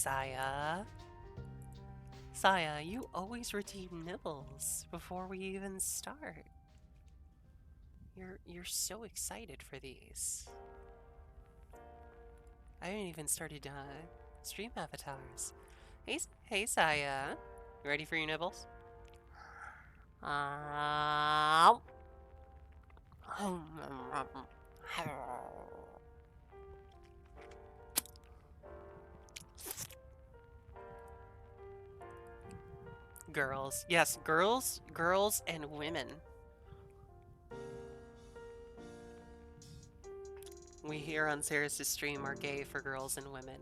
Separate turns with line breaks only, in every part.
Saya. Saya, you always redeem nibbles before we even start. You're so excited for these. I haven't even started stream avatars. Hey Saya. You ready for your nibbles? Girls. Yes, girls and women. We here on Ceres' stream are gay for girls and women.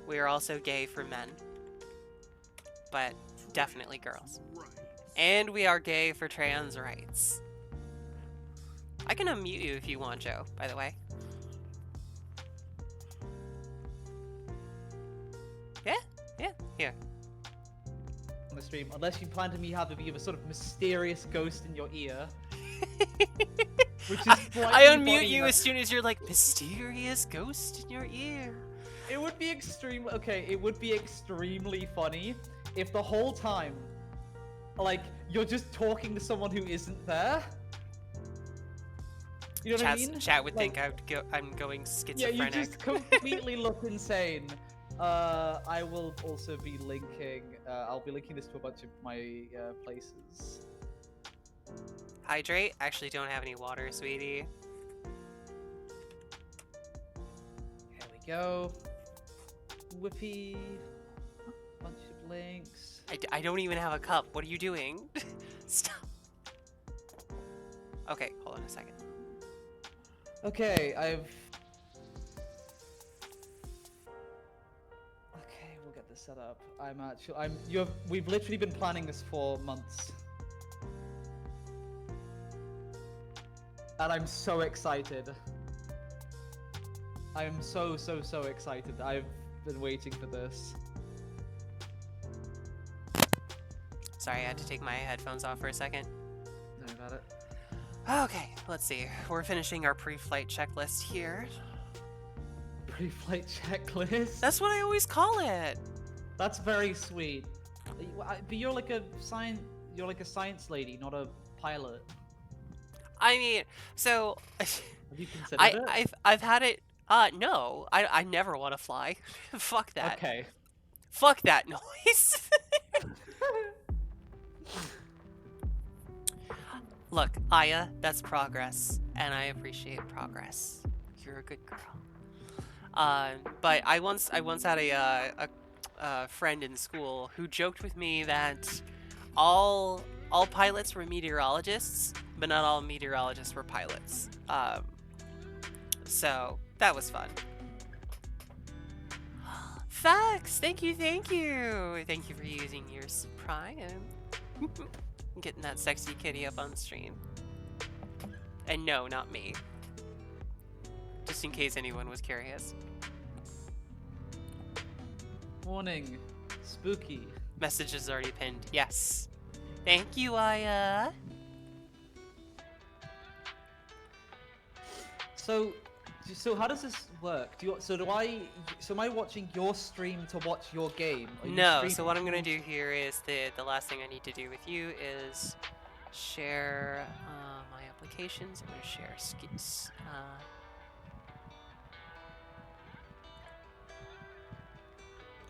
We are also gay for men. But definitely girls. And we are gay for trans rights. I can unmute you if you want, Joe, by the way. Yeah, here.
On the stream, unless you plan to me have to be a sort of mysterious ghost in your ear. Which is
I unmute you as soon as you're like, mysterious ghost in your ear.
It would be it would be extremely funny if the whole time, like, you're just talking to someone who isn't there. You know what I mean?
Chat would think I'm going schizophrenic.
Yeah, you just completely look insane. I will also be linking, I'll be linking this to a bunch of my places.
Hydrate? Actually don't have any water, sweetie.
Here we go. Whippy. Bunch of links.
I don't even have a cup. What are you doing? Stop. Okay, hold on a second.
Okay, we'll get this set up. We've literally been planning this for months. And I'm so excited. I am so excited. I've been waiting for this.
Sorry, I had to take my headphones off for a second.
Know about it.
Okay, let's see. We're finishing our pre-flight checklist here.
Pre-flight checklist?
That's what I always call it.
That's very sweet. But you're like a science lady, not a pilot.
I mean, so
Have you considered it?
I've had it. No, I never want to fly. Fuck that.
Okay.
Fuck that noise. Look, Aya, that's progress, and I appreciate progress. You're a good girl. But I once had a friend in school who joked with me that all pilots were meteorologists, but not all meteorologists were pilots. So that was fun. Facts! Thank you! Thank you for using your Prime. Getting that sexy kitty up on stream. And no, not me. Just in case anyone was curious.
Warning. Spooky.
Message is already pinned. Yes. Thank you, Aya.
So how does this work? Am I watching your stream to watch your game?
No, so what I'm gonna do here is the last thing I need to do with you is share my applications. I'm gonna share skits.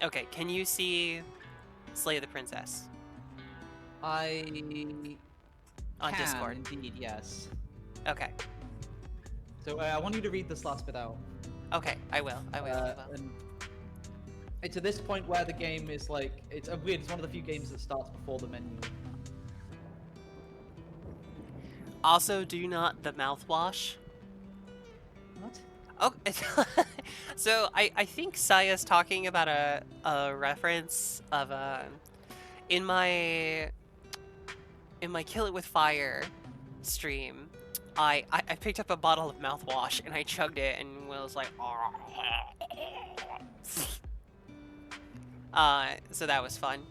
Okay, can you see Slay the Princess?
On
Discord.
Indeed, yes.
Okay.
So I want you to read this last bit out.
Okay, I will.
And it's at this point where the game is like, it's one of the few games that starts before the menu.
Also, do not the mouthwash.
What?
Oh, so I think Saya's talking about a reference of in my Kill It With Fire stream. I picked up a bottle of mouthwash and I chugged it and was like, so that was fun.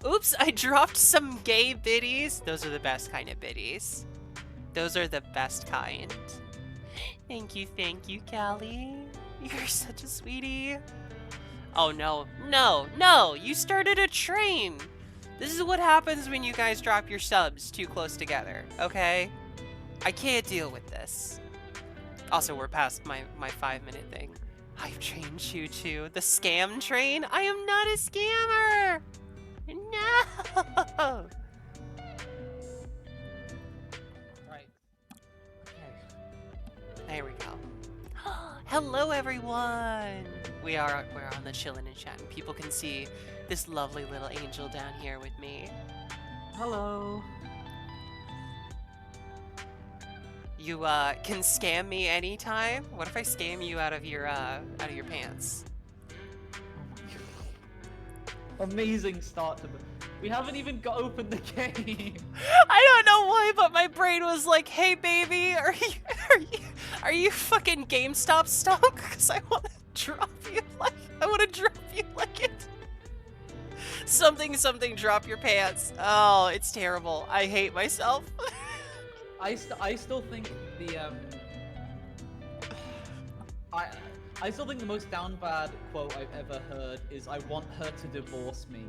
Oops, I dropped some gay biddies. Those are the best kind of biddies. Those are the best kind. Thank you, Callie. You're such a sweetie. Oh no, no, no! You started a train! This is what happens when you guys drop your subs too close together, okay? I can't deal with this. Also, we're past my 5-minute thing. Hype train choo choo. The scam train? I am not a scammer! No!
Right. Okay.
There we go. Hello everyone! We're on the chillin' and chatting. People can see this lovely little angel down here with me.
Hello.
You can scam me anytime. What if I scam you out of your pants?
Oh my god. Amazing start to the. We haven't even got open the game.
I don't know why, but my brain was like, "Hey baby, are you fucking GameStop stock? Because I want to drop you like it. Something drop your pants. Oh, it's terrible. I hate myself."
I still think the I still think the most down bad quote I've ever heard is "I want her to divorce me."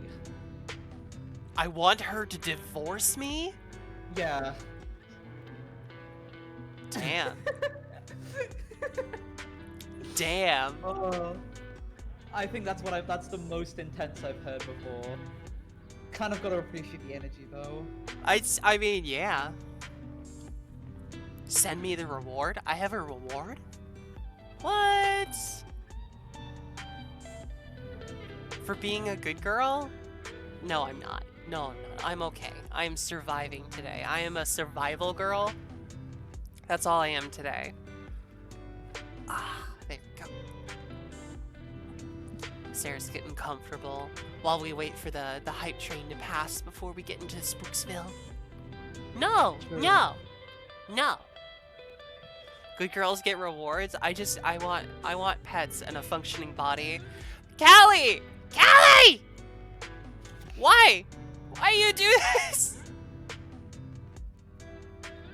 I want her to divorce me?
Yeah.
Damn. Damn.
I think that's the most intense I've heard before. Kind of gotta appreciate the energy though.
I mean, yeah. Send me the reward? I have a reward? What? For being a good girl? No, I'm not. No, I'm okay. I'm surviving today. I am a survival girl. That's all I am today. Ah, there we go. Sarah's getting comfortable while we wait for the hype train to pass before we get into Spooksville. No,
True.
no, no. Good girls get rewards. I want pets and a functioning body. Callie! Callie! Why? Why you do this?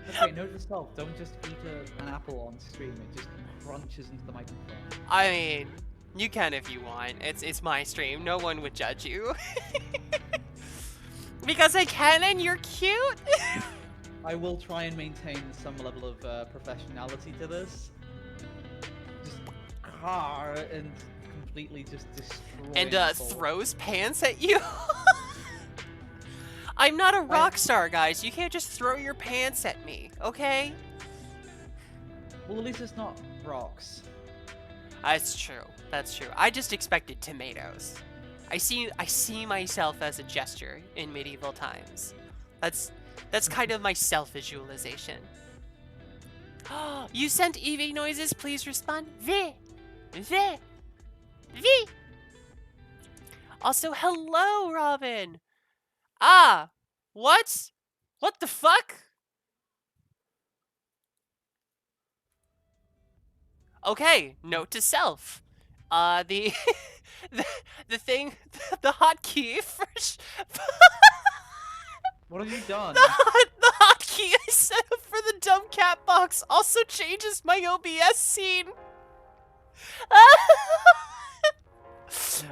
Okay, note to yourself, don't just eat an apple on stream, it just crunches into the microphone.
I mean, you can if you want. It's my stream. No one would judge you. Because I can and you're cute.
I will try and maintain some level of professionality to this. Just and completely just destroy.
And throws pants at you. I'm not a rock star, guys. You can't just throw your pants at me, okay?
Well, at least it's not rocks.
That's true. That's true. I just expected tomatoes. I see myself as a gesture in medieval times. That's kind of my self-visualization. You sent EV noises. Please respond. V. Also, hello, Robin. Ah, what? What the fuck? Okay, note to self. The the thing, the hotkey for
What have you done?
the hotkey I set up for the dumb cat box also changes my OBS scene.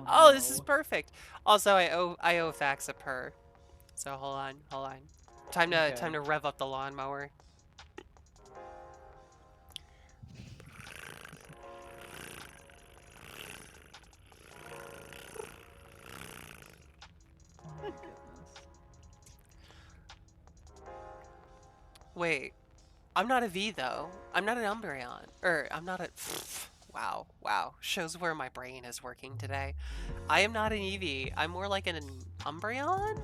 Oh, this is perfect. Also, I owe Fax a purr. So hold on. Time to rev up the lawnmower. Wait, I'm not a V though. I'm not an Umbreon. I'm not a... Wow. Shows where my brain is working today. I am not an Eevee. I'm more like an Umbreon?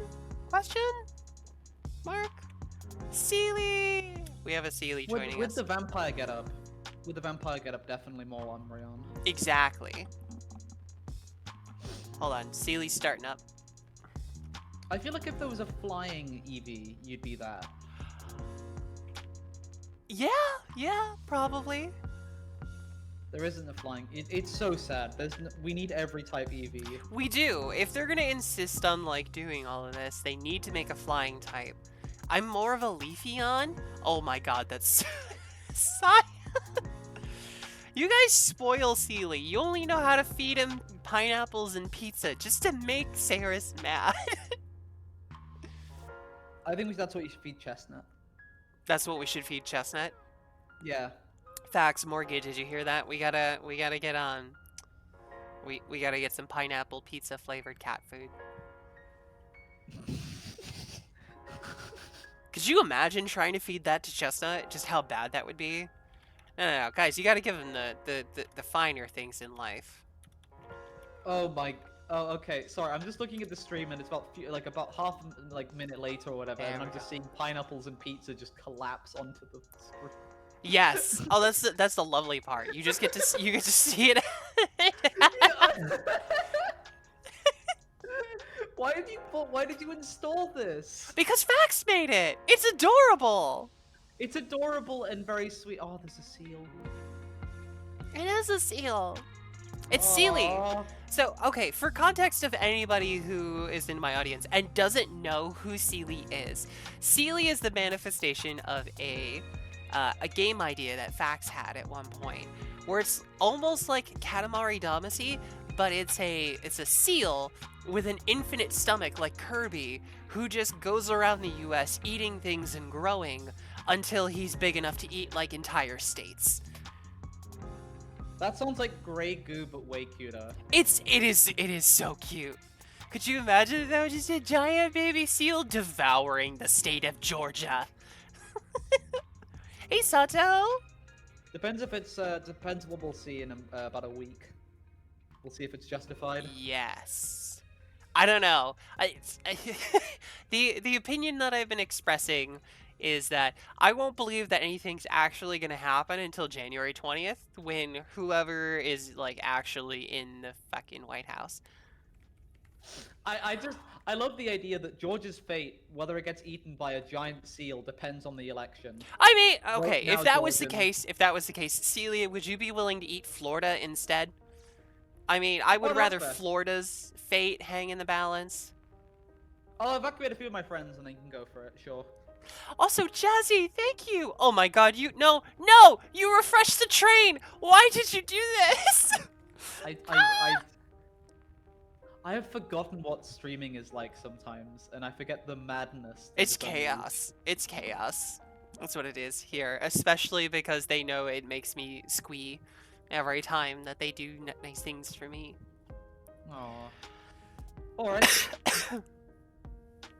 Question? Mark? Sealy! We have a Sealy joining us.
With the vampire getup. With the vampire getup, definitely more Umbreon.
Exactly. Hold on, Sealy's starting up.
I feel like if there was a flying Eevee, you'd be that.
Yeah, probably.
There isn't a flying. It's so sad. We need every type Eevee.
We do. If they're gonna insist on like doing all of this, they need to make a flying type. I'm more of a Leafeon. Oh my god, that's You guys spoil Sealy. You only know how to feed him pineapples and pizza just to make Saris mad.
I think that's what you should feed Chestnut.
That's what we should feed Chestnut.
Yeah.
Fax Mortgage, did you hear that? We gotta get on. We gotta get some pineapple pizza flavored cat food. Could you imagine trying to feed that to Chestnut? Just how bad that would be? No, guys, you gotta give him the finer things in life.
Oh my. Oh, okay. Sorry, I'm just looking at the stream and it's about half minute later or whatever,
There
and
we
I'm just
go.
seeing pineapples and pizza just collapse onto the screen.
Yes. Oh, that's the lovely part. You just get to see it.
Why did you install this?
Because Fax made it. It's adorable.
It's adorable and very sweet. Oh, there's a seal.
It is a seal. It's Sealy.
Aw.
So, okay, for context of anybody who is in my audience and doesn't know who Sealy is the manifestation of a game idea that Fax had at one point, where it's almost like Katamari Damacy, but it's a seal with an infinite stomach like Kirby, who just goes around the U.S. eating things and growing until he's big enough to eat like entire states.
That sounds like Grey Goo, but way cuter.
It is so cute. Could you imagine if that was just a giant baby seal devouring the state of Georgia? Hey, Sato.
Depends if it's depends what we'll see in about a week. We'll see if it's justified.
Yes. I don't know. The opinion that I've been expressing is that I won't believe that anything's actually going to happen until January 20th, when whoever is like actually in the fucking White House.
I love the idea that Georgia's fate, whether it gets eaten by a giant seal, depends on the election.
I mean, okay,
Right now,
if that was the
Georgian.
case, Celia, would you be willing to eat Florida instead? I mean, I would
Oh, that's
rather
fair.
Florida's fate hang in the balance.
I'll evacuate a few of my friends and they can go for it. Sure.
Also, Jazzy, thank you. Oh my God, no, you refreshed the train. Why did you do this?
I have forgotten what streaming is like sometimes, and I forget the madness. that
It's
is unleashed.
chaos. It's chaos. That's what it is here, especially because they know it makes me squee every time that they do nice things for me.
Aww. All right.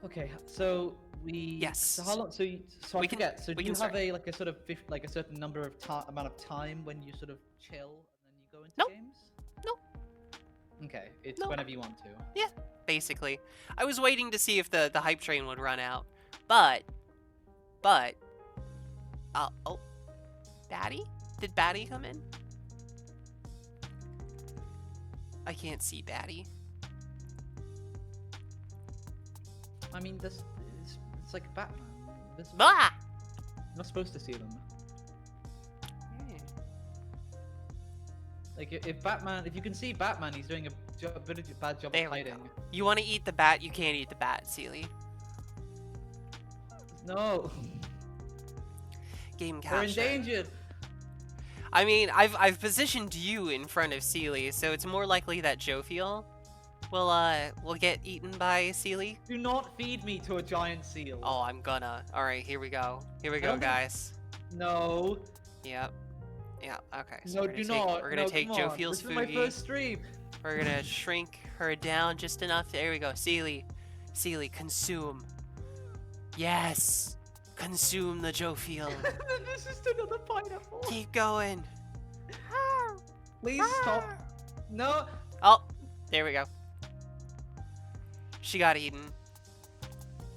Okay, so we.
Yes.
So how long? So I
We can-
forget. So
we
do you
can
have
start.
a like a sort of like a certain number of amount of time when you sort of chill and then you go into
Nope.
games?
Nope.
Okay, it's
Nope.
whenever you want to.
Basically, I was waiting to see if the hype train would run out, but, oh, Batty? Did Batty come in? I can't see Batty.
I mean, it's like Batman. You're
Ah!
not supposed to see them. Like if you can see Batman, he's doing a bit of a bad job
There
of
we
hiding.
go. You want to eat the bat? You can't eat the bat, Sealy.
No,
Game
we're
capture.
endangered.
I mean, I've positioned you in front of Sealy, so it's more likely that Jophiel will get eaten by Sealy.
Do not feed me to a giant seal.
Oh, I'm gonna. All right, here we go. Here we
I
go,
don't think-
guys.
No.
Yep. Yeah. Okay. So
No,
we're
do
gonna take,
not.
We're gonna
No,
take
come on.
Jophiel's
This is my
Fugi.
first stream.
We're gonna shrink her down just enough. There we go. Sealy, consume. Yes. Consume the Jophiel.
This is another pineapple.
Keep going.
Please stop. No.
Oh, there we go. She got eaten.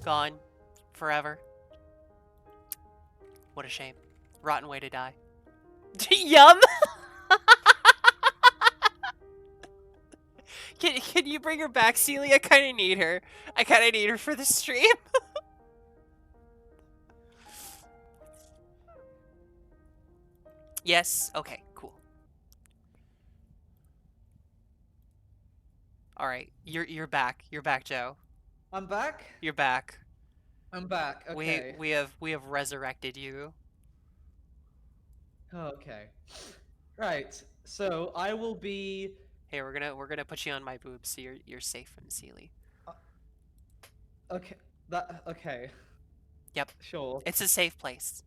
Gone. Forever. What a shame. Rotten way to die. Yum! Can you bring her back, Celia? I kind of need her. I kind of need her for the stream. Yes. Okay. Cool. All right. You're back. You're back, Joe.
I'm back.
You're back.
I'm back. Okay.
We have resurrected you.
Oh, okay. Right. So I will be.
Hey, we're gonna put you on my boobs so you're safe from Sealy.
Uh, okay. That. Okay.
Yep.
Sure.
It's a safe place.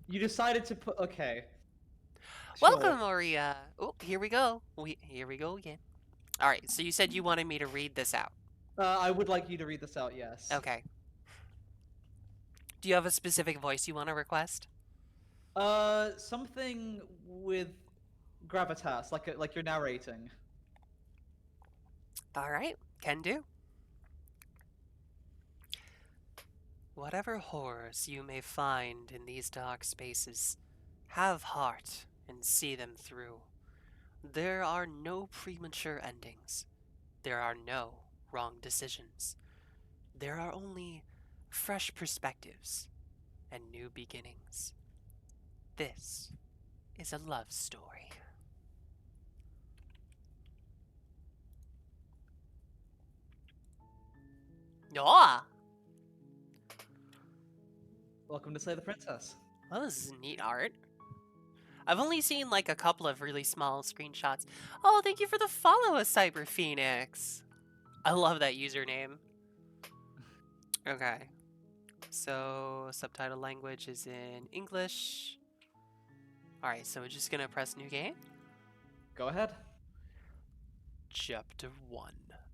You decided to put. Okay. Sure.
Welcome, Maria. Oh, here we go. Here we go again. All right. So you said you wanted me to read this out.
I would like you to read this out. Yes.
Okay. Do you have a specific voice you want to request?
Something with gravitas, like you're narrating.
All right. Can do. Whatever horrors you may find in these dark spaces, have heart and see them through. There are no premature endings. There are no wrong decisions. There are only fresh perspectives and new beginnings. This is a love story. Ah,
Welcome to Slay the Princess.
well, this is neat art. I've only seen like a couple of really small screenshots. Oh, thank you for the follow, Cyber Phoenix. I love that username. Okay. So, subtitle language is in English. Alright, so we're just gonna press new game.
Go ahead.
Chapter 1.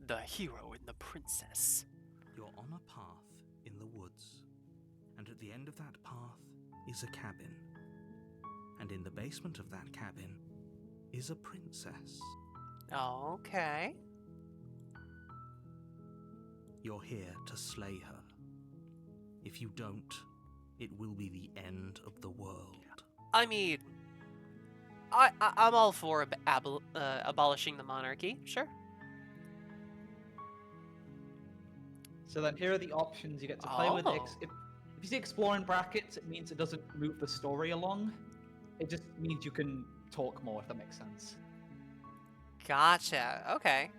The Hero and the Princess.
You're on a path in the woods, and at the end of that path is a cabin. And in the basement of that cabin is a princess.
Okay.
You're here to slay her. If you don't, it will be the end of the world.
I mean, I'm all for abolishing the monarchy, sure.
So then here are the options you get to play with.
Oh.
If you see explore in brackets, it means it doesn't move the story along. It just means you can talk more, if that makes sense.
Gotcha, okay.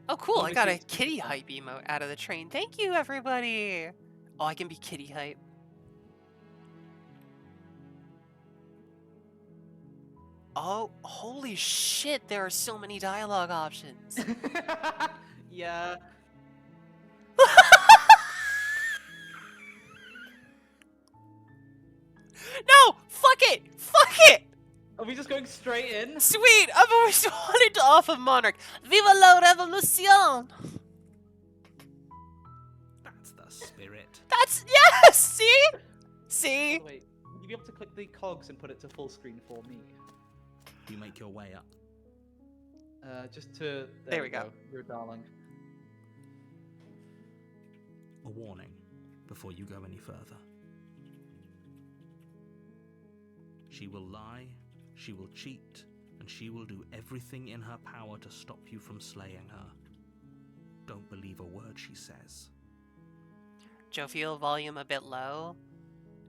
Oh, cool, I got a kitty hype emote out of the train. Thank you, everybody! Oh, I can be kitty hype. Oh, holy shit, there are so many dialogue options.
Yeah.
No! Fuck it! Fuck it!
Are we just going straight in?
Sweet! I've always wanted to offer Monarch. Viva la revolution!
That's the spirit.
That's yes! See? See?
Wait, would you be able to click the cogs and put it to full screen for me?
You make your way up.
Just to...
There we go.
You're a darling.
A warning before you go any further. She will lie, she will cheat, and she will do everything in her power to stop you from slaying her. Don't believe a word she says.
Jophiel volume a bit low.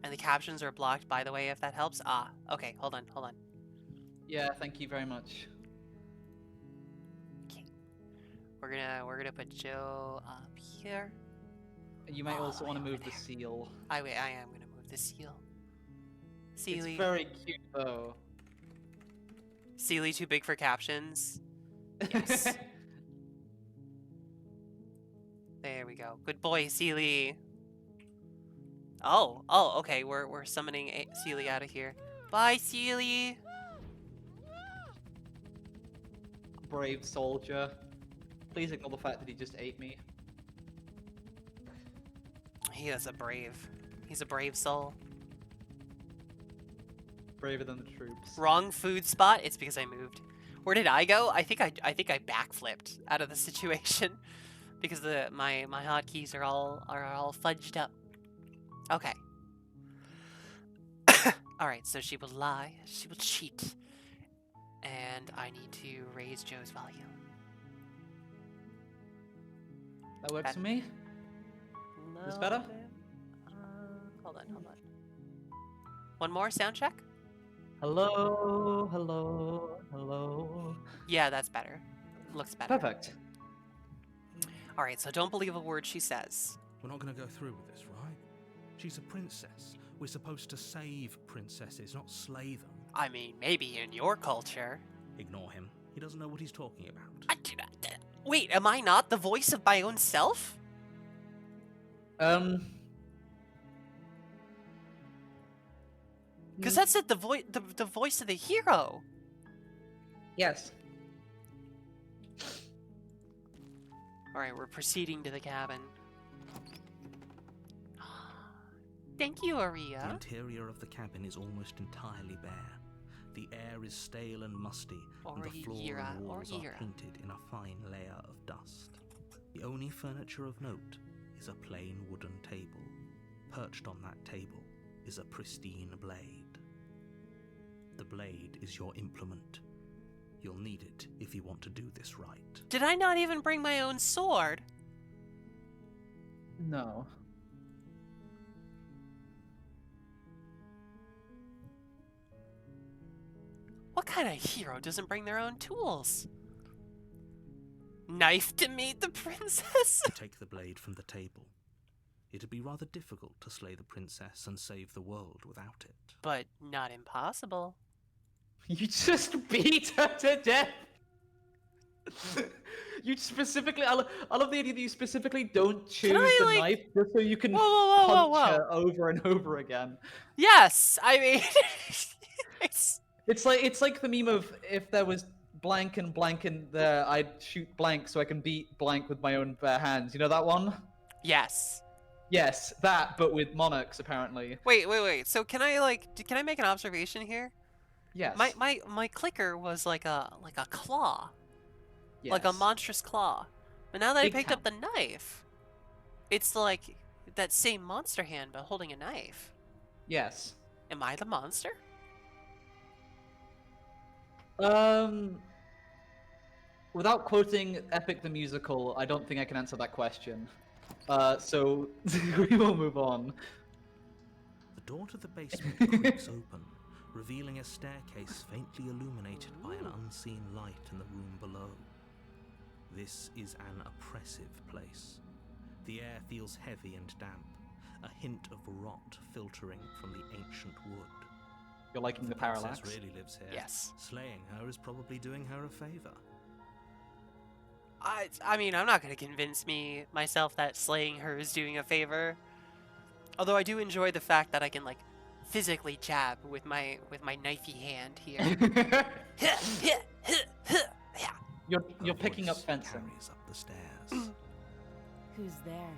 And the captions are blocked, by the way, if that helps. Ah, okay, hold on.
Yeah, thank you very much.
Okay. We're gonna put Joe up here.
You might also want to
over
move the
there.
seal.
I am gonna move the seal. Sealy.
It's very cute, though.
Sealy too big for captions. Yes. There we go. Good boy, Sealy. Oh, okay. We're summoning Sealy out of here. Bye, Sealy.
Brave soldier. Please ignore the fact that he just ate me.
He is He's a brave soul.
Braver than the troops.
Wrong food spot. It's because I moved. Where did I go? I think I backflipped out of the situation because my hotkeys are all fudged up. Okay. All right. So she will lie. She will cheat. And I need to raise Joe's volume.
That works for me. This better?
Hold on. One more sound check.
Hello, hello, hello.
Yeah, that's better. Looks better.
Perfect.
All right. So don't believe a word she says.
We're not going to go through with this, right? She's a princess. We're supposed to save princesses, not slay them.
I mean, maybe in your culture.
Ignore him. He doesn't know what he's talking about.
Wait, am I not the voice of my own self? Because that's it, the voice of the hero.
Yes.
Alright, we're proceeding to the cabin. Thank you,
The
Aria.
interior of the cabin is almost entirely bare. The air is stale and musty, and the floor
Aria,
and walls are
Aria.
painted in a fine layer of dust. The only furniture of note is a plain wooden table. Perched on that table is a pristine blade. The blade is your implement. You'll need it if you want to do this right.
Did I not even bring my own sword?
No.
What kind of hero doesn't bring their own tools? Knife to meet the princess?
Take the blade from the table. It'd be rather difficult to slay the princess and save the world without it.
But not impossible.
You just beat her to death. You specifically, I love the idea that you specifically don't choose the
like-
knife just so you can
Whoa,
punch
whoa.
her over and over again.
Yes, I mean,
It's like the meme of if there was blank and blank in there, I'd shoot blank so I can beat blank with my own bare hands. You know that one?
yes.
Yes, that, but with monarchs apparently.
Wait. So can I make an observation here?
Yes.
My clicker was like a claw, like a
Yes.
monstrous claw. But now that
Big
I picked
count.
up the knife, it's like that same monster hand but holding a knife.
Yes.
Am I the monster?
Without quoting Epic the Musical, I don't think I can answer that question. So we will move on.
The door to the basement creaks open, revealing a staircase faintly illuminated by an unseen light in the room below. This is an oppressive place. The air feels heavy and damp, a hint of rot filtering from the ancient wood.
You're liking the
princess
parallax?
really lives here.
Yes.
Slaying her is probably doing her a favor.
I mean, I'm not gonna convince myself that slaying her is doing a favor. Although I do enjoy the fact that I can like physically jab with my knifey hand here.
You're
Her
picking up
voice
fencing.
carries up the stairs.
Who's there?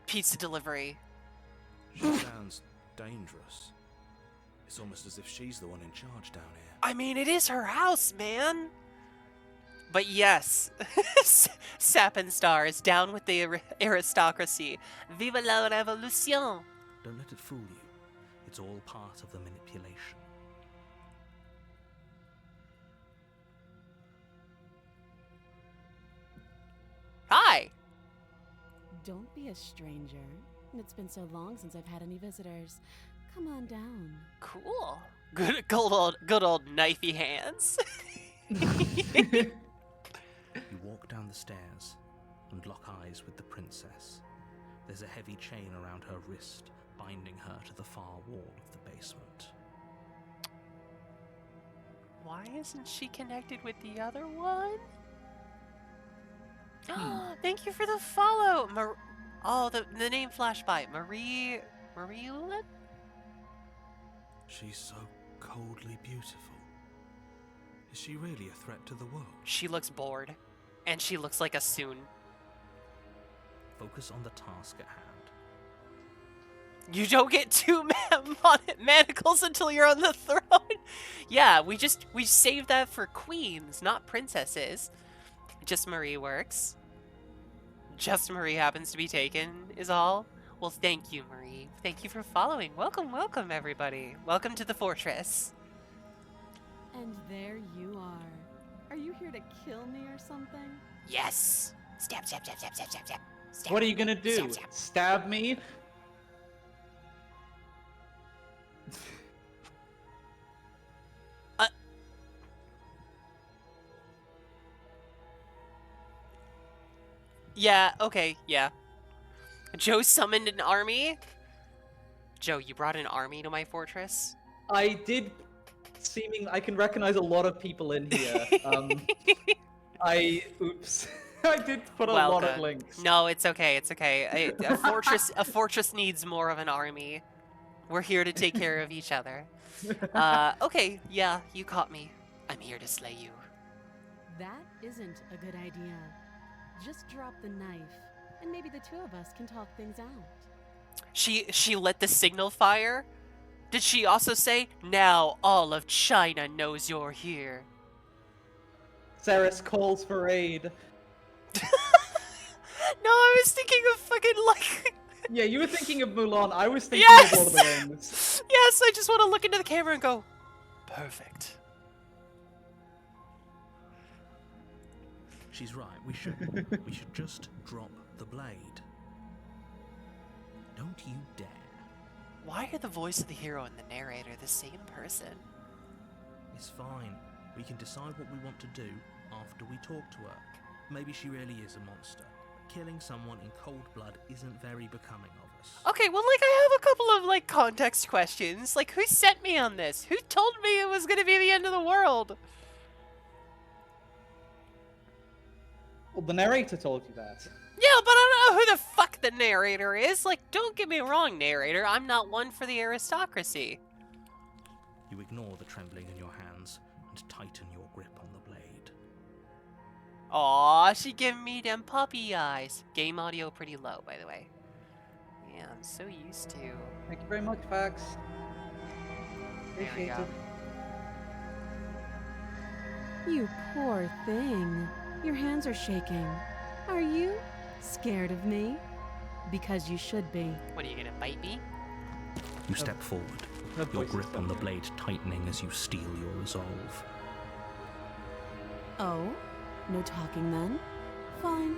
Pizza delivery.
She sounds dangerous. It's almost as if she's the one in charge down here.
I mean, it is her house, man. But yes, Sapenstar is down with the aristocracy. Viva la revolution!
Don't let it fool you. It's all part of the manipulation.
Hi!
Don't be a stranger. It's been so long since I've had any visitors. Come on down.
Cool. Good old knifey hands.
You walk down the stairs and lock eyes with the princess. There's a heavy chain around her wrist, binding her to the far wall of the basement.
Why isn't she connected with the other one? Thank you for the follow. The name flashed by. Marie Ulet?
She's so coldly beautiful. Is she really a threat to the world?
She looks bored. And she looks like a soon.
Focus on the task at hand.
You don't get two manacles until you're on the throne. Yeah, we saved that for queens, not princesses. Just Marie works. Just Marie happens to be taken, is all. Well, thank you, Marie. Thank you for following. Welcome, everybody. Welcome to the fortress.
And there you are. Are you here to kill me or something?
Yes. Stab. Stab.
What are you gonna do?
Stab.
Stab me?
Yeah, okay, yeah. Joe summoned an army? Joe, you brought an army to my fortress?
I did I can recognize a lot of people in here. Oops. I did put a
Well
lot of
done.
links.
No, it's okay. It's okay. A fortress needs more of an army. We're here to take care of each other. Okay, yeah, you caught me. I'm here to slay you.
That isn't a good idea. Just drop the knife, and maybe the two of us can talk things out.
She lit the signal fire? Did she also say, "Now all of China knows you're here"?
Ceres calls for aid.
No, I was thinking of fucking like...
Yeah, you were thinking of Mulan. I was thinking
Yes!
of Lord of the Rings.
Yes, I just want to look into the camera and go, perfect.
She's right. We should just drop the blade. Don't you dare.
Why are the voice of the hero and the narrator the same person?
It's fine. We can decide what we want to do after we talk to her. Maybe she really is a monster. Killing someone in cold blood isn't very becoming of us.
Okay, well, like, I have a couple of, like, context questions. Like, who sent me on this? Who told me it was gonna be the end of the world?
Well, the narrator told you that.
Yeah, but I don't know who the fuck the narrator is. Like, don't get me wrong, narrator. I'm not one for the aristocracy.
You ignore the trembling in your hands and tighten your grip on the blade.
Aw, she giving me them puppy eyes. Game audio pretty low, by the way. Yeah, I'm so used to...
Thank you very much, Fax.
There we
Appreciate
go.
it.
You poor thing. Your hands are shaking. Are you scared of me? Because you should be.
What, are you gonna bite me?
You step forward,
Her
your
voice is
grip on the
done.
blade tightening as you steel your resolve.
Oh? No talking then? Fine.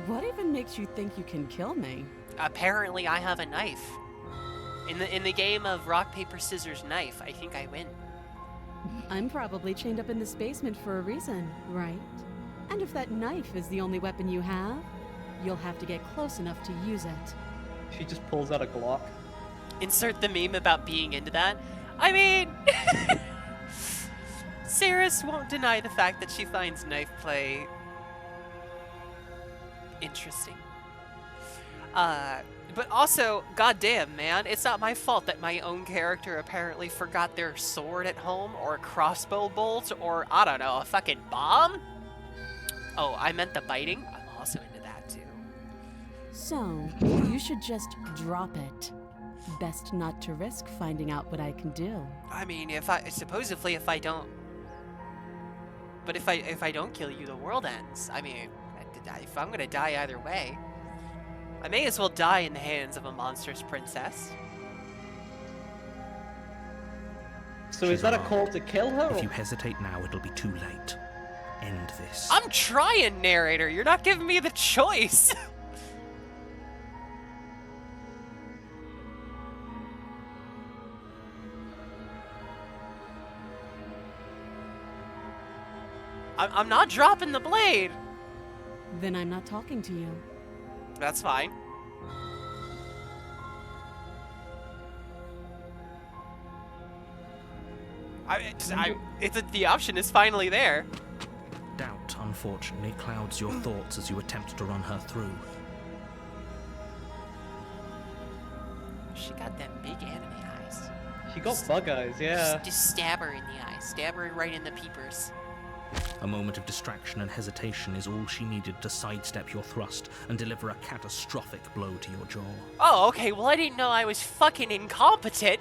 What even makes you think you can kill me?
Apparently, I have a knife. In the game of rock, paper, scissors, knife, I think I win.
I'm probably chained up in this basement for a reason, right? And if that knife is the only weapon you have, you'll have to get close enough to use it.
She just pulls out a Glock.
Insert the meme about being into that. I mean... Ceres won't deny the fact that she finds knife play... interesting. But also, goddamn, man, it's not my fault that my own character apparently forgot their sword at home, or a crossbow bolt, or, I don't know, a fucking bomb? Oh, I meant the biting? I'm also into that, too.
So, you should just drop it. Best not to risk finding out what I can do.
I mean, supposedly if I don't... But if I don't kill you, the world ends. I mean, if I'm gonna die either way, I may as well die in the hands of a monstrous princess.
So
She's
is that a
armed.
call to kill her?
If
or-
you hesitate now, it'll be too late. End this.
I'm trying, narrator. You're not giving me the choice. I'm not dropping the blade.
Then I'm not talking to you.
That's fine. The option is finally there.
Doubt, unfortunately, clouds your thoughts as you attempt to run her through.
She got them big anime eyes.
She got bug eyes, yeah.
Just stab her in the eye. Stab her right in the peepers.
A moment of distraction and hesitation is all she needed to sidestep your thrust and deliver a catastrophic blow to your jaw.
Oh, okay. Well, I didn't know I was fucking incompetent.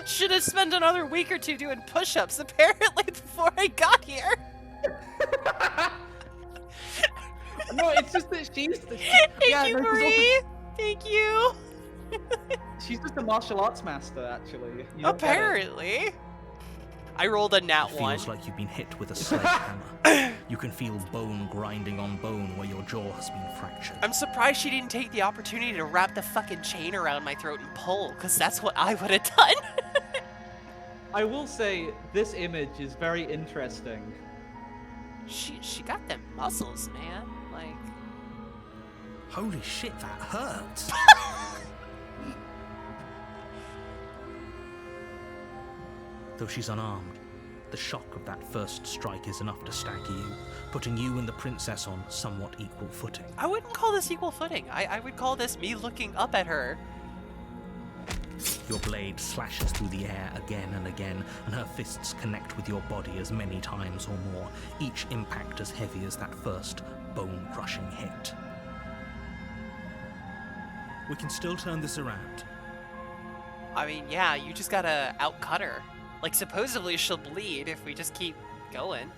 Should have spent another week or two doing push-ups, apparently, before I got here.
No, it's just that she's...
Thank you,
no,
Marie. Thank you.
She's just a martial arts master, actually. You don't get it.
Apparently. I rolled a nat
It
1.
feels like you've been hit with a sledgehammer. You can feel bone grinding on bone where your jaw has been fractured.
I'm surprised she didn't take the opportunity to wrap the fucking chain around my throat and pull, because that's what I would have done.
I will say, this image is very interesting.
She got them muscles, man. Like...
Holy shit, that hurts! Though she's unarmed, the shock of that first strike is enough to stagger you, putting you and the princess on somewhat equal footing.
I wouldn't call this equal footing. I would call this me looking up at her.
Your blade slashes through the air again and again, and her fists connect with your body as many times or more, each impact as heavy as that first bone-crushing hit. We can still turn this around.
I mean, yeah, you just gotta outcut her. Like, supposedly she'll bleed if we just keep going.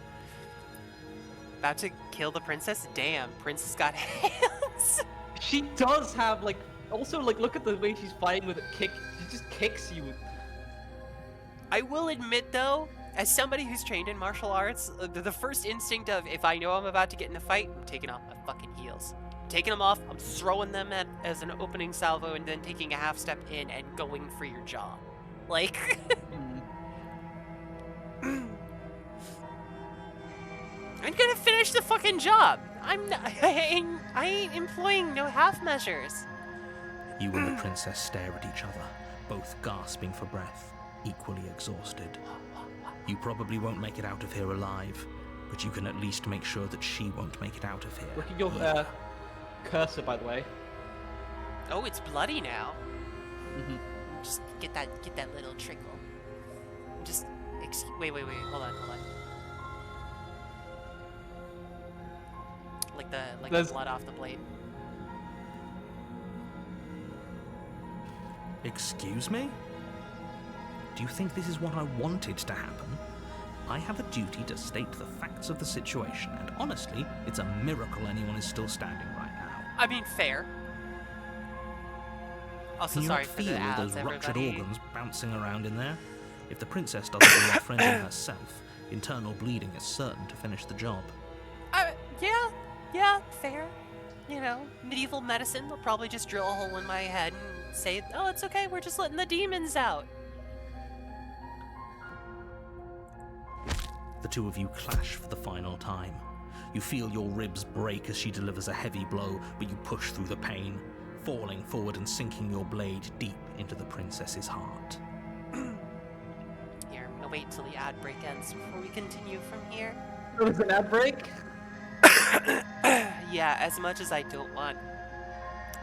About to kill the princess? Damn, princess got hands.
She does have, like, also, like, look at the way she's fighting with it. She just kicks you.
I will admit, though, as somebody who's trained in martial arts, the first instinct of if I know I'm about to get in a fight, I'm taking off my fucking heels. I'm taking them off, I'm throwing them as an opening salvo, and then taking a half step in and going for your jaw. Like... I'm gonna finish the fucking job. I ain't employing no half measures.
You and the princess stare at each other, both gasping for breath, equally exhausted. You probably won't make it out of here alive, but you can at least make sure that she won't make it out of here.
Look at your cursor, by the way.
Oh, it's bloody now.
Mm-hmm.
Just get that little trickle. Just wait, hold on. Like the blood off the blade.
Excuse me? Do you think this is what I wanted to happen? I have a duty to state the facts of the situation, and honestly, it's a miracle anyone is still standing right now.
I mean, fair. Also,
Can you
sorry
not
for
feel
the ads,
those ruptured
everybody.
organs bouncing around in there? If the princess doesn't do her friend in herself, internal bleeding is certain to finish the job.
Yeah, fair. You know, medieval medicine, they'll probably just drill a hole in my head and say, oh, it's okay, we're just letting the demons out.
The two of you clash for the final time. You feel your ribs break as she delivers a heavy blow, but you push through the pain, falling forward and sinking your blade deep into the princess's heart.
Here, I'm gonna wait till the ad break ends before we continue from here.
There was an ad break?
Yeah, as much as I don't want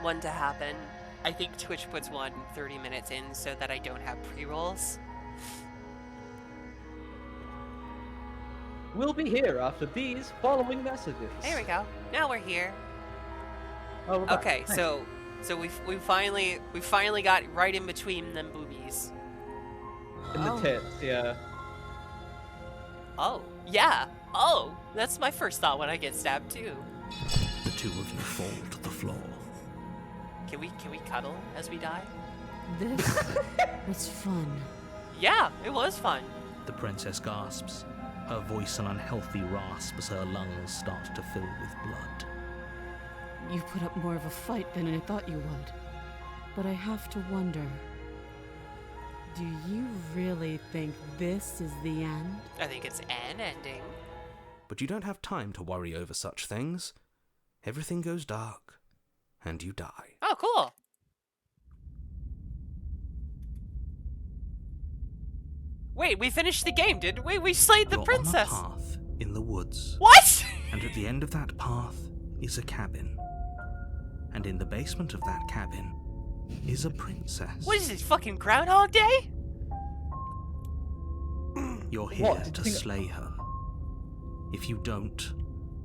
one to happen, I think Twitch puts one 30 minutes in so that I don't have pre-rolls.
We'll be here after these following messages.
There we go. Now we're here.
Oh, we're back.
Okay,
Nice.
so we finally got right in between them boobies.
In the tits, yeah.
Oh, yeah. Oh, that's my first thought when I get stabbed too.
The two of you fall to the floor.
Can we cuddle as we die?
This was fun.
Yeah, it was fun.
The princess gasps, her voice an unhealthy rasp as her lungs start to fill with blood.
You put up more of a fight than I thought you would. But I have to wonder, do you really think this is the end?
I think it's an ending.
But you don't have time to worry over such things. Everything goes dark, and you die.
Oh, cool. Wait, we finished the game, didn't we? We slayed the
You're
princess.
on a path in the woods.
What?
And at the end of that path is a cabin. And in the basement of that cabin is a princess.
What is this, fucking Groundhog Day?
You're here
What? Did
to
you think-
slay her. If you don't,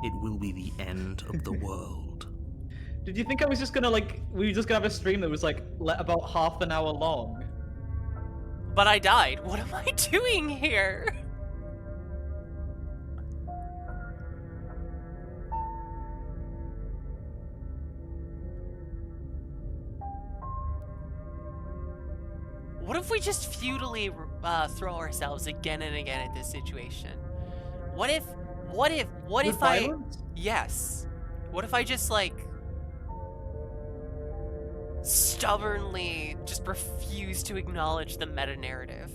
it will be the end of the world.
Did you think I was just gonna, we were just gonna have a stream that was, about half an hour long?
But I died. What am I doing here? What if we just futilely throw ourselves again and again at this situation? What if
With
I...
violence?
Yes. What if I just, stubbornly just refuse to acknowledge the meta-narrative?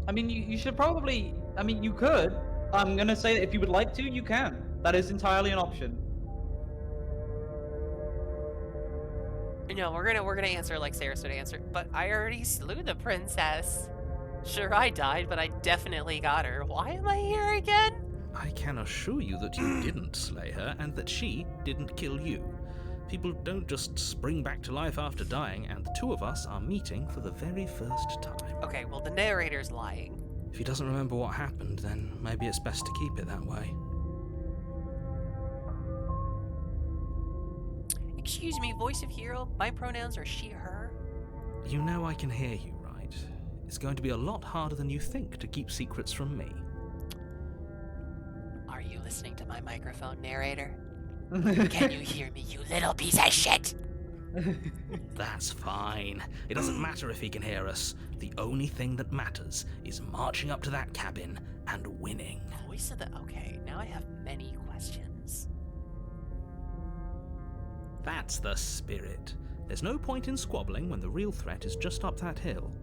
I mean, you should probably... I mean, you could. I'm gonna say that if you would like to, you can. That is entirely an option.
No, we're gonna answer like Sarah would answer. But I already slew the princess. Sure, I died, but I definitely got her. Why am I here again?
I can assure you that you didn't slay her and that she didn't kill you. People don't just spring back to life after dying, and the two of us are meeting for the very first time.
Okay, well, the narrator's lying.
If he doesn't remember what happened, then maybe it's best to keep it that way.
Excuse me, voice of hero, my pronouns are she, her.
You know I can hear you, right? It's going to be a lot harder than you think to keep secrets from me.
Are you listening to my microphone, narrator? Can you hear me, you little piece of shit?
That's fine. It doesn't matter if he can hear us. The only thing that matters is marching up to that cabin and winning.
Voice of the... Okay, now I have many questions.
That's the spirit. There's no point in squabbling when the real threat is just up that hill.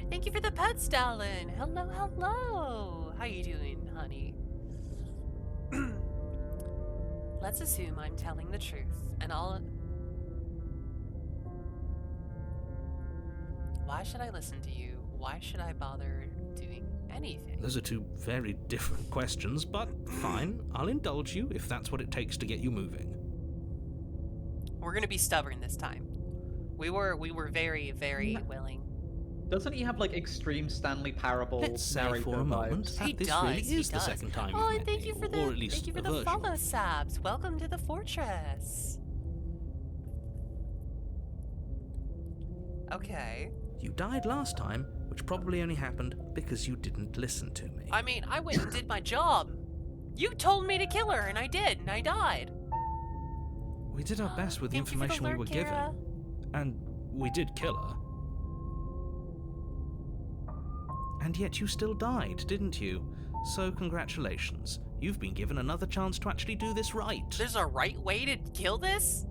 Thank you for the pets, Dallin. Hello, hello. How you doing, honey? Let's assume I'm telling the truth, and I'll... Why should I listen to you? Why should I bother doing anything?
Those are two very different questions, but fine. I'll indulge you if that's what it takes to get you moving.
We're gonna be stubborn this time. We were very, very willing.
Doesn't he have like extreme Stanley Parable
Let's say
narrator
for a moment
vibes?
that
He
this
does,
really
he
is the
does.
second time
Oh,
you've
and
met
thank
me,
you for
or at least
thank you for
a
the
version
follow,
of it.
Sabs. Welcome to the fortress. Okay.
You died last time, which probably only happened because you didn't listen to me.
I mean, I went and did my job. You told me to kill her, and I did, and I died.
We did our best with the
Thank you for
information we
alert,
were given.
Kara.
And we did kill her. And yet you still died, didn't you? So congratulations. You've been given another chance to actually do this right.
There's a right way to kill this?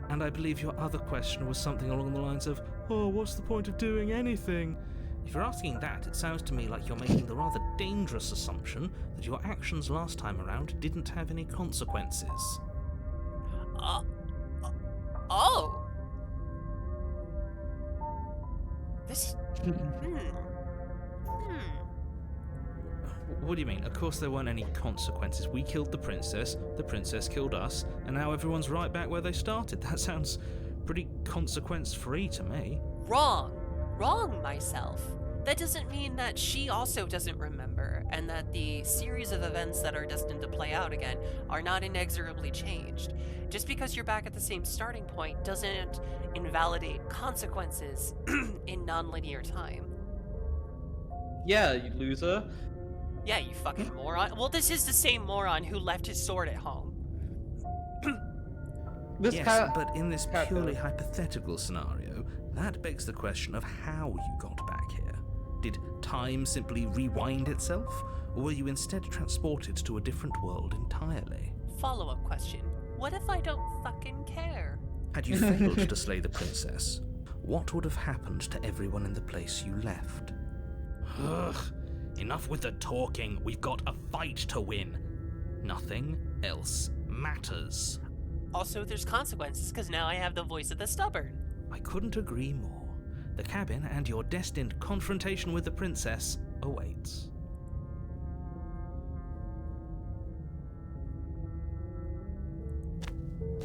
And I believe your other question was something along the lines of, oh, what's the point of doing anything? If you're asking that, it sounds to me like you're making the rather dangerous assumption that your actions last time around didn't have any consequences.
Oh. This...
What do you mean? Of course there weren't any consequences. We killed the princess killed us, and now everyone's right back where they started. That sounds pretty consequence-free to me.
Wrong myself. That doesn't mean that she also doesn't remember, and that the series of events that are destined to play out again are not inexorably changed. Just because you're back at the same starting point doesn't invalidate consequences in non-linear time.
Yeah, you loser.
Yeah, you fucking moron. Well, this is the same moron who left his sword at home.
Yes, but in this purely hypothetical scenario, that begs the question of how you got back here. Did time simply rewind itself, or were you instead transported to a different world entirely?
Follow-up question. What if I don't fucking care?
Had you failed to slay the princess, what would have happened to everyone in the place you left? Ugh, enough with the talking. We've got a fight to win. Nothing else matters.
Also, there's consequences, because now I have the voice of the stubborn.
I couldn't agree more. The cabin and your destined confrontation with the princess awaits.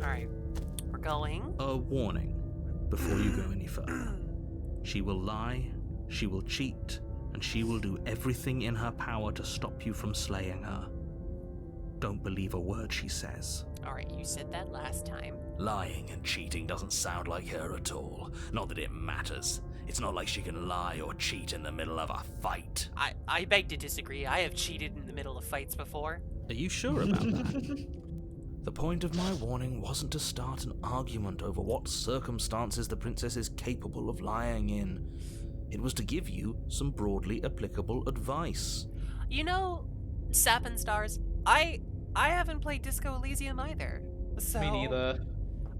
Alright, we're going.
A warning before you go any further. She will lie, she will cheat, and she will do everything in her power to stop you from slaying her. Don't believe a word she says.
Alright, you said that last time.
Lying and cheating doesn't sound like her at all. Not that it matters. It's not like she can lie or cheat in the middle of a fight.
I beg to disagree. I have cheated in the middle of fights before.
Are you sure about that? The point of my warning wasn't to start an argument over what circumstances the princess is capable of lying in. It was to give you some broadly applicable advice.
You know, Sap and Stars, I haven't played Disco Elysium either. So
Me neither.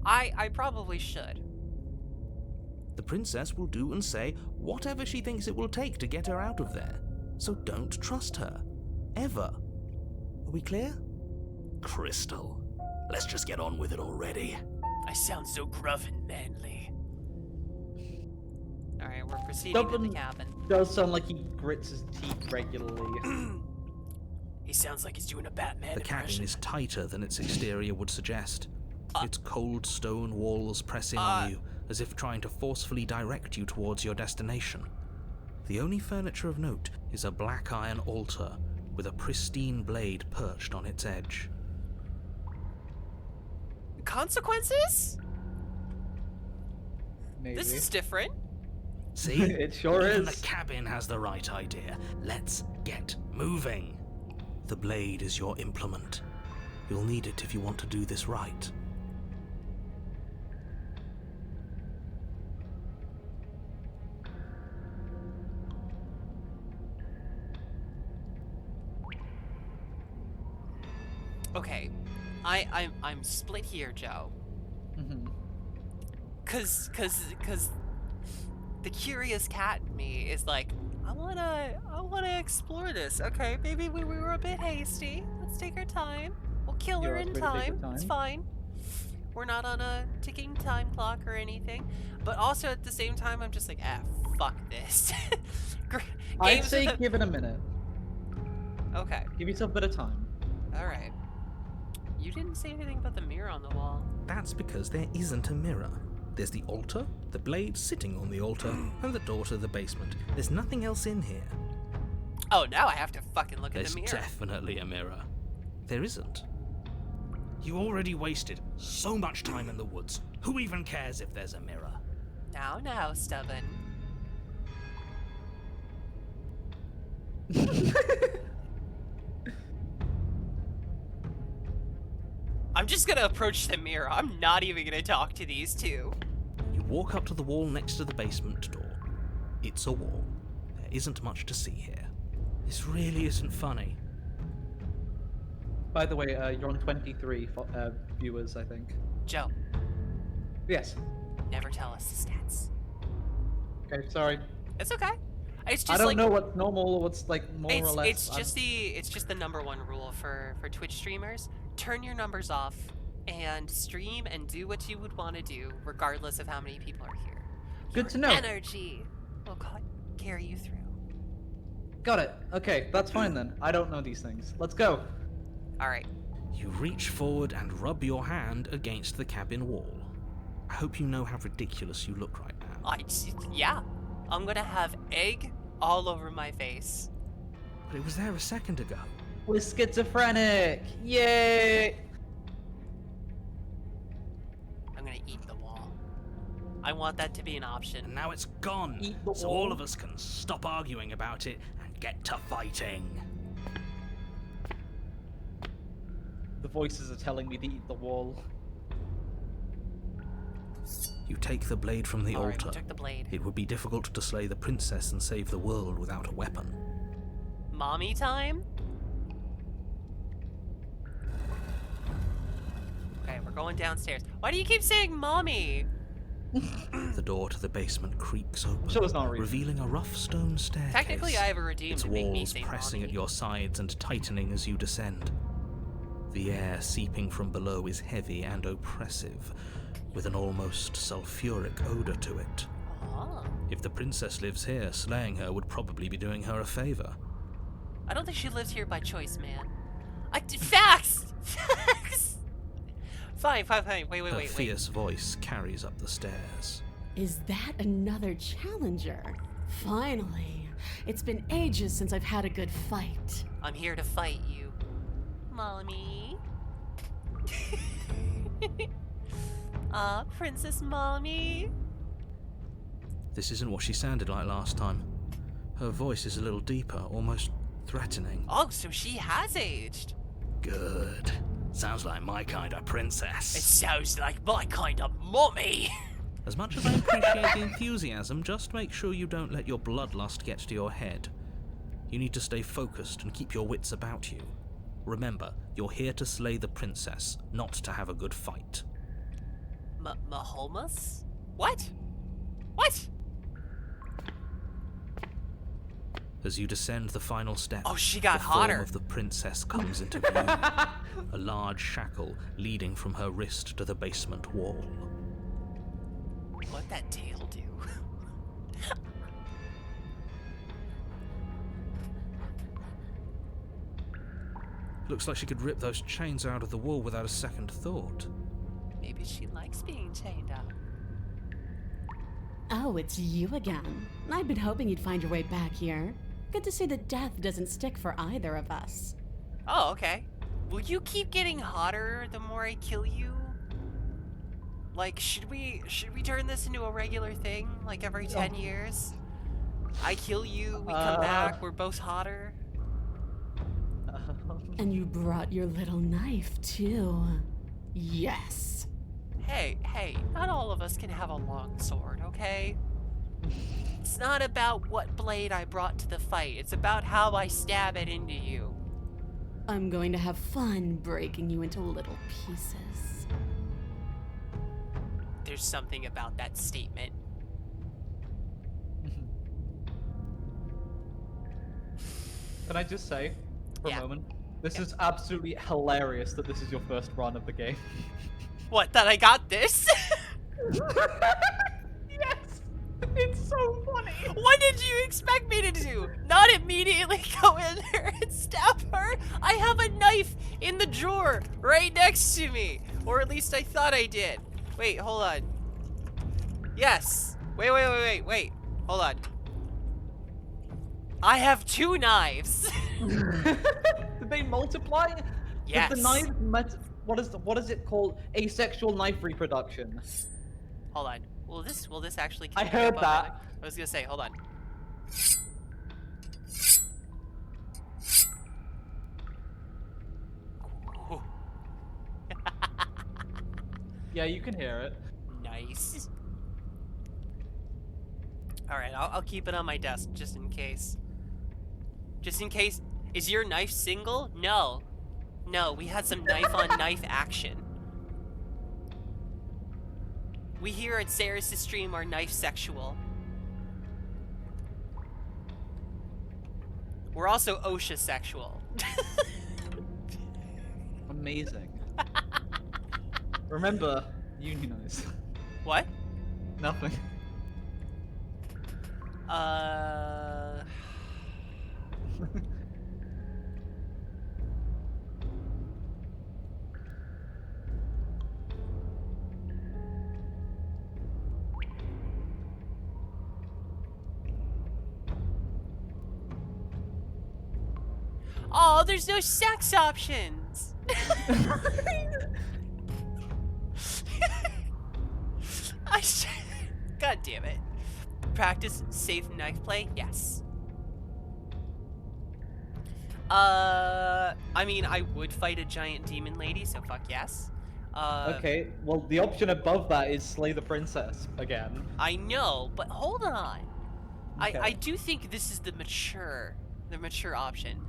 I probably should.
The princess will do and say whatever she thinks it will take to get her out of there. So don't trust her. Ever. Are we clear? Crystal. Let's just get on with it already.
I sound so gruff and manly. Alright, we're proceeding to the
Stubborn
cabin.
does sound like he grits his teeth regularly.
He sounds like he's doing a Batman
The cabin
impression.
is tighter than its exterior would suggest. Its cold stone walls press in on you, as if trying to forcefully direct you towards your destination. The only furniture of note is a black iron altar with a pristine blade perched on its edge.
Consequences?
Maybe.
This is different.
See?
It sure
Even
is.
the cabin has the right idea. Let's get moving. The blade is your implement. You'll need it if you want to do this right.
Okay, I'm split here, Joe.
Mhm.
Cause the curious cat in me is like, I wanna explore this. Okay, maybe we were a bit hasty. Let's take our time. We'll kill her
You're
in
free to take your
time. It's
time.
fine. We're not on a ticking time clock or anything. But also at the same time, I'm just like, fuck this.
I'd
Games
say
with
give it a minute.
Okay,
Give yourself a bit of time.
all right. You didn't say anything about the mirror on the wall.
That's because there isn't a mirror. There's the altar, the blade sitting on the altar, and the door to the basement. There's nothing else in here.
Oh, now I have to fucking look at
There's
the mirror.
definitely a mirror. There isn't. You already wasted so much time in the woods. Who even cares if there's a mirror?
Now, stubborn. I'm just gonna approach the mirror. I'm not even gonna talk to these two.
You walk up to the wall next to the basement door. It's a wall. There isn't much to see here. This really isn't funny.
By the way, you're on 23 viewers, I think.
Joe,
Yes.
never tell us the stats.
Okay, sorry.
It's okay. It's just
I don't
like
know what's normal or what's like more or less.
it's just the number one rule for Twitch streamers. Turn your numbers off and stream and do what you would want to do, regardless of how many people are here.
Good
Your
to know.
Energy will carry you through.
Got it. Okay, that's fine then. I don't know these things. Let's go.
All right.
You reach forward and rub your hand against the cabin wall. I hope you know how ridiculous you look right now.
Yeah. I'm gonna have egg all over my face.
But it was there a second ago.
We're schizophrenic. Yay!
I'm gonna eat the wall. I want that to be an
And
option.
now it's gone.
Eat the
So
wall.
all of us can stop arguing about it and get to fighting.
The voices are telling me to eat the wall.
You take the blade from the
All right,
altar.
we took the blade.
It would be difficult to slay the princess and save the world without a weapon.
Mommy time? Okay, we're going downstairs. Why do you keep saying mommy?
The door to the basement creaks open,
Sure, it's not a reason.
revealing a rough stone staircase.
Technically, I have a redeem
its
to make me
walls
say
pressing
mommy.
at your sides and tightening as you descend. The air seeping from below is heavy and oppressive, with an almost sulfuric odor to it.
Ah.
If the princess lives here, slaying her would probably be doing her a favor.
I don't think she lives here by choice, man. Facts! Facts! Fine. Wait.
Her fierce voice carries up the stairs.
Is that another challenger? Finally. It's been ages since I've had a good fight.
I'm here to fight you. Mommy. Princess Mommy.
This isn't what she sounded like last time. Her voice is a little deeper, almost threatening.
Oh, so she has aged.
Good. Sounds like my kind of
It
princess.
sounds like my kind of mommy.
As much as I appreciate the enthusiasm, just make sure you don't let your bloodlust get to your head. You need to stay focused and keep your wits about you. Remember, you're here to slay the princess, not to have a good fight.
Mahomas? What? What?
As you descend the final step,
Oh, she got
the
hotter.
form of the princess comes into view, a large shackle leading from her wrist to the basement wall.
What'd that tail do?
Looks like she could rip those chains out of the wall without a second thought.
Maybe she likes being chained up.
Oh, it's you again. I'd been hoping you'd find your way back here. Good to see that death doesn't stick for either of us.
Oh, okay. Will you keep getting hotter the more I kill you? Like, should we turn this into a regular thing? Like every 10 years? I kill you, we come back, we're both hotter.
And you brought your little knife, too. Yes.
Hey, not all of us can have a long sword, okay? It's not about what blade I brought to the fight, it's about how I stab it into you.
I'm going to have fun breaking you into little pieces.
There's something about that statement.
Can I just say, for
Yeah.
a moment, this is absolutely hilarious that this is your first run of the game.
What, that I got this?
Yes! It's so funny!
What did you expect me to do? Not immediately go in there and stab her? I have a knife in the drawer right next to me. Or at least I thought I did. Wait, hold on. Yes. Wait. Hold on. I have 2 knives.
Did they multiply?
Yes.
Does the knife what is it called? Asexual knife reproduction.
Hold on. Will this actually
I
kill me
heard
above
that.
it? I was gonna say, hold on. Ooh,
Yeah, you can hear it.
nice. Alright, I'll keep it on my desk just in case. Just in case. Is your knife single? No. No, we had some knife on knife action. We here at Saris' stream are knife sexual. We're also OSHA sexual.
Amazing. Remember, unionize.
What?
Nothing.
Oh, there's no sex options. God damn it. Practice safe knife play? Yes. I mean, I would fight a giant demon lady, so fuck yes.
Okay, well, the option above that is slay the princess again.
I know, but hold on. I
Okay.
do think this is the mature option.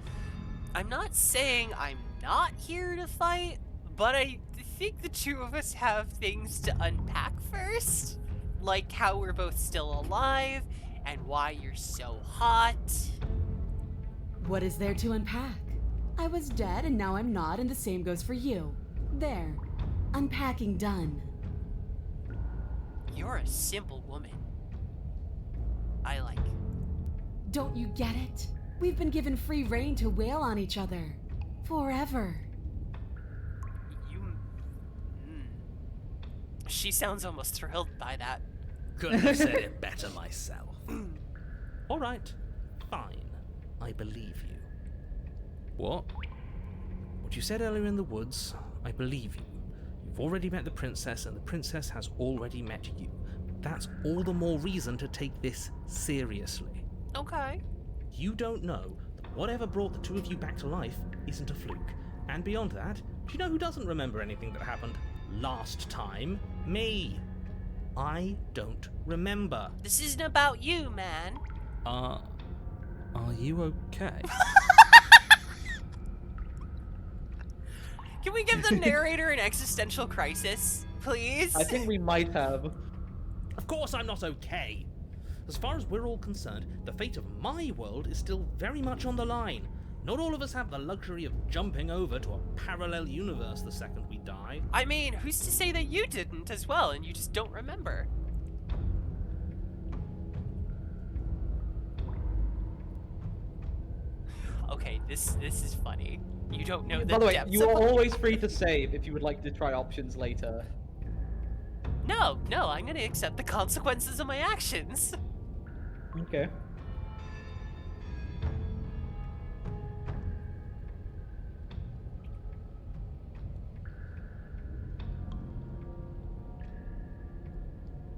I'm not saying I'm not here to fight, but I think the two of us have things to unpack first. Like how we're both still alive, and why you're so hot.
What is there to unpack? I was dead and now I'm not, and the same goes for you. There. Unpacking done.
You're a simple woman. I like.
Don't you get it? We've been given free rein to wail on each other. Forever.
You. She sounds almost thrilled by that.
Couldn't have said it better myself. All right, fine. I believe you. What? What you said earlier in the woods, I believe you. You've already met the princess, and the princess has already met you. That's all the more reason to take this seriously.
Okay.
You don't know that whatever brought the two of you back to life isn't a fluke. And beyond that, do you know who doesn't remember anything that happened last time? Me. I don't remember.
This isn't about you, man.
Are you okay?
Can we give the narrator an existential crisis, please?
I think we might have.
Of course I'm not okay. As far as we're all concerned, the fate of my world is still very much on the line. Not all of us have the luxury of jumping over to a parallel universe the second we die.
I mean, who's to say that you didn't as well and you just don't remember? Okay, this is funny. You don't know the
By the way,
depths
you
of
are
what
always free to save if you would like to try options later.
No, I'm gonna accept the consequences of my actions.
Okay.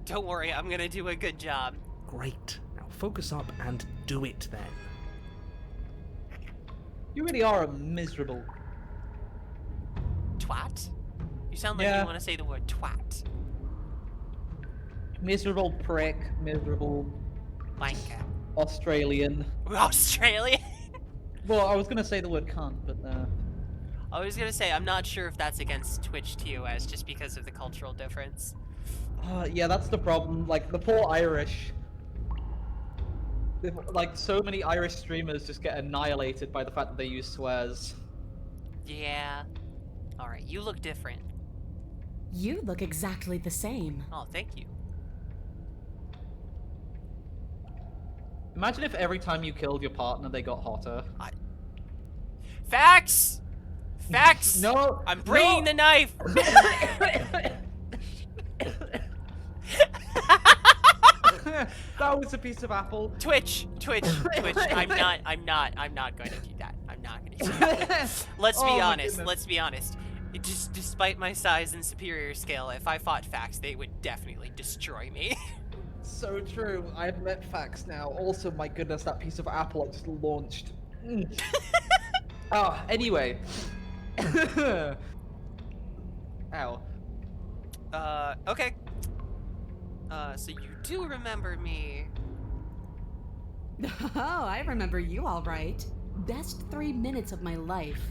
Don't worry, I'm gonna do a good job.
Great. Now focus up and do it then.
You really are a miserable.
Twat? You sound like
Yeah.
you want to say the word twat.
Miserable prick, miserable
Wanker.
Australian.
Australian?
Well, I was gonna say the word cunt, but
I was gonna say, I'm not sure if that's against Twitch TOS just because of the cultural difference.
yeah, that's the problem. Like, the poor Irish. Like, so many Irish streamers just get annihilated by the fact that they use swears.
Yeah. Alright, you look different.
You look exactly the same.
Oh, thank you.
Imagine if every time you killed your partner, they got hotter.
Facts! Facts!
No!
I'm bringing the knife!
That was a piece of apple.
Twitch! I'm not going to do that. I'm not going to do that. Let's
Oh
be
my
honest,
goodness.
let's be honest. Just despite my size and superior scale, if I fought Facts, they would definitely destroy me.
So true. I've met facts now. Also, my goodness, that piece of apple I just launched. Anyway. Ow.
Okay. So you do remember me.
Oh, I remember you all right. Best 3 minutes of my life.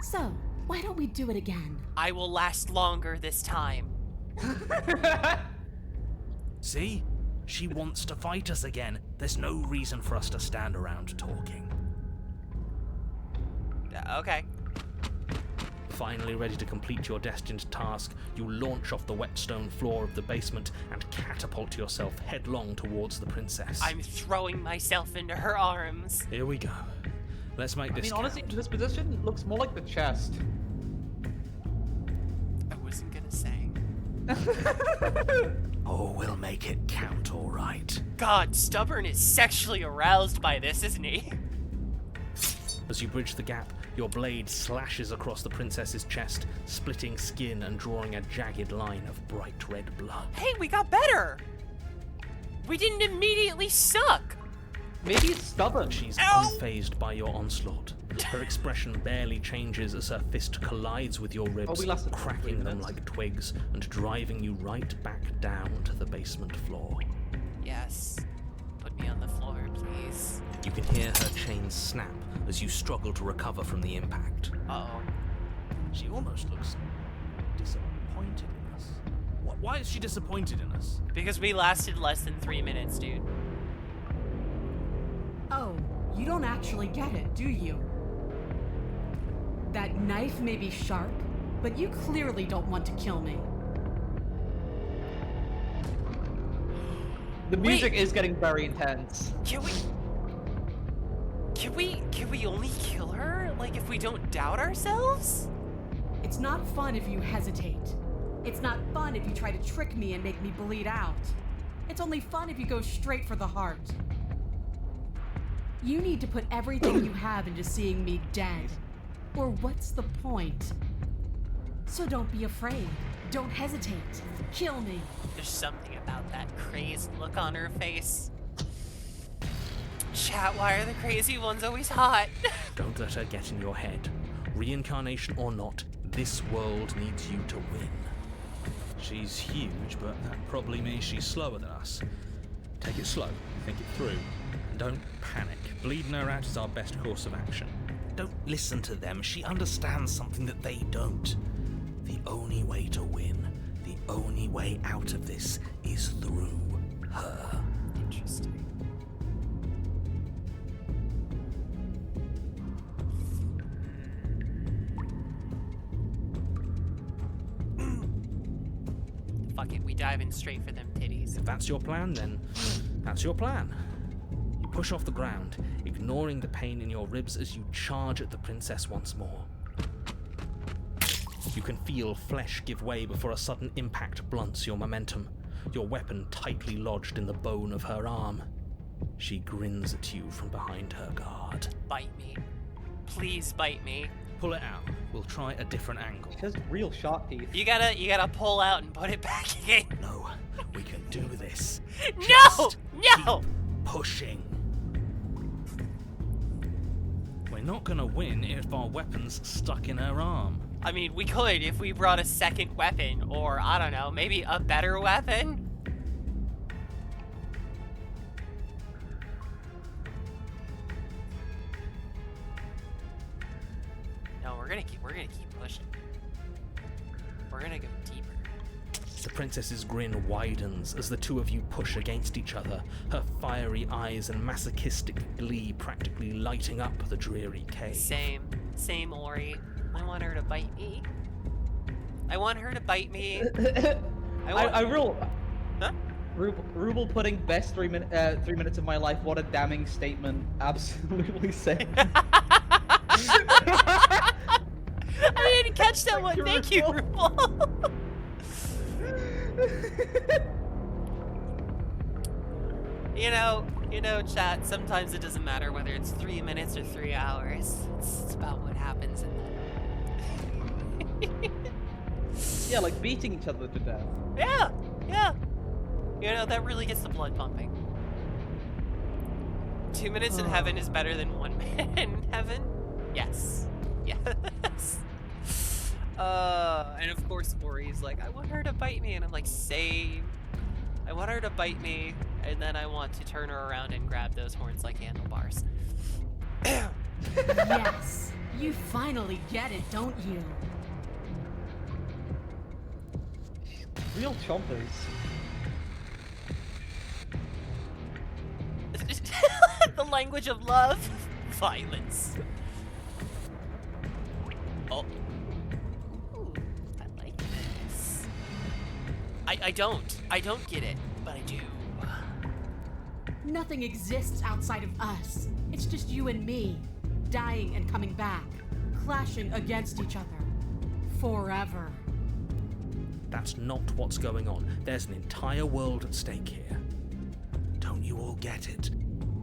So, why don't we do it again?
I will last longer this time.
See? She wants to fight us again. There's no reason for us to stand around talking.
Okay.
Finally ready to complete your destined task, you launch off the wet stone floor of the basement and catapult yourself headlong towards the princess.
I'm throwing myself into her arms.
Here we go. Let's make
I
this
mean, honestly,
count.
this position looks more like the chest.
I wasn't gonna say.
Oh, we'll make it count, all right.
God, Stubborn is sexually aroused by this, isn't he?
As you bridge the gap, your blade slashes across the princess's chest, splitting skin and drawing a jagged line of bright red blood.
Hey, we got better! We didn't immediately suck!
Maybe it's stubborn.
She's
Ow!
unfazed by your onslaught. Her expression barely changes as her fist collides with your ribs,
we lasted 3
cracking them
minutes.
like twigs and driving you right back down to the basement floor.
Yes. Put me on the floor, please.
You can hear her chains snap as you struggle to recover from the impact.
Uh-oh.
She almost looks disappointed in us. Why is she disappointed in us?
Because we lasted less than 3 minutes, dude.
Oh, you don't actually get it, do you? That knife may be sharp, but you clearly don't want to kill me.
The music is getting very intense.
Can we only kill her? Like, if we don't doubt ourselves?
It's not fun if you hesitate. It's not fun if you try to trick me and make me bleed out. It's only fun if you go straight for the heart. You need to put everything you have into seeing me dead. Or what's the point? So don't be afraid. Don't hesitate. Kill me.
There's something about that crazed look on her face. Chat, why are the crazy ones always hot?
Don't let her get in your head. Reincarnation or not, this world needs you to win. She's huge, but that probably means she's slower than us. Take it slow, think it through, and don't panic. Bleeding her out is our best course of action. Don't listen to them. She understands something that they don't. The only way to win, the only way out of this is through her.
Interesting. Fuck it, we dive in straight for them titties.
If that's your plan, then that's your plan. You push off the ground, ignoring the pain in your ribs as you charge at the princess once more. You can feel flesh give way before a sudden impact blunts your momentum, your weapon tightly lodged in the bone of her arm. She grins at you from behind her guard.
Bite me. Please bite me.
Pull it out. We'll try a different angle.
She has real sharp teeth.
You gotta pull out and put it back in.
No, we can do this.
No!
Just
No!
keep pushing. We're not gonna win if our weapon's stuck in her arm.
I mean, we could if we brought a second weapon, or I don't know, maybe a better weapon? No, we're gonna keep pushing. We're gonna go deeper.
The princess's grin widens as the two of you push against each other, her fiery eyes and masochistic glee practically lighting up the dreary cave.
Same, Ori. I want her to bite me. I want her to bite me.
I rule.
Huh?
Rubel putting best 3 minutes of my life. What a damning statement. Absolutely saying.
I didn't catch that one. Thank you, Rupal. You know, chat, sometimes it doesn't matter whether it's 3 minutes or 3 hours. It's about what happens in the...
Yeah, like beating each other to death.
Yeah. You know, that really gets the blood pumping. 2 minutes in heaven is better than 1 minute in heaven? Yes. Yes. And of course Ori's like, I want her to bite me, and I'm like, same. I want her to bite me, and then I want to turn her around and grab those horns like handlebars.
Yes, you finally get it, don't you?
Real chompers.
The language of love, violence. Oh. Ooh, I like this. I don't get it, but I do.
Nothing exists outside of us. It's just you and me, dying and coming back, clashing against each other. Forever.
That's not what's going on. There's an entire world at stake here. Don't you all get it?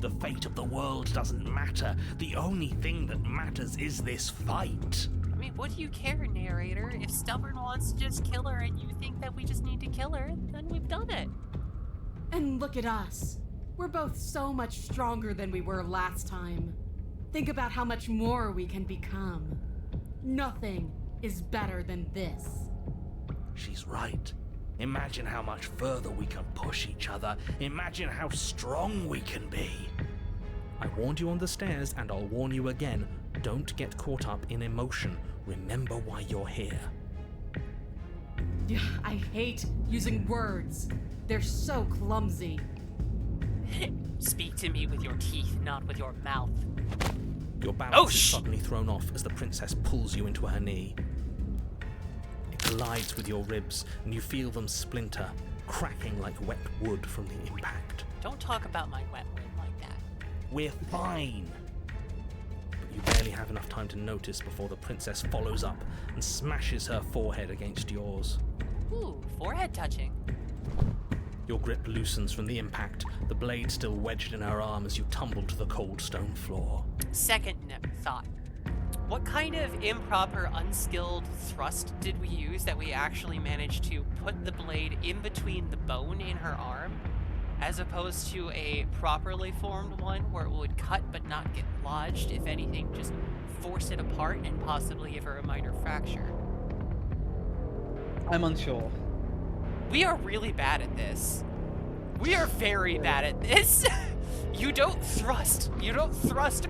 The fate of the world doesn't matter. The only thing that matters is this fight.
I mean, what do you care, narrator? If Stubborn wants to just kill her and you think that we just need to kill her, then we've done it.
And look at us. We're both so much stronger than we were last time. Think about how much more we can become. Nothing is better than this.
She's right. Imagine how much further we can push each other. Imagine how strong we can be. I warned you on the stairs, and I'll warn you again. Don't get caught up in emotion. Remember why you're here.
I hate using words. They're so clumsy.
Speak to me with your teeth, not with your mouth.
Your balance is suddenly thrown off as the princess pulls you into her knee. It collides with your ribs, and you feel them splinter, cracking like wet wood from the impact.
Don't talk about my wet wood like that.
We're fine. But you barely have enough time to notice before the princess follows up and smashes her forehead against yours.
Ooh, forehead touching.
Your grip loosens from the impact, the blade still wedged in her arm as you tumble to the cold stone floor.
Second thought. What kind of improper, unskilled thrust did we use that we actually managed to put the blade in between the bone in her arm, as opposed to a properly formed one where it would cut but not get lodged, if anything, just force it apart and possibly give her a minor fracture?
I'm unsure.
We are really bad at this. We are very bad at this. You don't thrust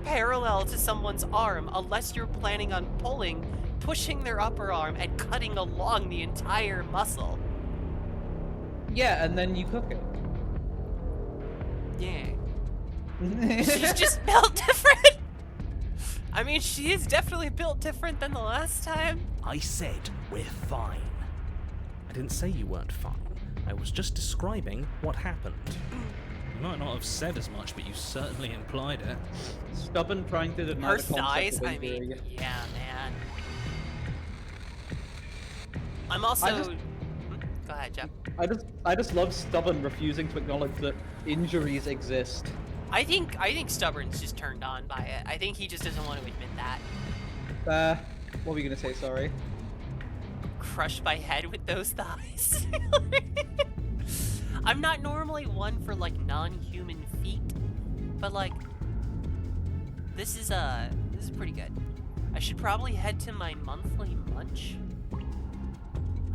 parallel to someone's arm unless you're planning on pushing their upper arm and cutting along the entire muscle.
Yeah, and then you cook it.
Yeah. She's just built different. I mean, she is definitely built different than the last time.
I said we're fine. I didn't say you weren't fine. I was just describing what happened. You might not have said as much, but you certainly implied it.
Stubborn trying to deny
Her
the concept
thighs,
of
I
injury.
mean, yeah, man. I'm also... Go ahead, Jeff.
I just love Stubborn refusing to acknowledge that injuries exist.
I think Stubborn's just turned on by it. I think he just doesn't want to admit that.
What were you gonna say? Sorry.
Crush my head with those thighs. I'm not normally one for like non-human feet, but like this is pretty good. I should probably head to my monthly munch. What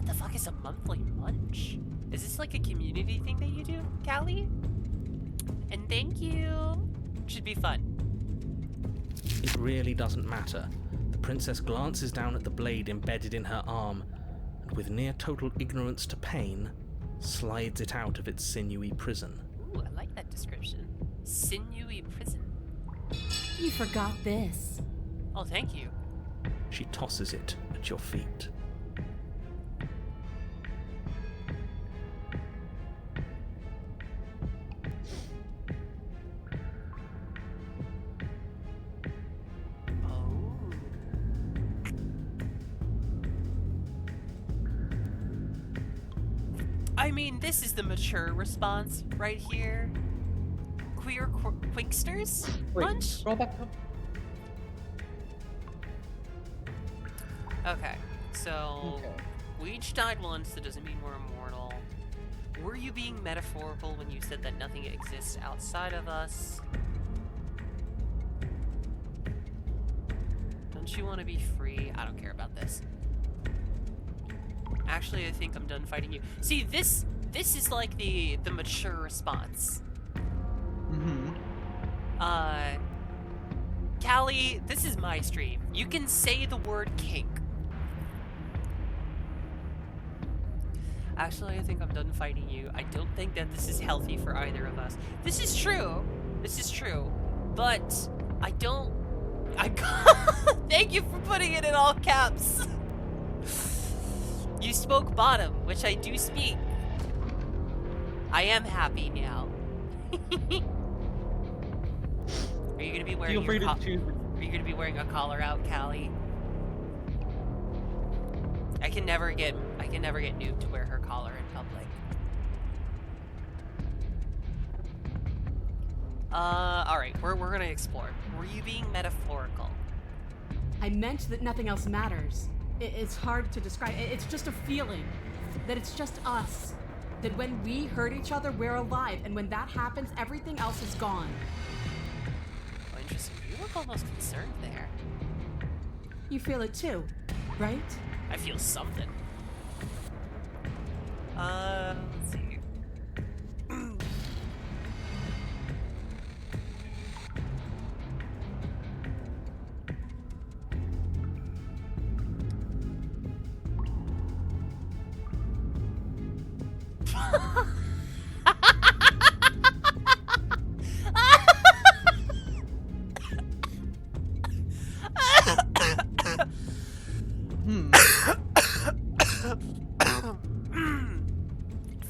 the fuck is a monthly munch? Is this like a community thing that you do, Callie? And thank you. Should be fun.
It really doesn't matter. The princess glances down at the blade embedded in her arm, and with near total ignorance to pain, slides it out of its sinewy prison.
Ooh, I like that description. Sinewy prison.
You forgot this.
Oh, thank you.
She tosses it at your feet.
Oh. I mean, this is the mature response right here. Queer quinksters?
Wait,
Munch?
scroll back up.
Okay, so
Okay.
we each died once, that doesn't mean we're immortal. Were you being metaphorical when you said that nothing exists outside of us? Don't you want to be free? I don't care about this. Actually, I think I'm done fighting you. See, this is like the mature response.
Mm-hmm.
Callie, this is my stream. You can say the word kink. Actually, I think I'm done fighting you. I don't think that this is healthy for either of us. This is true. This is true. But I don't... Thank you for putting it in all caps. You spoke bottom, which I do speak. I am happy now. Are you gonna be wearing
Feel free to choose.
Are you gonna be wearing a collar out, Callie? I can never get Noob to wear her collar in public. Alright, we're gonna explore. Were you being metaphorical?
I meant that nothing else matters. It's hard to describe. It's just a feeling that it's just us. That when we hurt each other, we're alive, and when that happens, everything else is gone.
Oh, interesting. You look almost concerned there.
You feel it too, right?
I feel something. Let's see.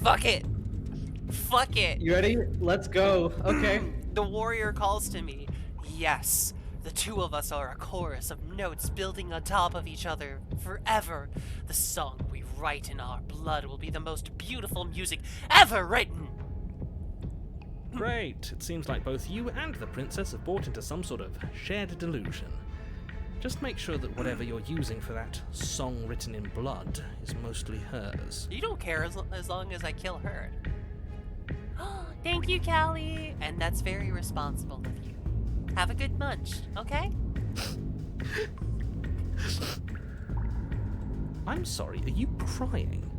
Fuck it. Fuck it.
You ready? Let's go. Okay.
The warrior calls to me. Yes, the two of us are a chorus of notes building on top of each other forever. The song we write in our blood will be the most beautiful music ever written.
Great. It seems like both you and the princess have bought into some sort of shared delusion. Just make sure that whatever you're using for that song written in blood is mostly hers.
You don't care as long as I kill her. Thank you, Callie. And that's very responsible of you. Have a good munch, okay?
I'm sorry, are you crying?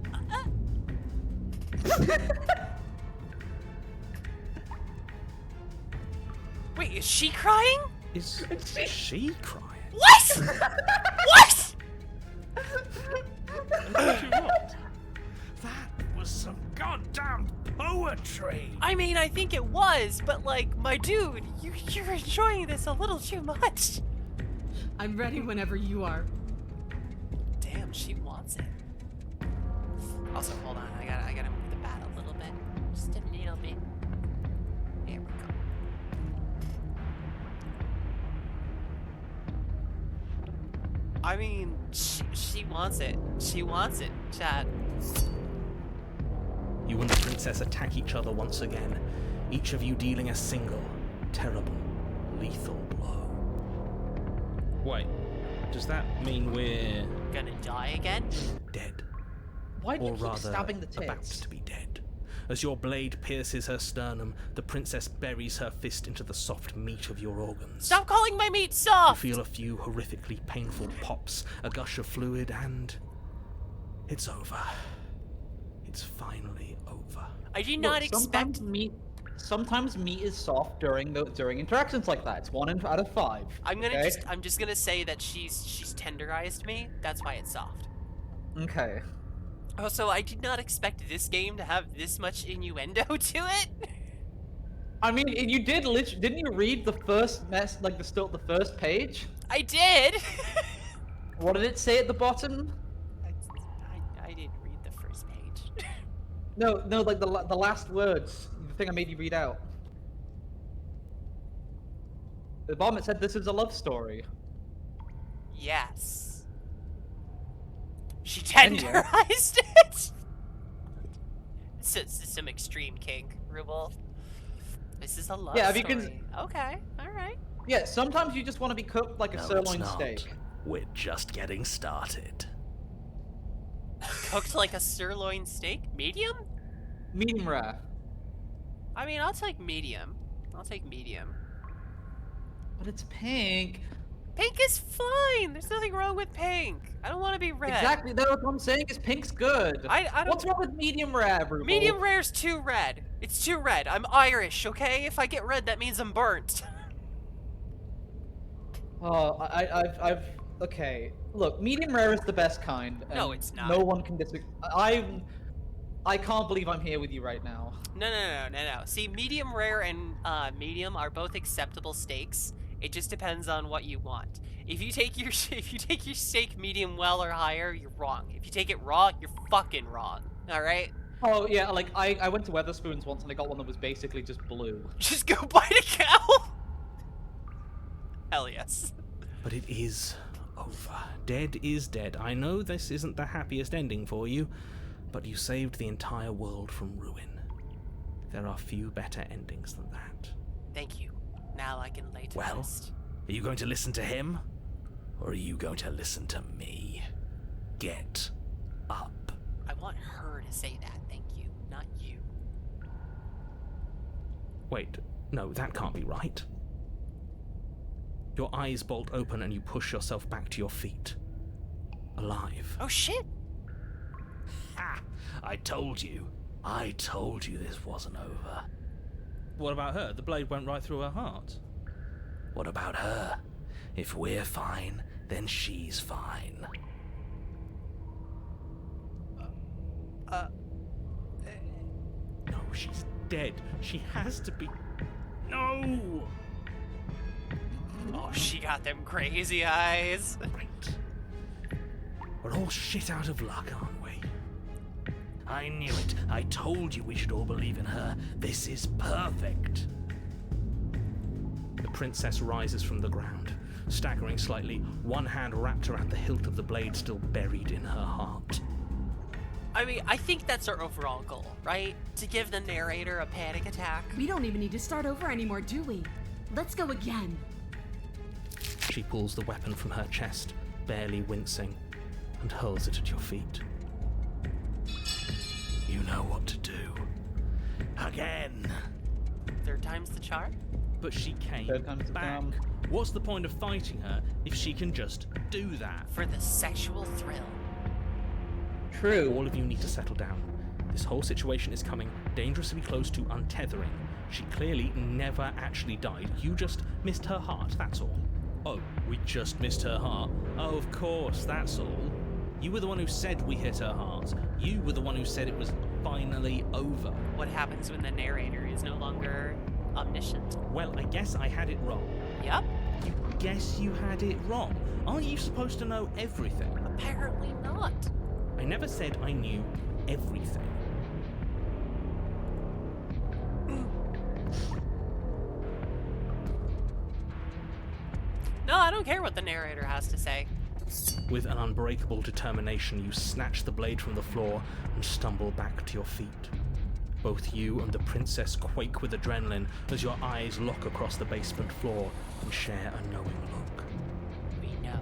Wait, is she crying?
Is she crying?
What? What?
That was some goddamn poetry!
I mean, I think it was, but like, my dude, you're enjoying this a little too much.
I'm ready whenever you are.
Damn, she wants it. Also, hold on, I gotta move the bat a little bit. Just a little bit. There we go. I mean, she wants it. She wants it, Chad.
You and the princess attack each other once again, each of you dealing a single, terrible, lethal blow. Wait, does that mean we're
Gonna die again?
dead?
Why do you
Or
keep
rather,
stabbing the
about
tits?
to be dead? As your blade pierces her sternum, the princess buries her fist into the soft meat of your organs.
Stop calling my meat
You
soft!
feel a few horrifically painful pops, a gush of fluid, and it's over. It's finally over.
I did
Look,
not expect.
Sometimes meat is soft during interactions like that. It's 1 out of 5. Okay?
I'm just gonna say that she's tenderized me. That's why it's soft.
Okay.
Also, I did not expect this game to have this much innuendo to it.
I mean, you didn't you read the first the first page?
I did.
What did it say at the bottom?
I didn't read the first page.
No, like the last words. The thing I made you read out. At the bottom it said, "This is a love story."
Yes. She
Anyway.
tenderized it. This is some extreme kink, Rubel. This is a love
Yeah, if
story.
you can-
Okay, all right.
Yeah, sometimes you just want to be cooked like a
No,
sirloin
it's not.
steak.
We're just getting started.
Cooked like a sirloin steak, medium.
Medium rare.
I mean, I'll take medium. I'll take medium.
But it's pink.
Pink is fine. There's nothing wrong with pink. I don't want to be red.
Exactly, that's what I'm saying is pink's good.
I don't.
What's wrong with medium rare, Rubel?
Medium rare's too red. It's too red. I'm Irish, okay? If I get red, that means I'm burnt.
Oh, I've okay. Look, medium rare is the best kind.
No,
and
it's not.
No one can disagree. I can't believe I'm here with you right now.
No. See, medium rare and medium are both acceptable steaks. It just depends on what you want. If you take your steak medium well or higher, you're wrong. If you take it raw, you're fucking wrong. All right?
Oh yeah, like I went to Weatherspoons once and I got one that was basically just blue.
Just go bite a cow. Hell yes.
But it is over. Dead is dead. I know this isn't the happiest ending for you, but you saved the entire world from ruin. There are few better endings than that.
Thank you. Now I can lay to
Well,
rest.
are you going to listen to him? Or are you going to listen to me? Get up.
I want her to say that, thank you, not you.
Wait, no, that can't be right. Your eyes bolt open and you push yourself back to your feet. Alive.
Oh shit!
Ha! I told you this wasn't over. What about her? The blade went right through her heart. What about her? If we're fine, then she's fine. No, she's dead. She has to be. No!
Oh, she got them crazy eyes.
Right. We're all shit out of luck, aren't we? I knew it. I told you we should all believe in her. This is perfect. The princess rises from the ground, staggering slightly, one hand wrapped around the hilt of the blade still buried in her heart.
I mean, I think that's our overall goal, right? To give the narrator a panic attack.
We don't even need to start over anymore, do we? Let's go again.
She pulls the weapon from her chest, barely wincing, and hurls it at your feet. You know what to do. Again!
Third time's the charm?
But she came
Third time's the
back.
charm.
What's the point of fighting her if she can just do that?
For the sexual thrill.
True.
All of you need to settle down. This whole situation is coming dangerously close to untethering. She clearly never actually died. You just missed her heart, that's all. Oh, we just missed her heart? Oh, of course, that's all. You were the one who said we hit her heart. You were the one who said it was finally over?
What happens when the narrator is no longer omniscient?
Well, I guess I had it wrong.
Yep.
You guess you had it wrong? Aren't you supposed to know everything?
Apparently not.
I never said I knew everything.
No, I don't care what the narrator has to say.
With an unbreakable determination, you snatch the blade from the floor and stumble back to your feet. Both you and the princess quake with adrenaline as your eyes lock across the basement floor and share a knowing look.
We know.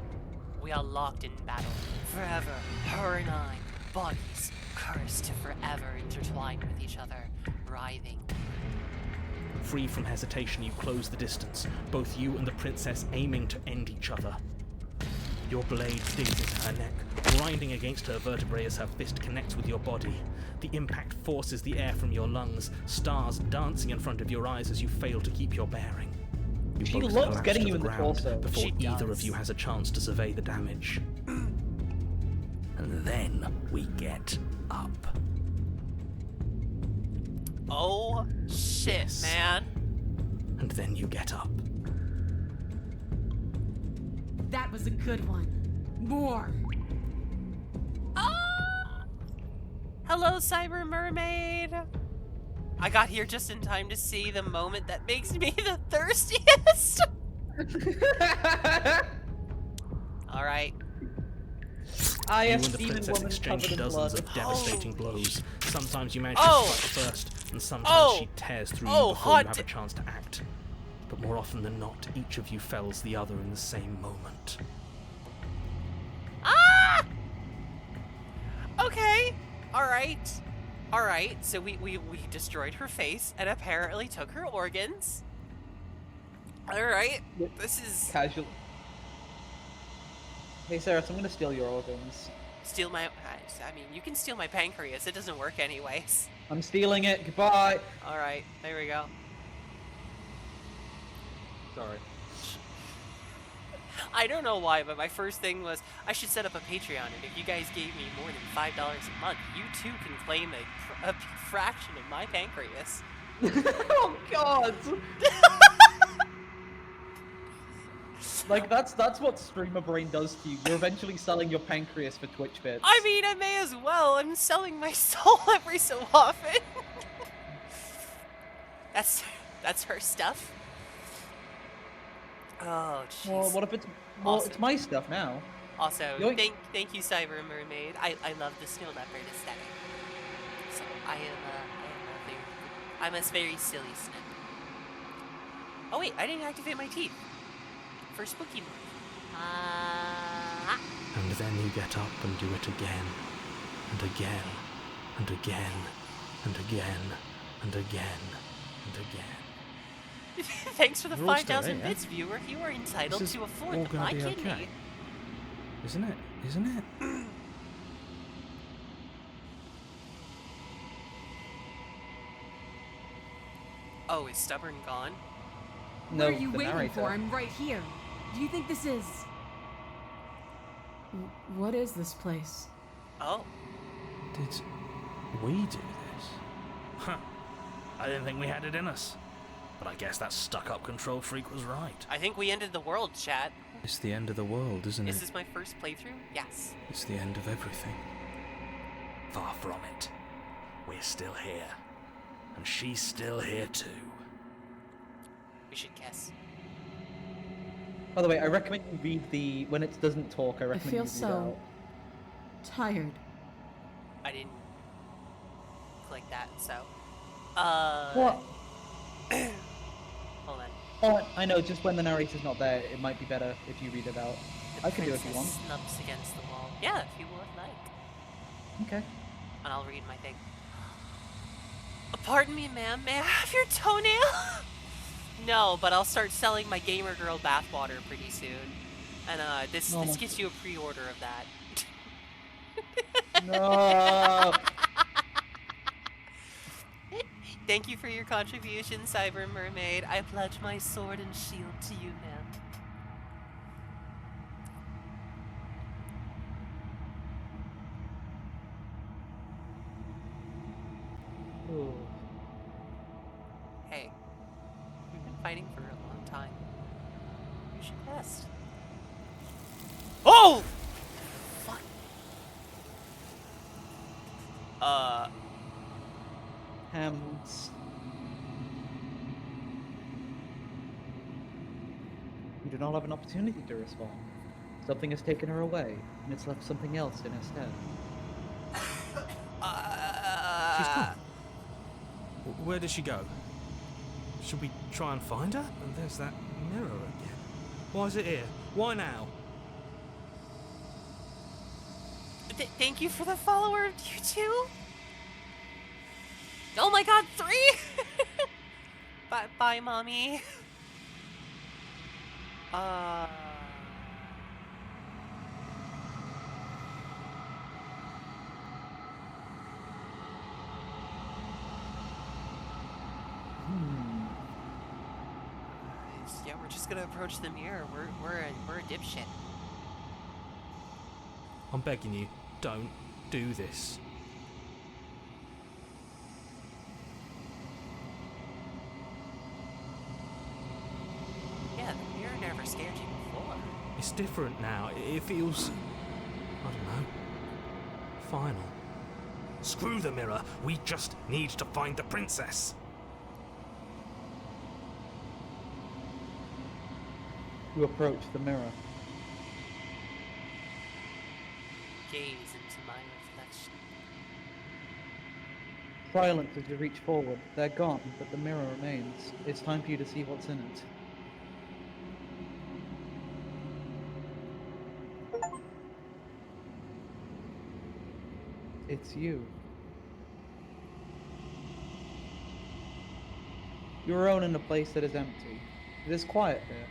We are locked in battle. Forever. Her and I. Bodies. Cursed to forever intertwine with each other. Writhing.
Free from hesitation, you close the distance, both you and the princess aiming to end each other. Your blade digs into her neck, grinding against her vertebrae as her fist connects with your body. The impact forces the air from your lungs, stars dancing in front of your eyes as you fail to keep your bearing. You
She
both
loves
collapse
getting
to
you
the
in the
ground
torso.
before
She
either
does.
of you has a chance to survey the damage. And then we get up.
Oh, shit,
Yes.
man.
And then you get up.
That was a good one. More.
Ah! Hello, Cyber Mermaid. I got here just in time to see the moment that makes me the thirstiest. All right.
I
You
am
and the
demon
princess
woman
exchange
covered in
dozens
blood.
of devastating
Holy
blows. Sometimes you manage
Oh!
to strike first, and sometimes
Oh!
she tears through
Oh,
you before you
hot
have a
t-
chance to act. But more often than not, each of you fells the other in the same moment.
Ah! Okay. All right. All right. So we destroyed her face and apparently took her organs. All right.
Yep.
This is
Casual. Hey, Sarah, I'm gonna steal your organs.
steal my. I mean, you can steal my pancreas. It doesn't work anyways.
I'm stealing it. Goodbye.
All right. There we go.
Sorry.
I don't know why, but my first thing was I should set up a Patreon, and if you guys gave me more than $5 a month, you too can claim a fraction of my pancreas.
Oh God. Like that's what streamer brain does to you. You're eventually selling your pancreas for Twitch bits.
I mean, I may as well. I'm selling my soul every so often. that's her stuff. Oh, jeez.
Well, what if it's well?
Awesome.
It's my stuff now.
Also,
Yoink.
thank you, Cyber Mermaid. I love the snow leopard aesthetic. So I'm a very silly snip. Oh wait, I didn't activate my teeth for spooky mode.
And then you get up and do it again, and again, and again, and again, and again, and again.
Thanks for the
We're all still
5,000
here.
bits, viewer. You are entitled
This is
to a fourth
all
of
gonna
my
be
kidney.
okay. Isn't it? Isn't it?
Oh, is Stubborn gone?
No,
what are you
the
waiting
narrator.
for? I'm right here. Do you think this is... What is this place?
Oh.
Did we do this? Huh. I didn't think we had it in us. But I guess that stuck-up control freak was right.
I think we ended the world, chat.
It's the end of the world, isn't
Is
it?
this my first playthrough? Yes.
It's the end of everything. Far from it. We're still here. And she's still here too.
We should kiss.
By the way, I recommend you read the when it doesn't talk. I
I
recommend
feel
you read
so tired.
I didn't click that, so.
out. What?
Hold on.
Oh, I know. Just when the narrator's not there, it might be better if you read it out.
The
I can do it if you
princess
want.
snubs against the wall. Yeah, if you would like.
Okay.
And I'll read my thing. Pardon me, ma'am. May I have your toenail? No, but I'll start selling my gamer girl bathwater pretty soon. And this
No.
gets you a pre-order of that.
No.
Thank you for your contribution, Cyber Mermaid. I pledge my sword and shield to you, ma'am. fighting for a long time. You should rest. Oh! Fuck.
Hands. You do not have an opportunity to respond. Something has taken her away, and it's left something else in her stead.
She's gone. Where did she go? Should we try and find her? And there's that mirror again. Why is it here? Why now?
Thank you for the follower, you two. Oh my god, 3! Bye, mommy. Yeah, we're just gonna approach the mirror. We're a dipshit.
I'm begging you, don't do this.
Yeah, the mirror never scared you before.
It's different now. It feels, I don't know, final. Screw the mirror. We just need to find the princess.
You approach the mirror.
Gaze into my reflection.
Silence as you reach forward. They're gone, but the mirror remains. It's time for you to see what's in it. It's you. You're alone in a place that is empty. It is quiet here.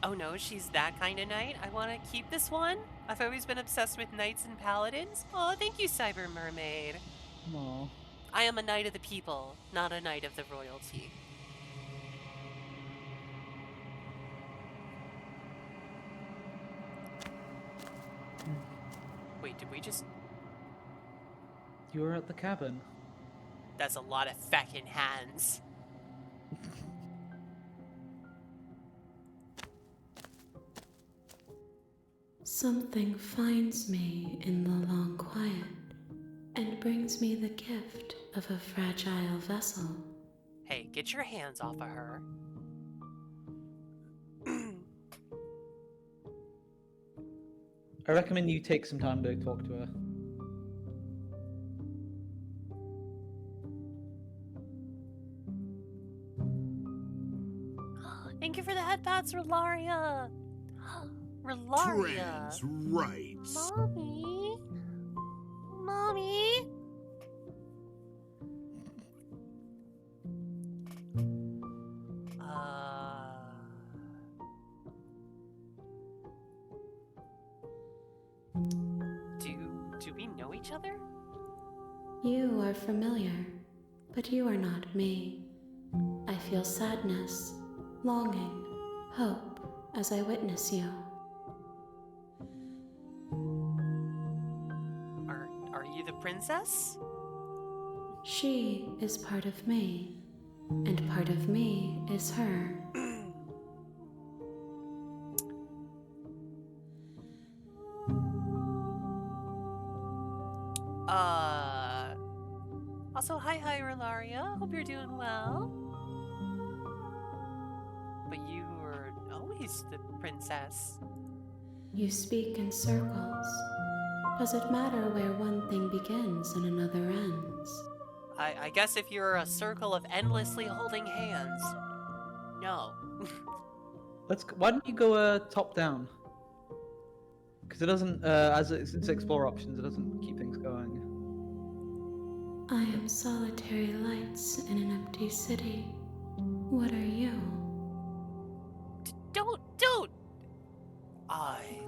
Oh no, she's that kind of knight? I want to keep this one? I've always been obsessed with knights and paladins. Oh, thank you, Cyber Mermaid.
Aww.
I am a knight of the people, not a knight of the royalty. Wait, did we just...
You're at the cabin.
That's a lot of feckin' hands.
Something finds me in the long quiet and brings me the gift of a fragile vessel.
Hey, get your hands off of her.
I recommend you take some time to talk to her.
Thank you for the headpats, Relaria. Relaria.
Trans rights.
Mommy? Mommy? Do we know each other?
You are familiar, but you are not me. I feel sadness, longing, hope as I witness you.
Are you the princess?
She is part of me, and part of me is her.
Also, hi, Relaria. Hope you're doing well. But you were always the princess.
You speak in circles. Does it matter where one thing begins and another ends?
I guess if you're a circle of endlessly holding hands, no.
Why don't you go top down? Because it doesn't, since explore options, it doesn't keep things going.
I am solitary lights in an empty city. What are you?
Don't!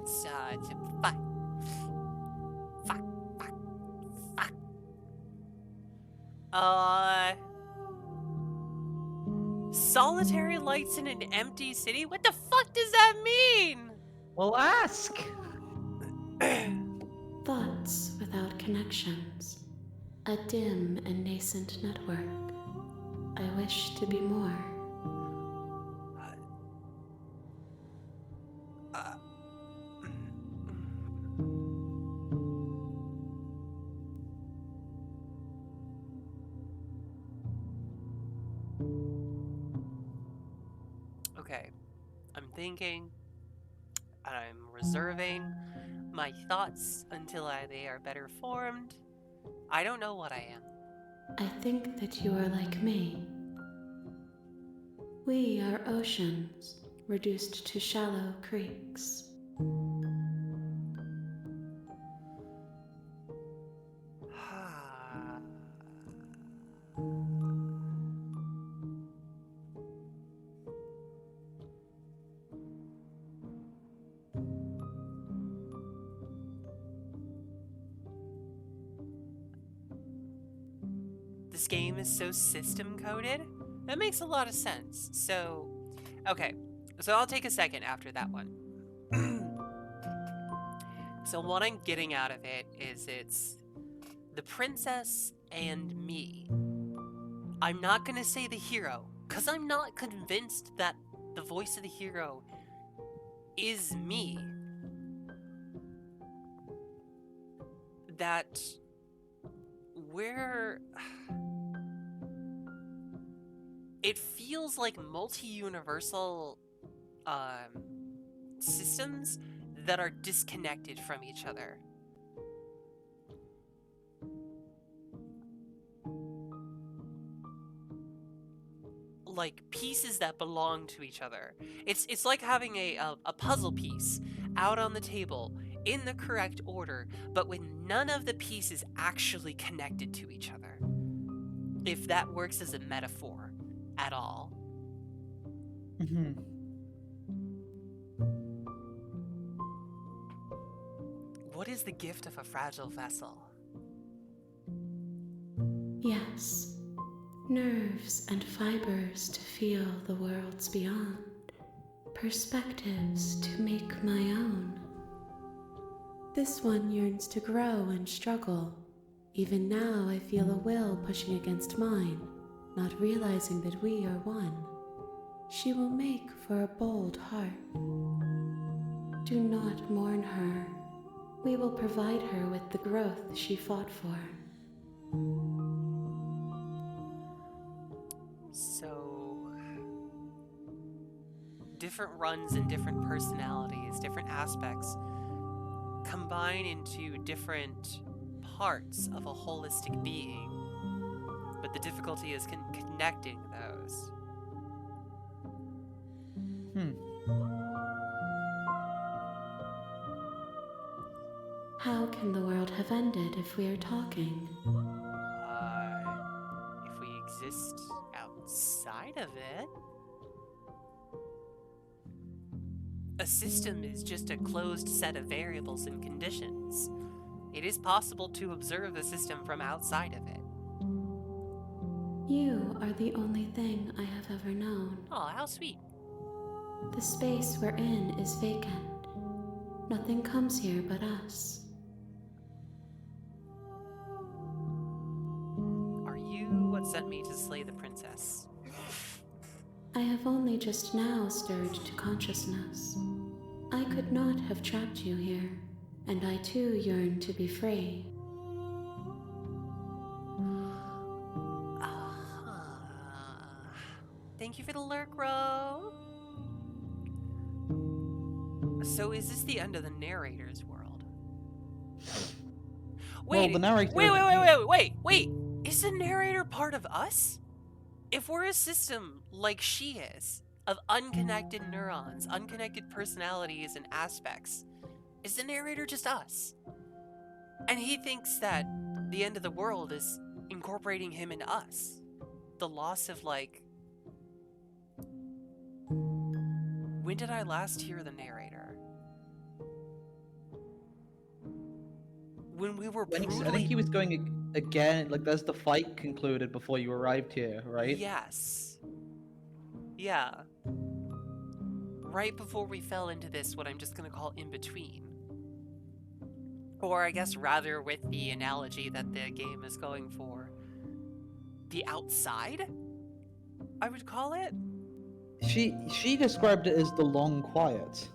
It's fuck. Solitary lights in an empty city? What the fuck does that mean?
Well, ask!
Thoughts without connection. connections, a dim and nascent network. I wish to be more.
Okay, I'm thinking, and I'm reserving my thoughts until they are better formed. I don't know what I am.
I think that you are like me. We are oceans, reduced to shallow creeks.
This game is so system coded. That makes a lot of sense. So, okay. So I'll take a second after that one. So what I'm getting out of it is it's the princess and me. I'm not gonna say the hero, because I'm not convinced that the voice of the hero is me. That we're... It feels like multi-universal systems that are disconnected from each other. Like pieces that belong to each other. It's like having a puzzle piece out on the table in the correct order, but with none of the pieces actually connected to each other. If that works as a metaphor at all.
Mm-hmm.
What is the gift of a fragile vessel?
Yes, nerves and fibers to feel the worlds beyond, perspectives to make my own. This one yearns to grow and struggle. Even now I feel a will pushing against mine, not realizing that we are one. She will make for a bold heart. Do not mourn her. We will provide her with the growth she fought for.
So, different runs and different personalities, different aspects, combine into different parts of a holistic being. But the difficulty is connecting those.
How can the world have ended if we are talking?
If we exist outside of it, a system is just a closed set of variables and conditions. It is possible to observe the system from outside of it.
You are the only thing I have ever known.
Oh, how sweet.
The space we're in is vacant. Nothing comes here but us.
Are you what sent me to slay the princess?
I have only just now stirred to consciousness. I could not have trapped you here, and I too yearn to be free.
Thank you for the lurk, Ro. So is this the end of the narrator's world?
Well, the narrator...
Wait! Is the narrator part of us? If we're a system like she is, of unconnected neurons, unconnected personalities and aspects, is the narrator just us? And he thinks that the end of the world is incorporating him into us. The loss of, like... When did I last hear the narrator? When we were brutally...
I think he was going again, like, as the fight concluded before you arrived here, right?
Yes. Yeah. Right before we fell into this, what I'm just gonna call in-between. Or I guess rather with the analogy that the game is going for, the outside, I would call it.
She described it as the long quiet.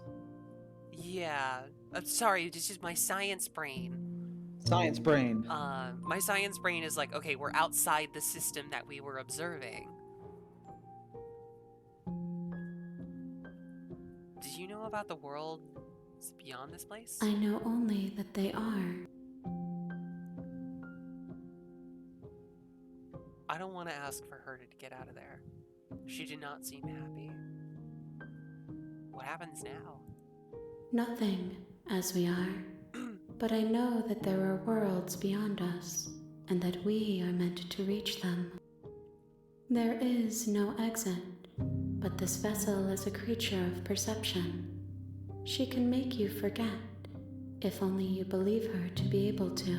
Yeah. Sorry, this is my science brain.
Science brain.
My science brain is like, okay, we're outside the system that we were observing. Did you know about the world beyond this place?
I know only that they are.
I don't want to ask for her to get out of there. She did not seem happy. What happens now?
Nothing, as we are. But I know that there are worlds beyond us, and that we are meant to reach them. There is no exit, but this vessel is a creature of perception. She can make you forget, if only you believe her to be able to.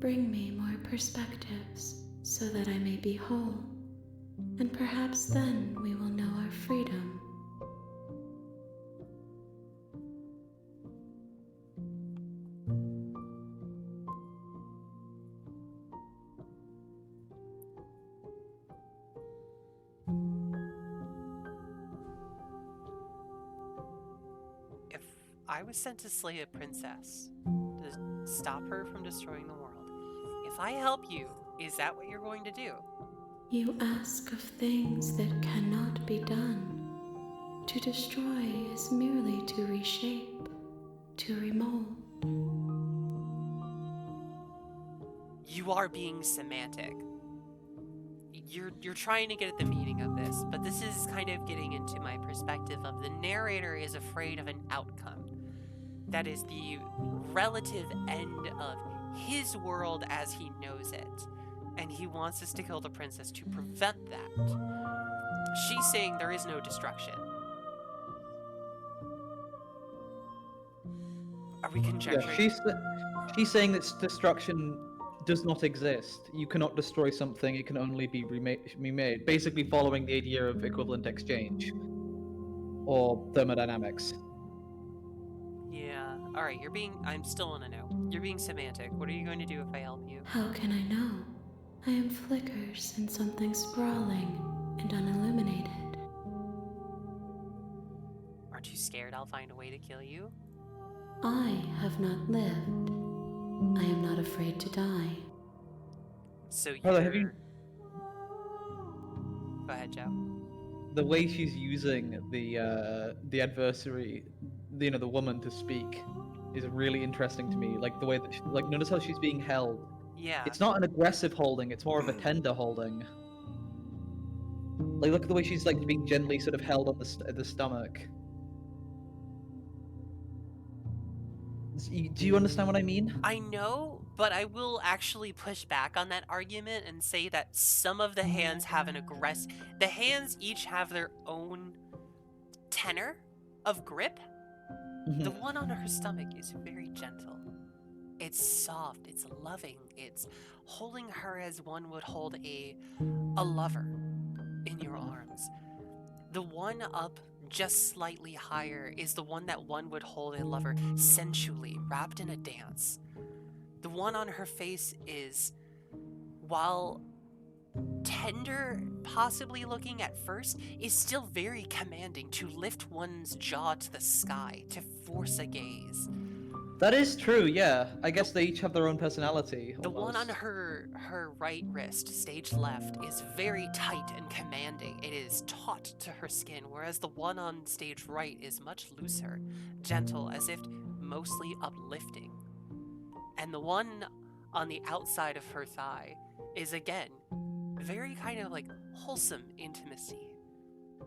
Bring me more perspectives, so that I may be whole, and perhaps then we will know our freedom.
If I was sent to slay a princess to stop her from destroying the world, if I help you, is that what you're going to do?
You ask of things that cannot be done. To destroy is merely to reshape, to remold.
You are being semantic. You're trying to get at the meaning of this, but this is kind of getting into my perspective of the narrator is afraid of an outcome. That is the relative end of his world as he knows it. And he wants us to kill the princess to prevent that. She's saying there is no destruction. Are we conjecturing?
Yeah, she's saying that destruction does not exist. You cannot destroy something; it can only be remade. Basically, following the idea of equivalent exchange or thermodynamics.
Yeah. Alright, I'm still in a no. You're being semantic. What are you going to do if I help you?
How can I know? I am flickers in something sprawling and unilluminated.
Aren't you scared I'll find a way to kill you?
I have not lived. I am not afraid to die.
So you're...
Hello, have you-
Go ahead, Joe.
The way she's using the adversary, the woman to speak, is really interesting to me. Like the way that, notice how she's being held.
Yeah.
It's not an aggressive holding; it's more of a tender holding. Like, look at the way she's being gently sort of held on the stomach. Do you understand what I mean?
I know, but I will actually push back on that argument and say that some of the hands have an aggressive... The hands each have their own tenor of grip. The one on her stomach is very gentle. It's soft, it's loving, it's holding her as one would hold a lover in your arms. The one up just slightly higher is the one that one would hold a lover sensually, wrapped in a dance. The one on her face is, while tender, possibly looking at first, is still very commanding to lift one's jaw to the sky, to force a gaze.
That is true, yeah. I guess they each have their own personality.
The one on
almost.
her right wrist, stage left, is very tight and commanding. It is taut to her skin, whereas the one on stage right is much looser, gentle, as if mostly uplifting. And the one on the outside of her thigh is, again, very kind of wholesome intimacy,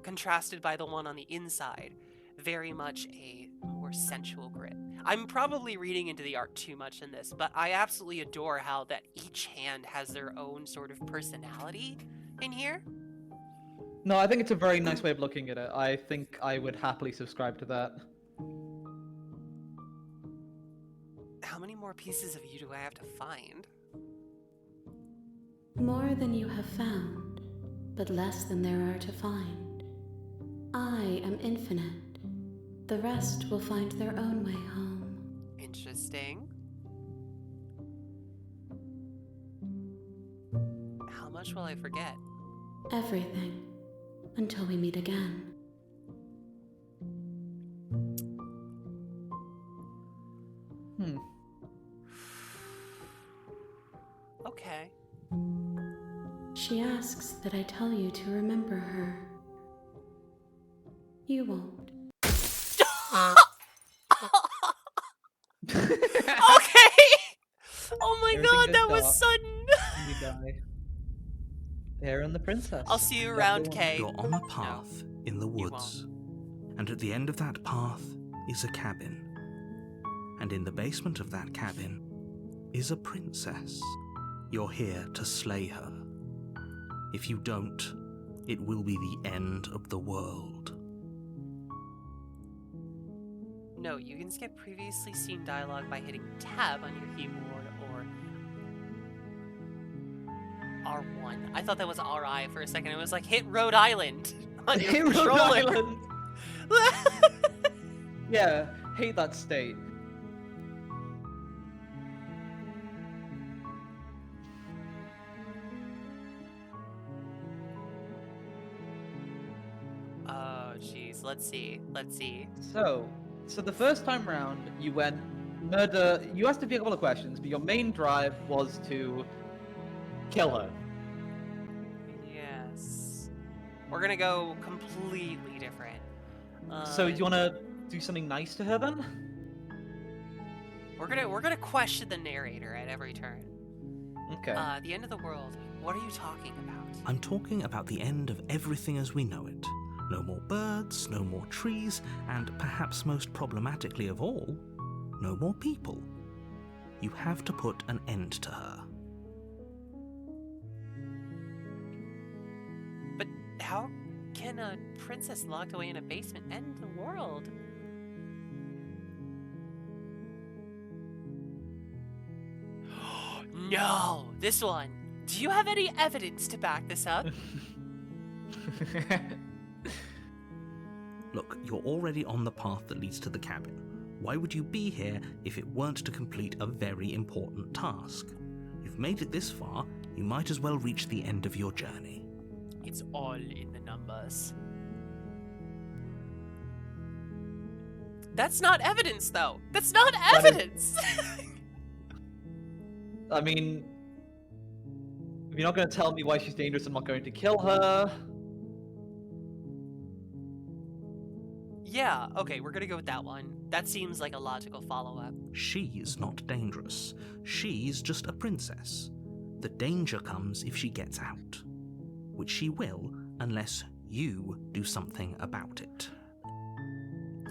contrasted by the one on the inside, very much a more sensual grip. I'm probably reading into the art too much in this, but I absolutely adore how that each hand has their own sort of personality in here.
No, I think it's a very nice way of looking at it. I think I would happily subscribe to that.
How many more pieces of you do I have to find?
More than you have found, but less than there are to find. I am infinite. The rest will find their own way home.
Interesting. How much will I forget?
Everything. Until we meet again.
Okay.
She asks that I tell you to remember her. You won't.
Okay! Oh my
Everything
god,
goes
that was
dark.
sudden!
You die. Aaron and the princess.
I'll see you
That's
around,
the one.
Kay.
You're on a path in the
you
woods, and at the end of that path is a cabin. And in the basement of that cabin is a princess. You're here to slay her. If you don't, it will be the end of the world.
No, you can skip previously seen dialogue by hitting tab on your keyboard or R1. I thought that was RI for a second. It was like hit Rhode Island on your
Hey, Rhode
controller.
Island. Yeah, hate that state.
Oh, jeez. Let's see.
So the first time round, you went murder. You asked a couple of questions, but your main drive was to kill her.
Yes. We're gonna go completely different.
So do you want to do something nice to her then?
We're gonna question the narrator at every turn.
Okay.
The end of the world. What are you talking about?
I'm talking about the end of everything as we know it. No more birds, no more trees, and perhaps most problematically of all, no more people. You have to put an end to her.
But how can a princess locked away in a basement end the world? No! This one! Do you have any evidence to back this up?
Look, you're already on the path that leads to the cabin. Why would you be here if it weren't to complete a very important task? You've made it this far, you might as well reach the end of your journey.
It's all in the numbers. That's not evidence, though! That's not
That is-
evidence!
I mean, if you're not going to tell me why she's dangerous, I'm not going to kill her.
Yeah, okay, we're gonna go with that one. That seems like a logical follow-up.
She's not dangerous. She's just a princess. The danger comes if she gets out. Which she will, unless you do something about it.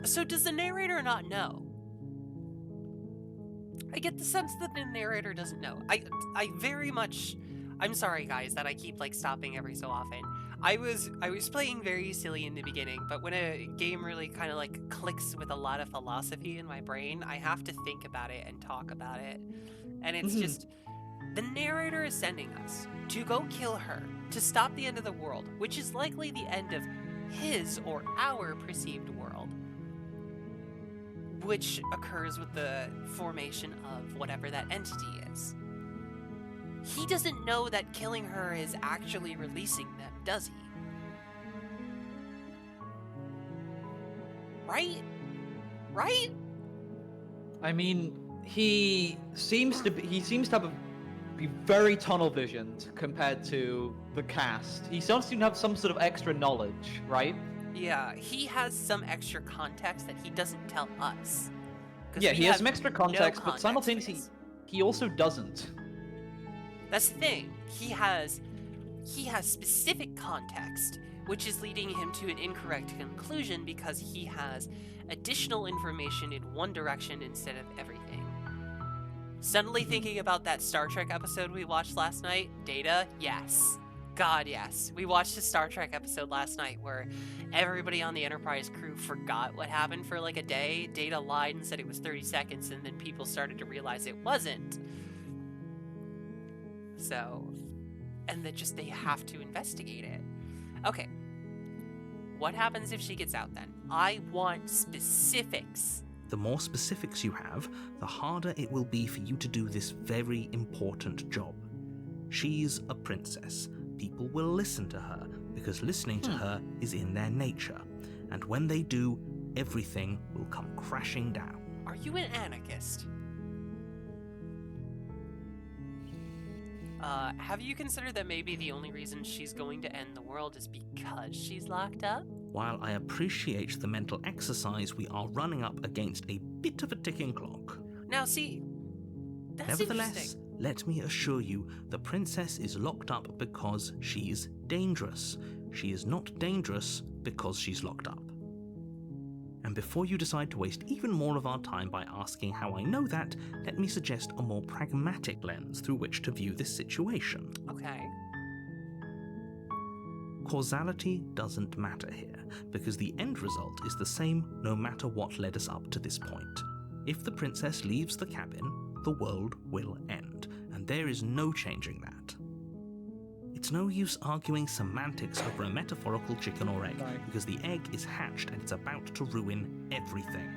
So does the narrator not know? I get the sense that the narrator doesn't know. I very much... I'm sorry, guys, that I keep, like, stopping every so often. I was playing very silly in the beginning, but when a game really kind of, like, clicks with a lot of philosophy in my brain, I have to think about it and talk about it. And it's just... The narrator is sending us to go kill her, to stop the end of the world, which is likely the end of his or our perceived world, which occurs with the formation of whatever that entity is. He doesn't know that killing her is actually releasing them, does he? Right? Right?
I mean, he seems to be very tunnel visioned compared to the cast. He seems to have some sort of extra knowledge, right?
Yeah, he has some extra context that he doesn't tell us. 'Cause
Yeah,
we
he has
have
some extra
no
context, but
context
simultaneously,
for this.
he also doesn't.
That's the thing. He has specific context, which is leading him to an incorrect conclusion because he has additional information in one direction instead of everything. Suddenly thinking about that Star Trek episode we watched last night, Data, yes. God, yes. We watched a Star Trek episode last night where everybody on the Enterprise crew forgot what happened for like a day. Data lied and said it was 30 seconds, and then people started to realize it wasn't. So, and that just they have to investigate it. Okay. What happens if she gets out then? I want specifics.
The more specifics you have, the harder it will be for you to do this very important job. She's a princess. People will listen to her, because listening to her is in their nature. And when they do, everything will come crashing down.
Are you an anarchist? Have you considered that maybe the only reason she's going to end the world is because she's locked up?
While I appreciate the mental exercise, we are running up against a bit of a ticking clock.
Now see, that's
Nevertheless,
interesting.
let me assure you, the princess is locked up because she's dangerous. She is not dangerous because she's locked up. And before you decide to waste even more of our time by asking how I know that, let me suggest a more pragmatic lens through which to view this situation.
Okay.
Causality doesn't matter here, because the end result is the same no matter what led us up to this point. If the princess leaves the cabin, the world will end, and there is no changing that. It's no use arguing semantics over a metaphorical chicken or egg,
No.
because the egg is hatched and it's about to ruin everything.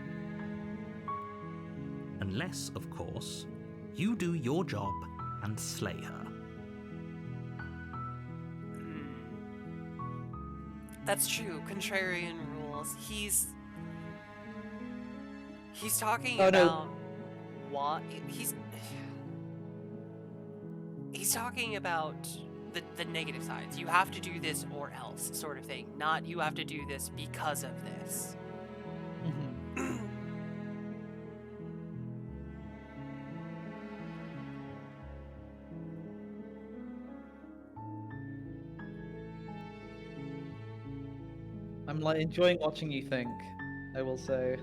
Unless, of course, you do your job and slay her.
That's true. Contrarian rules. He's talking
Oh, no.
about what he's talking about the negative sides. You have to do this or else sort of thing. Not you have to do this because of this.
I'm like enjoying watching you think, I will say.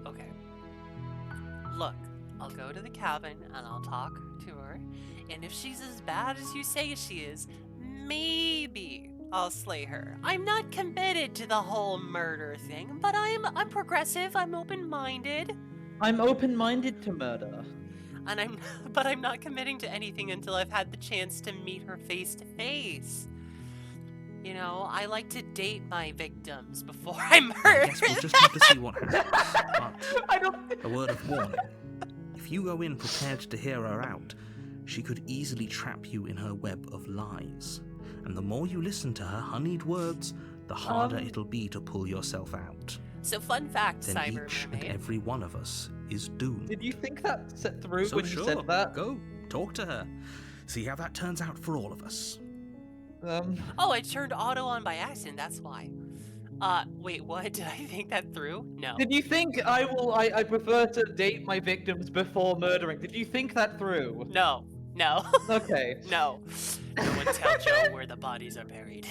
Okay. Look, I'll go to the cabin and I'll talk to her, and if she's as bad as you say she is, maybe I'll slay her. I'm not committed to the whole murder thing, but I'm progressive, I'm open-minded,
I'm open-minded to murder.
and I'm not committing to anything until I've had the chance to meet her face to face. You know, I like to date my victims before I
I
murder
guess we'll just have to see what happens. But
I don't.
a word of warning. If you go in prepared to hear her out, she could easily trap you in her web of lies. And the more you listen to her honeyed words, the harder it'll be to pull yourself out.
So fun fact,
Then
Cyber
each and
Mermaid.
every one of us is doomed.
Did you think that set through
So
when
sure,
you said that?
go, talk to her. See how that turns out for all of us.
Oh, I turned auto on by accident, that's why. Wait, what? Did I think that through? No.
Did you think I prefer to date my victims before murdering? Did you think that through?
No. No.
Okay.
No. No one tell Joe where the bodies are buried.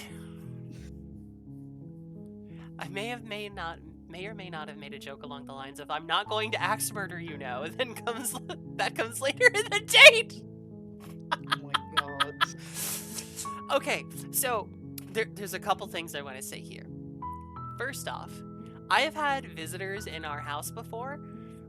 I may or may not have made a joke along the lines of "I'm not going to axe murder you now," and then comes later in the date.
Oh my god.
Okay, so there's a couple things I want to say here. First off, I have had visitors in our house before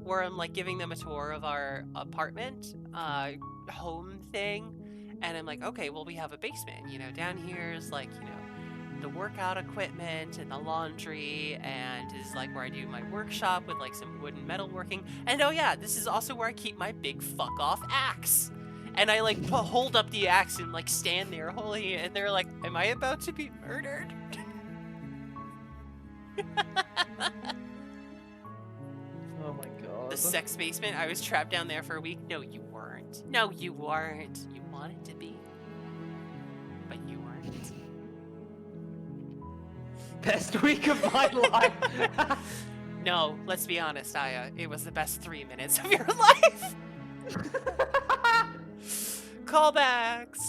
where I'm like giving them a tour of our apartment, home thing, and I'm like, okay, well, we have a basement, you know, down here is like, you know, the workout equipment and the laundry, and is like where I do my workshop with like some wood and metalworking, and oh yeah, this is also where I keep my big fuck off axe. And I like hold up the axe and like stand there holding it, and they're like, am I about to be murdered?
Oh my god.
The sex basement, I was trapped down there for a week. No, you weren't. No, you weren't. You wanted to be. But you weren't.
Best week of my life.
No, let's be honest, Aya. It was the best 3 minutes of your life. Callbacks.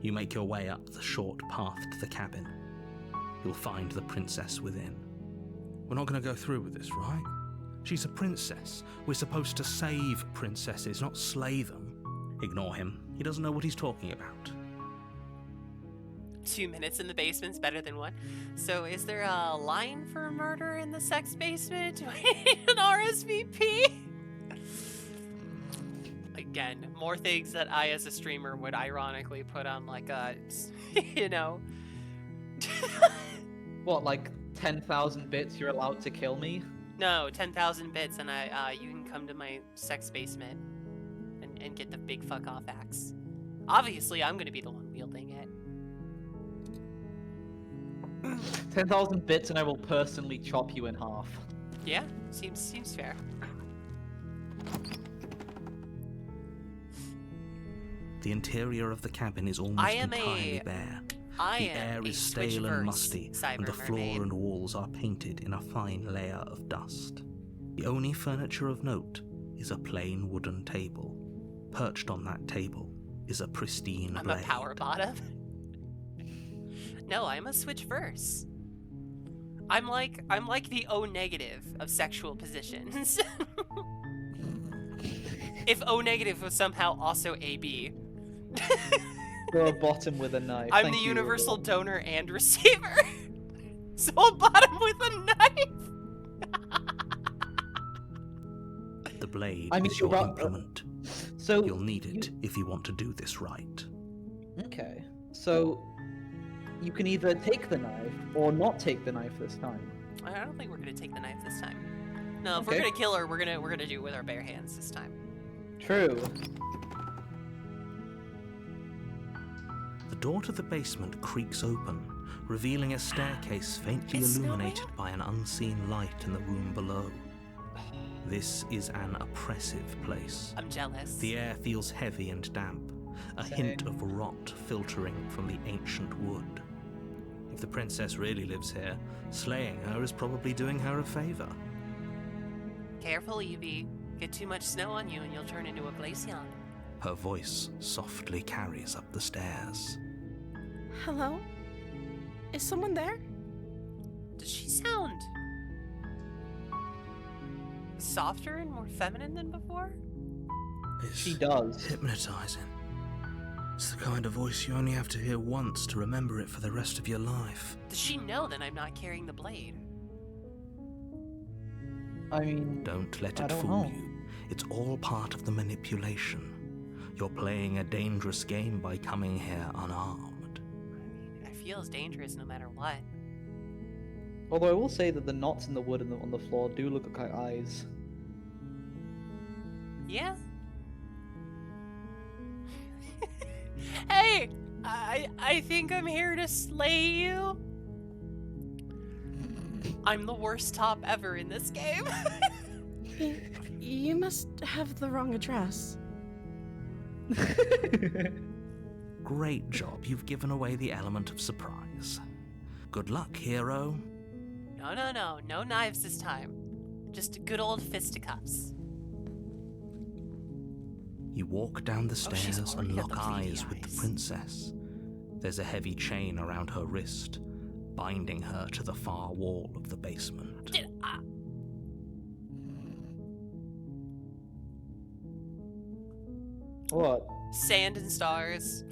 You make your way up the short path to the cabin. You'll find the princess within. We're not going to go through with this, right? She's a princess. We're supposed to save princesses, not slay them. Ignore him. He doesn't know what he's talking about.
2 minutes in the basement's better than one. So is there a line for murder in the sex basement? Do I need an RSVP? again, more things that I as a streamer would ironically put on like a, you know.
What, like 10,000 bits you're allowed to kill me?
No, 10,000 bits, and you can come to my sex basement and get the big fuck off axe. Obviously, I'm gonna be the one wielding it.
10,000 bits and I will personally chop you in half.
Yeah, seems fair.
The interior of the cabin is almost entirely bare. The air is stale and musty, and the floor and walls are painted in a fine layer of dust. The only furniture of note is a plain wooden table. Perched on that table is a pristine blade.
I'm a power bottom. No, I'm a switch verse. I'm like the O negative of sexual positions. If O negative was somehow also AB.
You're a bottom with a knife.
I'm
Thank
the
you,
universal
Will.
donor and receiver. So a bottom with a knife.
The blade
I mean,
is your
you're
implement.
So
You'll need it if you want to do this right.
Okay. So you can either take the knife or not take the knife this time.
I don't think we're gonna take the knife this time. No, if we're
Okay.
gonna kill her, we're gonna do it with our bare hands this time.
True.
The door to the basement creaks open, revealing a staircase faintly
It's
illuminated by an unseen light in the room below. This is an oppressive place.
I'm jealous.
The air feels heavy and damp, a hint of rot filtering from the ancient wood. If the princess really lives here, slaying her is probably doing her a favor.
Careful, Evie. Get too much snow on you and you'll turn into a glaceon.
Her voice softly carries up the stairs.
Hello? Is someone there?
Does she sound softer and more feminine than before?
She does.
Hypnotizing. It's the kind of voice you only have to hear once to remember it for the rest of your life.
Does she know that I'm not carrying the blade?
I mean,
Don't let
I
it
don't
fool
know.
you. It's all part of the manipulation. You're playing a dangerous game by coming here unarmed.
I mean, I feel as dangerous no matter what.
although I will say that the knots in the wood and on the floor do look like eyes.
Yeah? Hey! I think I'm here to slay you. I'm the worst top ever in this game.
You must have the wrong address.
Great job, you've given away the element of surprise. Good luck, hero.
No knives this time. Just good old fisticuffs.
You walk down the
Oh, she's
stairs and
already got
lock
the bleedy
eyes with the
eyes.
princess. There's a heavy chain around her wrist, binding her to the far wall of the basement.
What?
Sand and stars.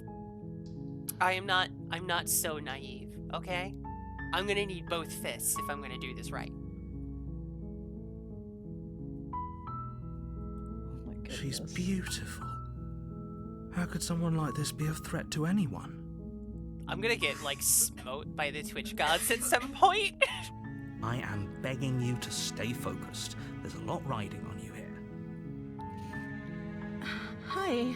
I'm not so naive, okay? I'm gonna need both fists if I'm gonna do this right.
Oh my goodness.
She's beautiful. How could someone like this be a threat to anyone?
I'm gonna get, like, smote by the Twitch gods at some point.
I am begging you to stay focused. There's a lot riding on you here.
Hi.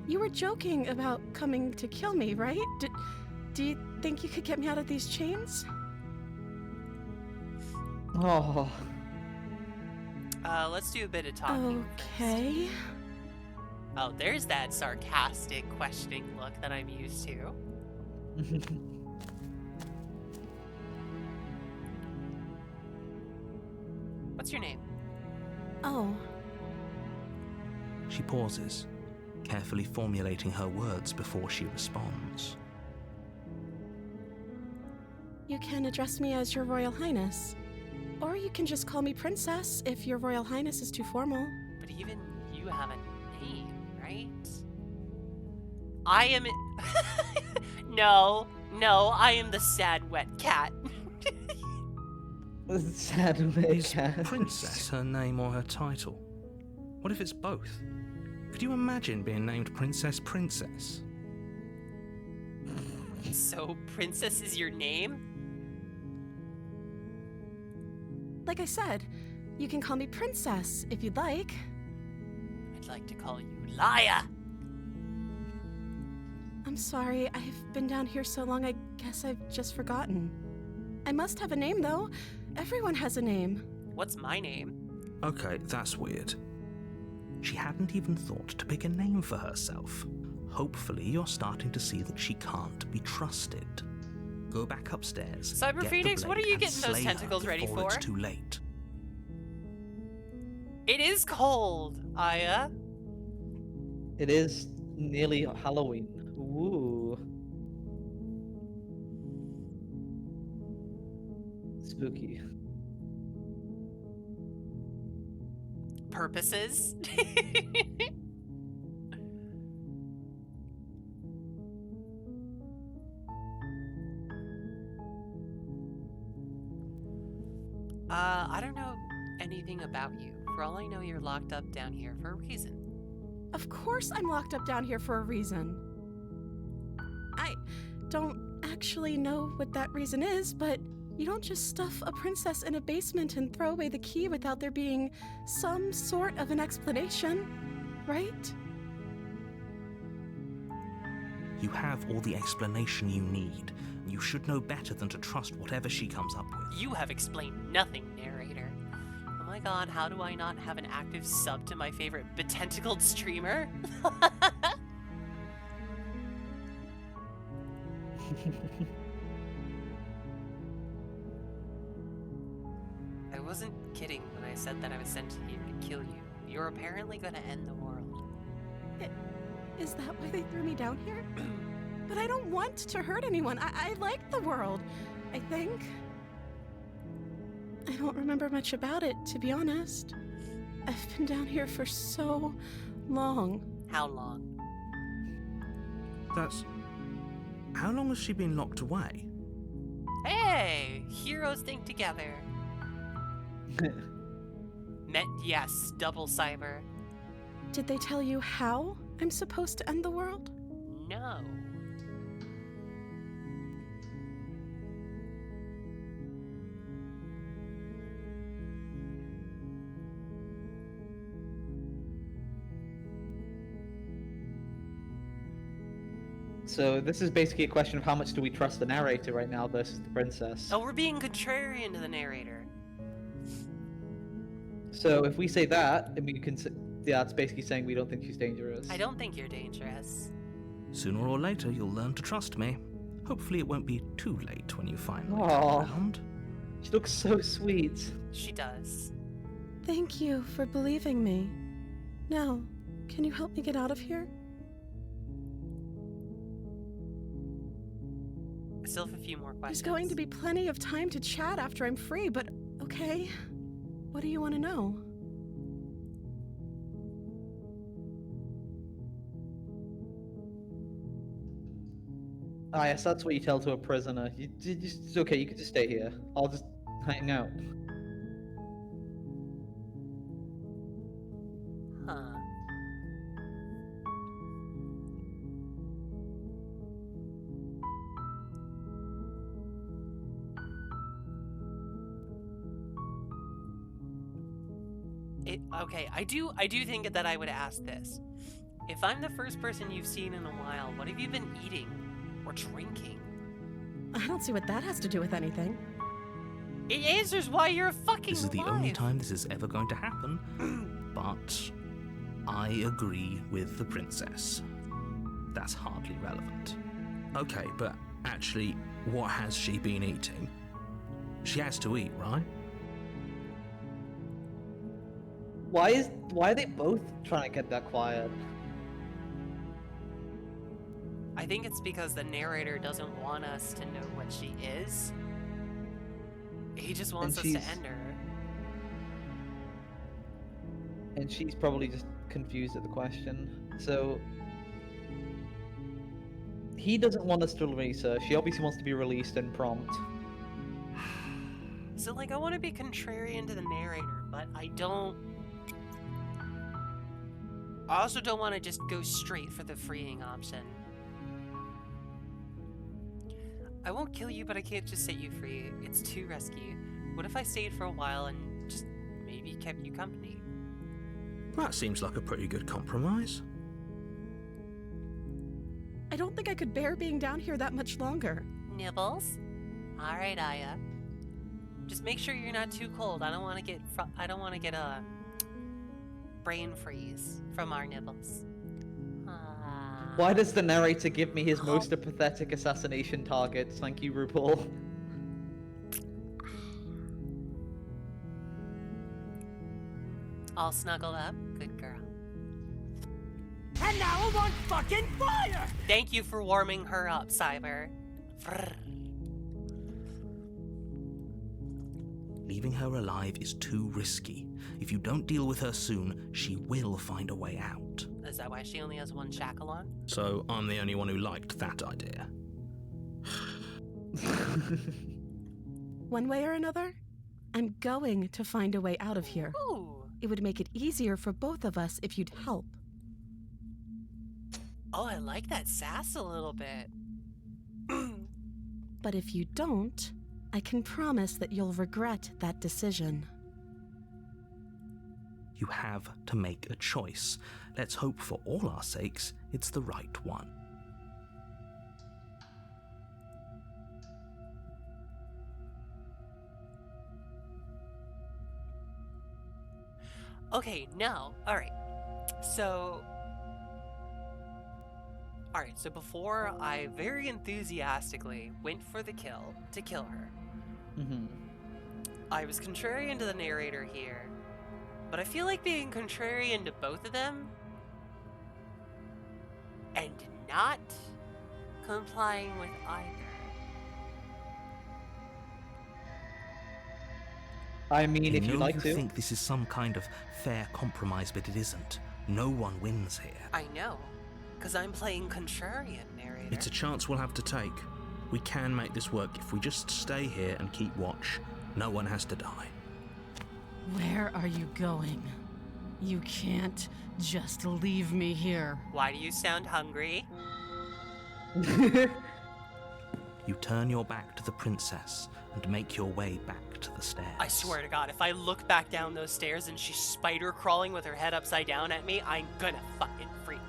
You were joking about coming to kill me, right? Do you think you could get me out of these chains?
Oh.
Let's do a bit of talking.
Okay.
Oh, there's that sarcastic, questioning look that I'm used to. What's your name?
Oh,
She pauses, carefully formulating her words before she responds.
you can address me as Your Royal Highness. Or you can just call me Princess if Your Royal Highness is too formal.
But even you have a name, right? I am... No, I am the sad wet cat.
Sad
Is
cat.
Princess her name or her title? What if it's both? Could you imagine being named Princess Princess?
So, Princess is your name?
Like I said, you can call me Princess if you'd like.
I'd like to call you Laia.
I'm sorry, I've been down here so long I guess I've just forgotten. I must have a name though. Everyone has a name.
What's my name?
Okay, that's weird. She hadn't even thought to pick a name for herself. Hopefully you're starting to see that she can't be trusted. Go back upstairs.
Cyber
get the
Phoenix, what are
blade,
you
and
getting those
slay her
tentacles ready
before
for?
It's too late.
It is cold, Aya.
It is nearly Halloween. Ooh. Spooky.
Purposes? I don't know anything about you. For all I know, you're locked up down here for a reason.
Of course I'm locked up down here for a reason. I don't actually know what that reason is, but you don't just stuff a princess in a basement and throw away the key without there being some sort of an explanation, right?
You have all the explanation you need. You should know better than to trust whatever she comes up with.
You have explained nothing, narrator. Oh my god, how do I not have an active sub to my favorite betentacled streamer? I wasn't kidding when I said that I was sent here to kill you. You're apparently gonna end the world.
Is that why they threw me down here? But I don't want to hurt anyone. I like the world, I think. I don't remember much about it, to be honest. I've been down here for so long.
How long?
That's... How long has she been locked away?
Hey! Heroes think together. Yes, double cyber.
Did they tell you how I'm supposed to end the world?
No.
So this is basically a question of how much do we trust the narrator right now versus the princess.
Oh, we're being contrarian to the narrator.
So if we say that, and we can, yeah, it's basically saying we don't think she's dangerous.
I don't think you're dangerous.
Sooner or later, you'll learn to trust me. Hopefully it won't be too late when you finally come
Aw.
around.
She looks so sweet.
She does.
Thank you for believing me. Now, can you help me get out of here?
I still have a few more questions.
There's going to be plenty of time to chat after I'm free, but okay. What do you want to know?
Ah, yes, that's what you tell to a prisoner. It's okay, you can just stay here. I'll just hang out.
Huh. Okay, I do think that I would ask this. If I'm the first person you've seen in a while, what have you been eating or drinking?
I don't see what that has to do with anything.
It answers why you're fucking
This is the
alive.
only time this is ever going to happen, but I agree with the princess. That's hardly relevant. Okay, but actually, what has she been eating? She has to eat, right?
Why are they both trying to get that quiet?
I think it's because the narrator doesn't want us to know what she is. He just wants us to
she's-
end her.
And she's probably just confused at the question. So he doesn't want us to release her. She obviously wants to be released and prompt.
So, like, I want to be contrarian to the narrator, but I don't... I also don't want to just go straight for the freeing option. I won't kill you, but I can't just set you free. It's too risky. What if I stayed for a while and just maybe kept you company?
That seems like a pretty good compromise.
I don't think I could bear being down here that much longer.
Nibbles? Alright, Aya. Just make sure you're not too cold. I don't want to get a brain freeze from our nibbles.
Why does the narrator give me his most pathetic assassination targets? Thank you, RuPaul.
All snuggled up? Good girl.
And now I'm on fucking fire!
Thank you for warming her up, Cyber. Frrr.
Leaving her alive is too risky. If you don't deal with her soon, she will find a way out.
Is that why she only has one shackle on?
So I'm the only one who liked that idea.
One way or another, I'm going to find a way out of here.
Ooh.
It would make it easier for both of us if you'd help.
Oh, I like that sass a little bit.
But if you don't, I can promise that you'll regret that decision.
You have to make a choice. Let's hope for all our sakes it's the right one.
Okay, now, alright. So before I very enthusiastically went for the kill to kill her, I was contrarian to the narrator here, but I feel like being contrarian to both of them and not complying with either.
I mean, if you
know
like
you
to.
think this is some kind of fair compromise, but it isn't. No one wins here.
I know, because I'm playing contrarian, narrator.
It's a chance we'll have to take. We can make this work if we just stay here and keep watch. No one has to die.
Where are you going? You can't just leave me here.
Why do you sound hungry?
You turn your back to the princess and make your way back to the stairs.
I swear to God, if I look back down those stairs and she's spider crawling with her head upside down at me, I'm gonna fucking freak.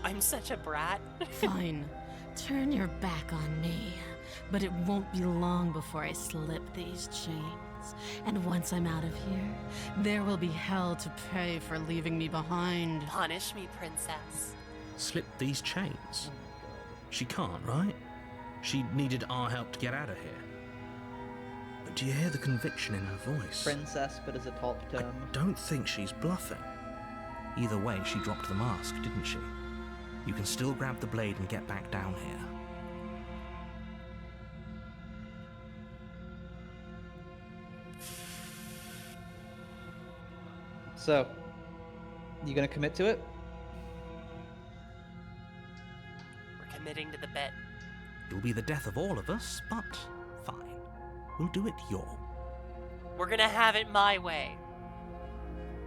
I'm such a brat.
Fine. Turn your back on me. But it won't be long before I slip these chains. And once I'm out of here, there will be hell to pay for leaving me behind.
Punish me, princess.
Slip these chains? She can't, right? She needed our help to get out of here. But do you hear the conviction in her voice?
Princess, but as a top
I
term.
don't think she's bluffing. Either way, she dropped the mask, didn't she? You can still grab the blade and get back down here.
So, you gonna commit to it?
We're committing to the bet.
It'll be the death of all of us, but fine. We'll do it your way.
We're gonna have it my way.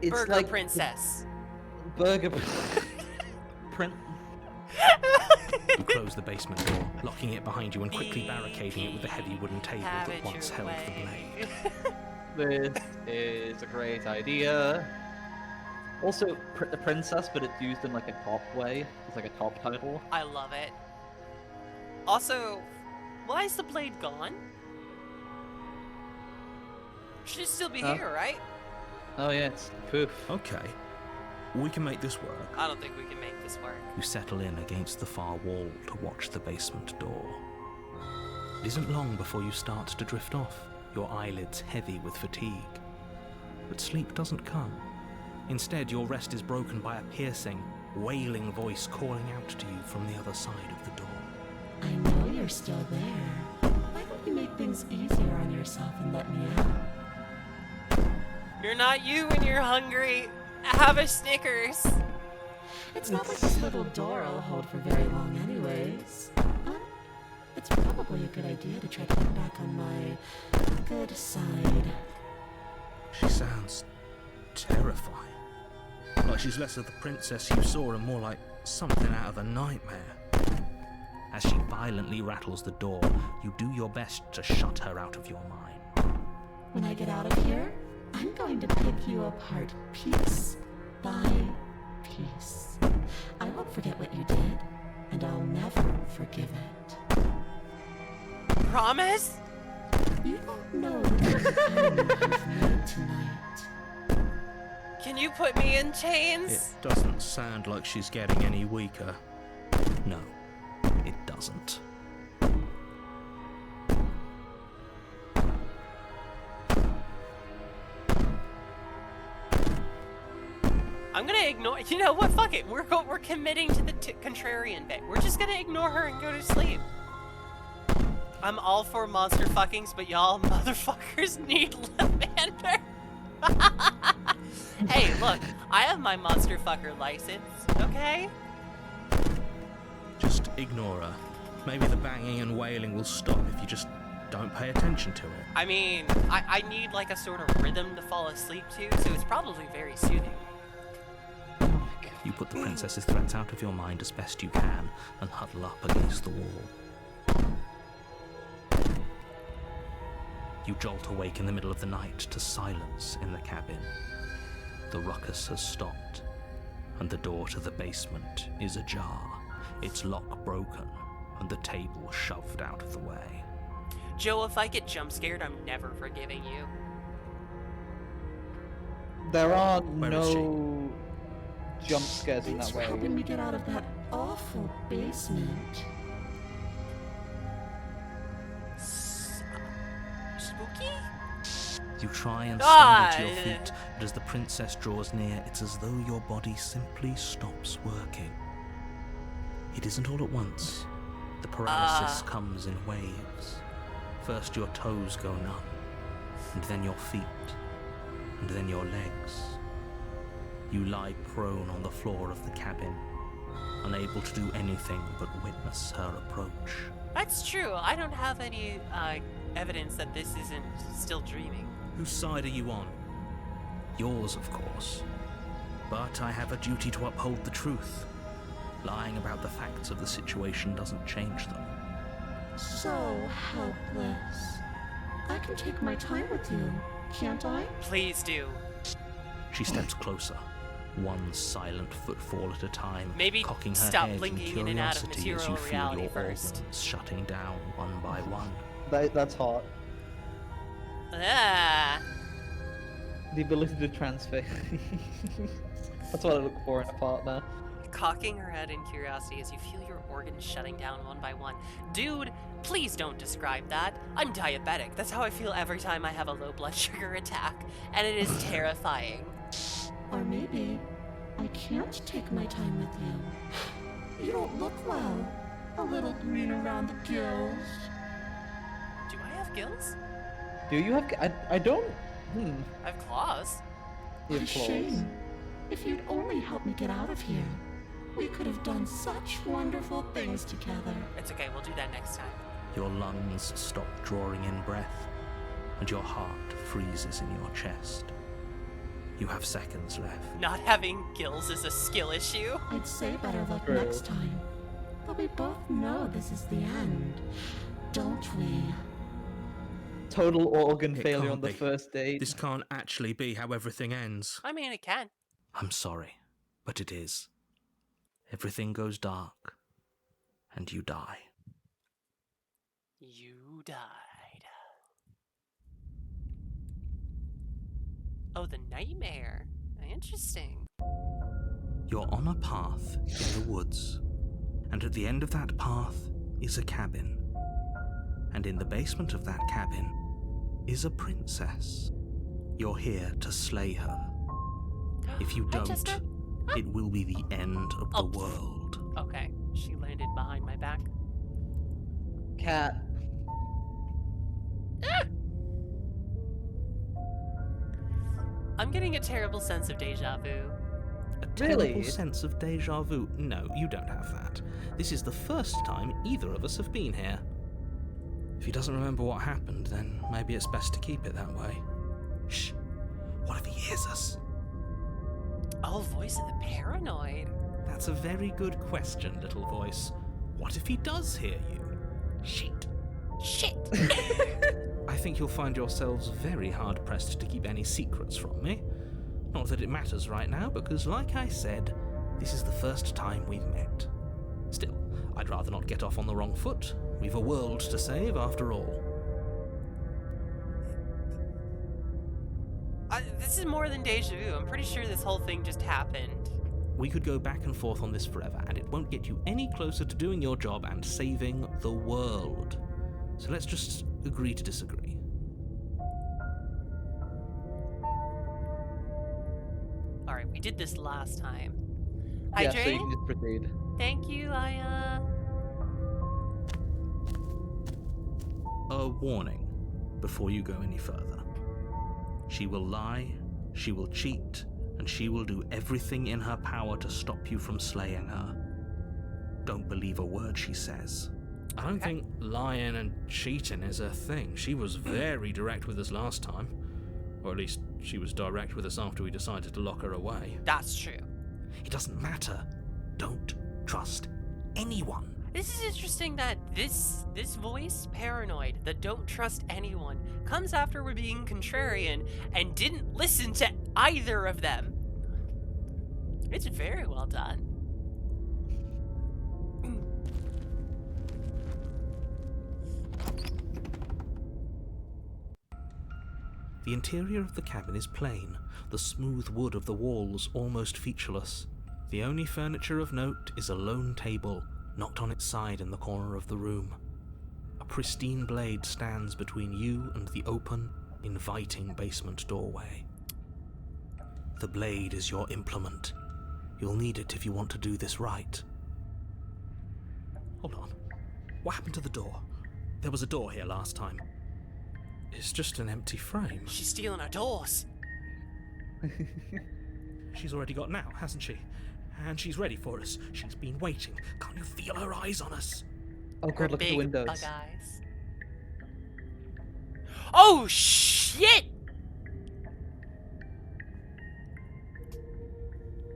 It's
Burger
like
princess.
Burger Print.
You close the basement door, locking it behind you and quickly barricading it with the heavy wooden table
Have
that
it
once
your
held the
way.
blade.
This is a great idea. Also, the princess, but it's used in like a top way. It's like a top title.
I love it. Also, why is the blade gone? Should still be
Huh?
here, right?
Oh yeah, it's poof.
Okay, we can make this work.
I don't think we can make this work.
You settle in against the far wall to watch the basement door. It isn't long before you start to drift off, your eyelids heavy with fatigue. But sleep doesn't come. Instead, your rest is broken by a piercing, wailing voice calling out to you from the other side of the door.
I know you're still there. Why don't you make things easier on yourself and let me out?
You're not you when you're hungry. Have a Snickers.
It's not like this little door will hold for very long anyways. It's probably a good idea to try to get back on my good side.
She sounds terrifying. Like she's less of the princess you saw and more like something out of a nightmare. As she violently rattles the door, you do your best to shut her out of your mind.
When I get out of here, I'm going to pick you apart piece by piece. I won't forget what you did, and I'll never forgive it.
Promise?
You don't know the kind you've made tonight.
Can you put me in chains?
It doesn't sound like she's getting any weaker. No, it doesn't.
I'm gonna ignore. You know what? Fuck it. We're committing to the contrarian bit. We're just gonna ignore her and go to sleep. I'm all for monster fuckings, but y'all motherfuckers need Lavander. Hey, look, I have my monster fucker license, okay?
Just ignore her. Maybe the banging and wailing will stop if you just don't pay attention to it.
I mean, I need like a sort of rhythm to fall asleep to, so it's probably very soothing.
You put the princess's threats out of your mind as best you can and huddle up against the wall. You jolt awake in the middle of the night to silence in the cabin. The ruckus has stopped, and the door to the basement is ajar, its lock broken, and the table shoved out of the way.
Joe, if I get jump scared, I'm never forgiving you.
There are
Where is
no jump scares in
Thanks
that
for
way.
helping me get out of that awful basement.
Spooky?
You try and stumble to your
Ah,
feet, but as the princess draws near, it's as though your body simply stops working. It isn't all at once. The paralysis comes in waves. First your toes go numb, and then your feet, and then your legs. You lie prone on the floor of the cabin, unable to do anything but witness her approach.
That's true. I don't have any evidence that this isn't still dreaming.
Whose side are you on? Yours, of course. But I have a duty to uphold the truth. Lying about the facts of the situation doesn't change them.
So helpless. I can take my time with you, can't I?
Please do.
She steps closer, one silent footfall at a time,
Maybe
cocking her
stop
head in
blinking in and out of
curiosity as you
material
feel
reality
your
first.
organs shutting down one by one.
That's hot.
Ah.
The ability to transfer. That's what I look for in a partner.
Cocking her head in curiosity as you feel your organs shutting down one by one. Dude, please don't describe that. I'm diabetic. That's how I feel every time I have a low blood sugar attack. And it is terrifying.
Or maybe I can't take my time with you. You don't look well. A little green around the gills.
Do I have gills?
Do you have? I don't.
I have claws.
You
What a
have claws.
shame. If you'd only help me get out of here, we could have done such wonderful things together.
It's okay, we'll do that next time.
Your lungs stop drawing in breath, and your heart freezes in your chest. You have seconds left.
Not having gills is a skill issue.
I'd say better luck
True.
next time. But we both know this is the end, don't we?
Total organ
It
failure
can't
on the
be.
first date.
This can't actually be how everything ends.
I mean, it can.
I'm sorry, but it is. Everything goes dark, and you die.
You died. Oh, the nightmare. Interesting.
You're on a path in the woods, and at the end of that path is a cabin. And in the basement of that cabin is a princess. You're here to slay her. If you
Hi,
don't,
Chester.
it will be the end of
Oh.
the world.
Okay, she landed behind my back.
Cat.
I'm getting a terrible sense of deja vu.
A terrible
Really?
sense of deja vu. No, you don't have that. This is the first time either of us have been here. If he doesn't remember what happened, then maybe it's best to keep it that way. Shh. What if he hears us?
Oh, voice of the paranoid.
That's a very good question, little voice. What if he does hear you? Shit.
Shit.
I think you'll find yourselves very hard-pressed to keep any secrets from me. Not that it matters right now, because like I said, this is the first time we've met. Still, I'd rather not get off on the wrong foot. We've a world to save, after all.
This is more than deja vu. I'm pretty sure this whole thing just happened.
We could go back and forth on this forever, and it won't get you any closer to doing your job and saving the world. So let's just agree to disagree.
Alright, we did this last time. Hi,
Yeah, so you
Jane.
can just proceed.
Thank you, Aya.
A warning before you go any further. She will lie, she will cheat, and she will do everything in her power to stop you from slaying her. Don't believe a word she says. I don't think lying and cheating is her thing. She was very direct with us last time. Or at least she was direct with us after we decided to lock her away.
That's true.
It doesn't matter. Don't trust anyone.
This is interesting that this voice, paranoid, the don't trust anyone, comes after we're being contrarian and didn't listen to either of them. It's very well done.
The interior of the cabin is plain, the smooth wood of the walls almost featureless. The only furniture of note is a lone table, knocked on its side in the corner of the room. A pristine blade stands between you and the open, inviting basement doorway. The blade is your implement. You'll need it if you want to do this right. Hold on. What happened to the door? There was a door here last time. It's just an empty frame.
She's stealing our doors.
She's already got now, hasn't she? And she's ready for us. She's been waiting. Can't you feel her eyes on us?
Oh
Her
god, look at the
big
windows.
bug eyes. Oh shit!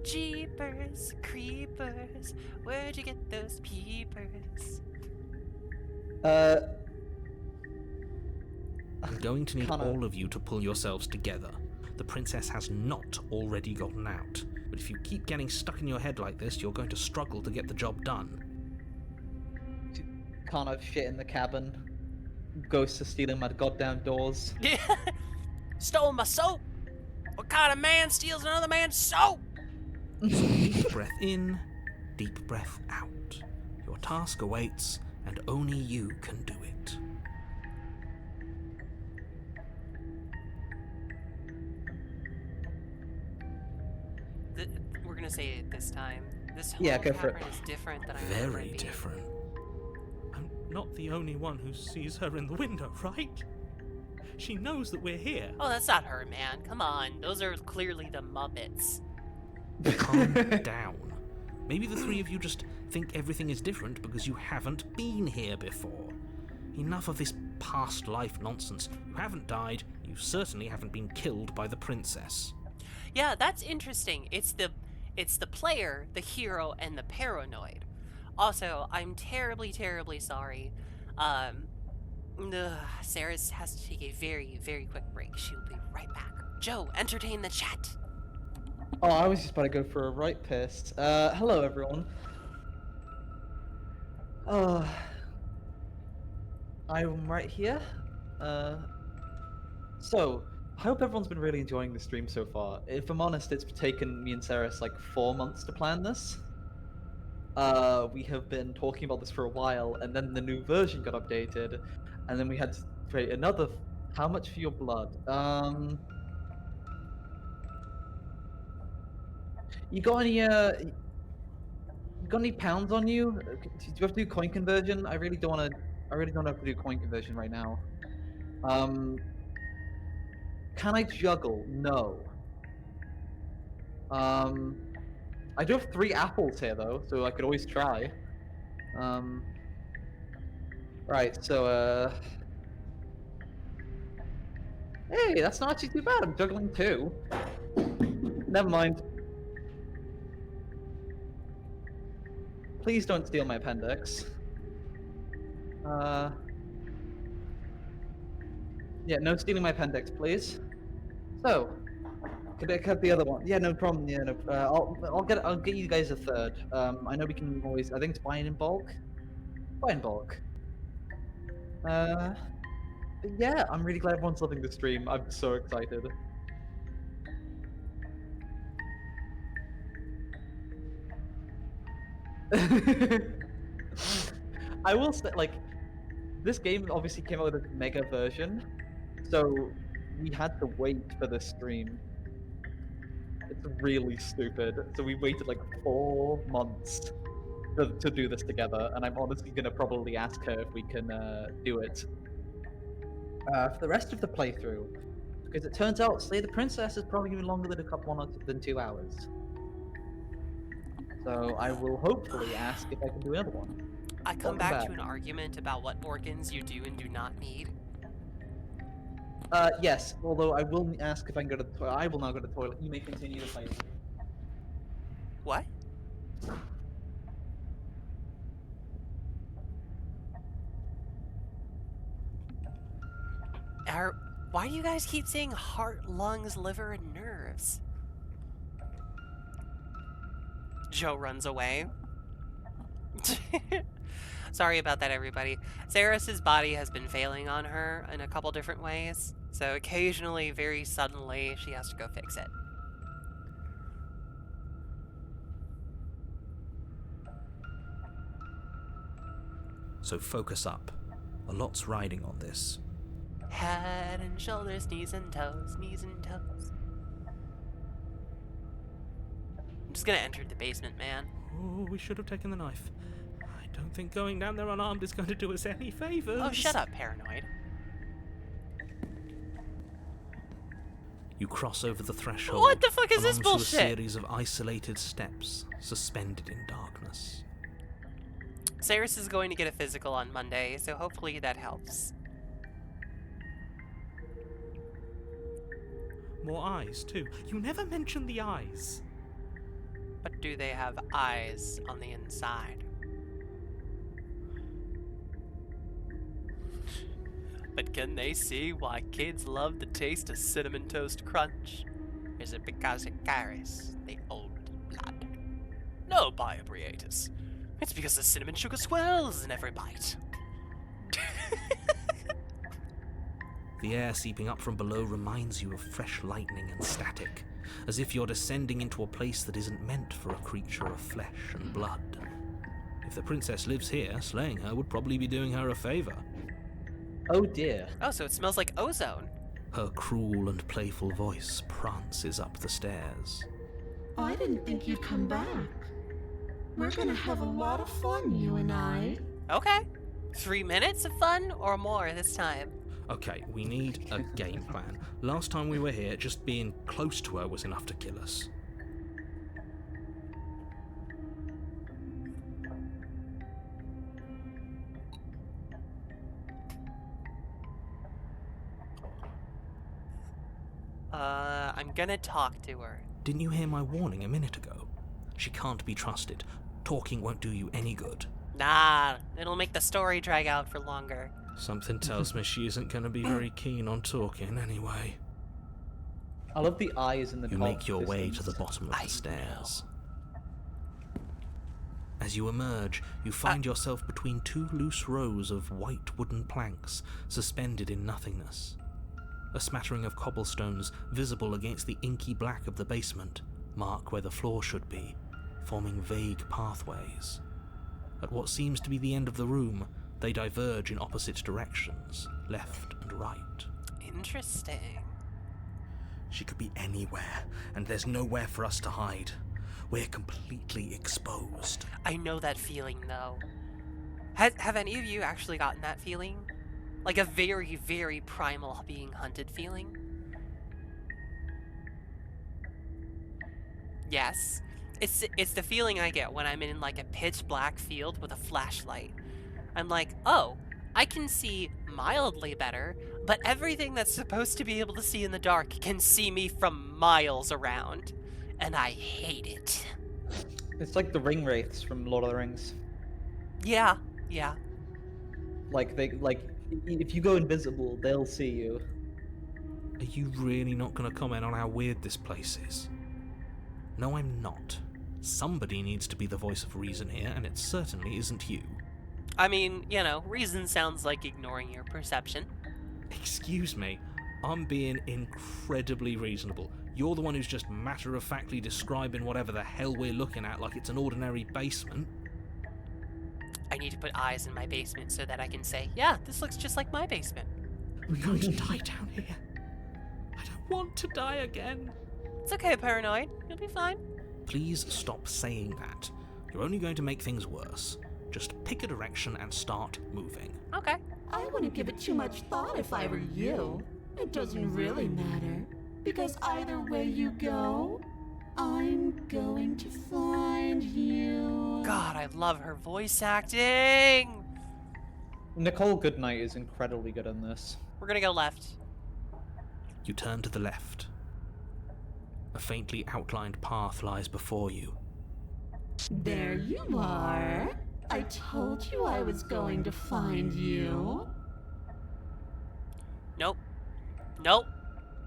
Jeepers, creepers, where'd you get those peepers?
I'm going to need
Connor.
all of you to pull yourselves together. The princess has not already gotten out. But if you keep getting stuck in your head like this, you're going to struggle to get the job done.
Can't have shit in the cabin. Ghosts are stealing my goddamn doors.
Yeah. Stole my soap! What kind of man steals another man's soap?
Deep breath in, deep breath out. Your task awaits, and only you can do it.
We're gonna say it this time. This whole
Yeah, go for it.
cavern is different than I remember
Very
it being.
different. I'm not the only one who sees her in the window, right? She knows that we're here.
Oh, that's not her, man. Come on. Those are clearly the Muppets.
Calm down. Maybe the three of you just think everything is different because you haven't been here before. Enough of this past life nonsense. You haven't died. You certainly haven't been killed by the princess.
Yeah, that's interesting. It's the player, the hero, and the paranoid. Also, I'm terribly, terribly sorry. Sarah has to take a very, very quick break. She'll be right back. Joe, entertain the chat.
Oh, I was just about to go for a right piss. Hello everyone. I'm right here. So, I hope everyone's been really enjoying the stream so far. If I'm honest, it's taken me and Ceres like 4 months to plan this. We have been talking about this for a while, and then the new version got updated, and then we had to create another. How much for your blood? You got any? You got any pounds on you? Do you have to do coin conversion? I really don't want to. I really don't have to do coin conversion right now. Can I juggle? No. I do have 3 apples here though, so I could always try. Right, so hey, that's not actually too bad. I'm juggling 2. Never mind. please don't steal my appendix. Yeah, no stealing my appendix, please. So, could I cut the other one? Yeah, no problem. Yeah, no. I'll get you guys a third. I know we can always. I think it's buying in bulk. Buy in bulk. But yeah, I'm really glad everyone's loving the stream. I'm so excited. I will say, like, this game obviously came out with a mega version, so we had to wait for this stream. It's really stupid. So we waited like 4 months to do this together, and I'm honestly gonna probably ask her if we can do it for the rest of the playthrough, because it turns out Slay the Princess is probably even longer than 2 hours. So I will hopefully ask if I can do another one.
I come
Welcome
back
back.
to an argument about what organs you do and do not need.
Yes, although I will ask if I can go to the toilet. I will now go to the toilet. You may continue the fight.
What? Why do you guys keep saying heart, lungs, liver, and nerves? Joe runs away. Sorry about that, everybody. Saris's body has been failing on her in a couple different ways, so occasionally, very suddenly, she has to go fix it.
So focus up. A lot's riding on this.
Head and shoulders, knees and toes, knees and toes. I'm just gonna enter the basement, man.
Oh, we should have taken the knife. I don't think going down there unarmed is going to do us any favors.
Oh, shut up, paranoid.
You cross over the threshold.
What the fuck is
and
this
onto
bullshit?
a series of isolated steps, suspended in darkness.
Saris is going to get a physical on Monday, so hopefully that helps.
More eyes, too. You never mention the eyes.
But do they have eyes on the inside? But can they see why kids love the taste of Cinnamon Toast Crunch? Is it because it carries the old blood? No, Biobriatus. It's because the cinnamon sugar swells in every bite.
The air seeping up from below reminds you of fresh lightning and static, as if you're descending into a place that isn't meant for a creature of flesh and blood. If the princess lives here, slaying her would probably be doing her a favor.
Oh dear.
Oh, so it smells like ozone.
Her cruel and playful voice prances up the stairs.
I didn't think you'd come back. We're gonna have a lot of fun, you and I.
Okay. 3 minutes of fun or more this time?
Okay, we need a game plan. Last time we were here, just being close to her was enough to kill us.
I'm gonna talk to her.
Didn't you hear my warning a minute ago? She can't be trusted. Talking won't do you any good.
Nah, it'll make the story drag out for longer.
Something tells me she isn't going to be very keen on talking anyway.
I love the eyes in the
You
top
make your way to
distance.
the bottom of
I
the stairs. As you emerge, you find yourself between 2 loose rows of white wooden planks suspended in nothingness. A smattering of cobblestones visible against the inky black of the basement mark where the floor should be, forming vague pathways. At what seems to be the end of the room, they diverge in opposite directions, left and right.
Interesting.
She could be anywhere, and there's nowhere for us to hide. We're completely exposed.
I know that feeling, though. Have any of you actually gotten that feeling? Like a very, very primal being hunted feeling? Yes. It's the feeling I get when I'm in like a pitch black field with a flashlight. I'm like, oh, I can see mildly better, but everything that's supposed to be able to see in the dark can see me from miles around. And I hate it.
It's like the ring wraiths from Lord of the Rings.
Yeah, yeah.
Like if you go invisible, they'll see you.
Are you really not going to comment on how weird this place is? No, I'm not. Somebody needs to be the voice of reason here, and it certainly isn't you.
I mean, you know, reason sounds like ignoring your perception.
Excuse me, I'm being incredibly reasonable. You're the one who's just matter-of-factly describing whatever the hell we're looking at like it's an ordinary basement.
I need to put eyes in my basement so that I can say, yeah, this looks just like my basement.
We're going to die down here. I don't want to die again.
It's okay, Paranoid. You'll be fine.
Please stop saying that. You're only going to make things worse. Just pick a direction and start moving.
Okay.
I wouldn't give it too much thought if I were you. It doesn't really matter. Because either way you go, I'm going to find you.
God, I love her voice acting.
Nicole Goodnight is incredibly good in this.
We're gonna go left.
You turn to the left. A faintly outlined path lies before you.
There you are. I told you I was going to find you.
Nope. Nope.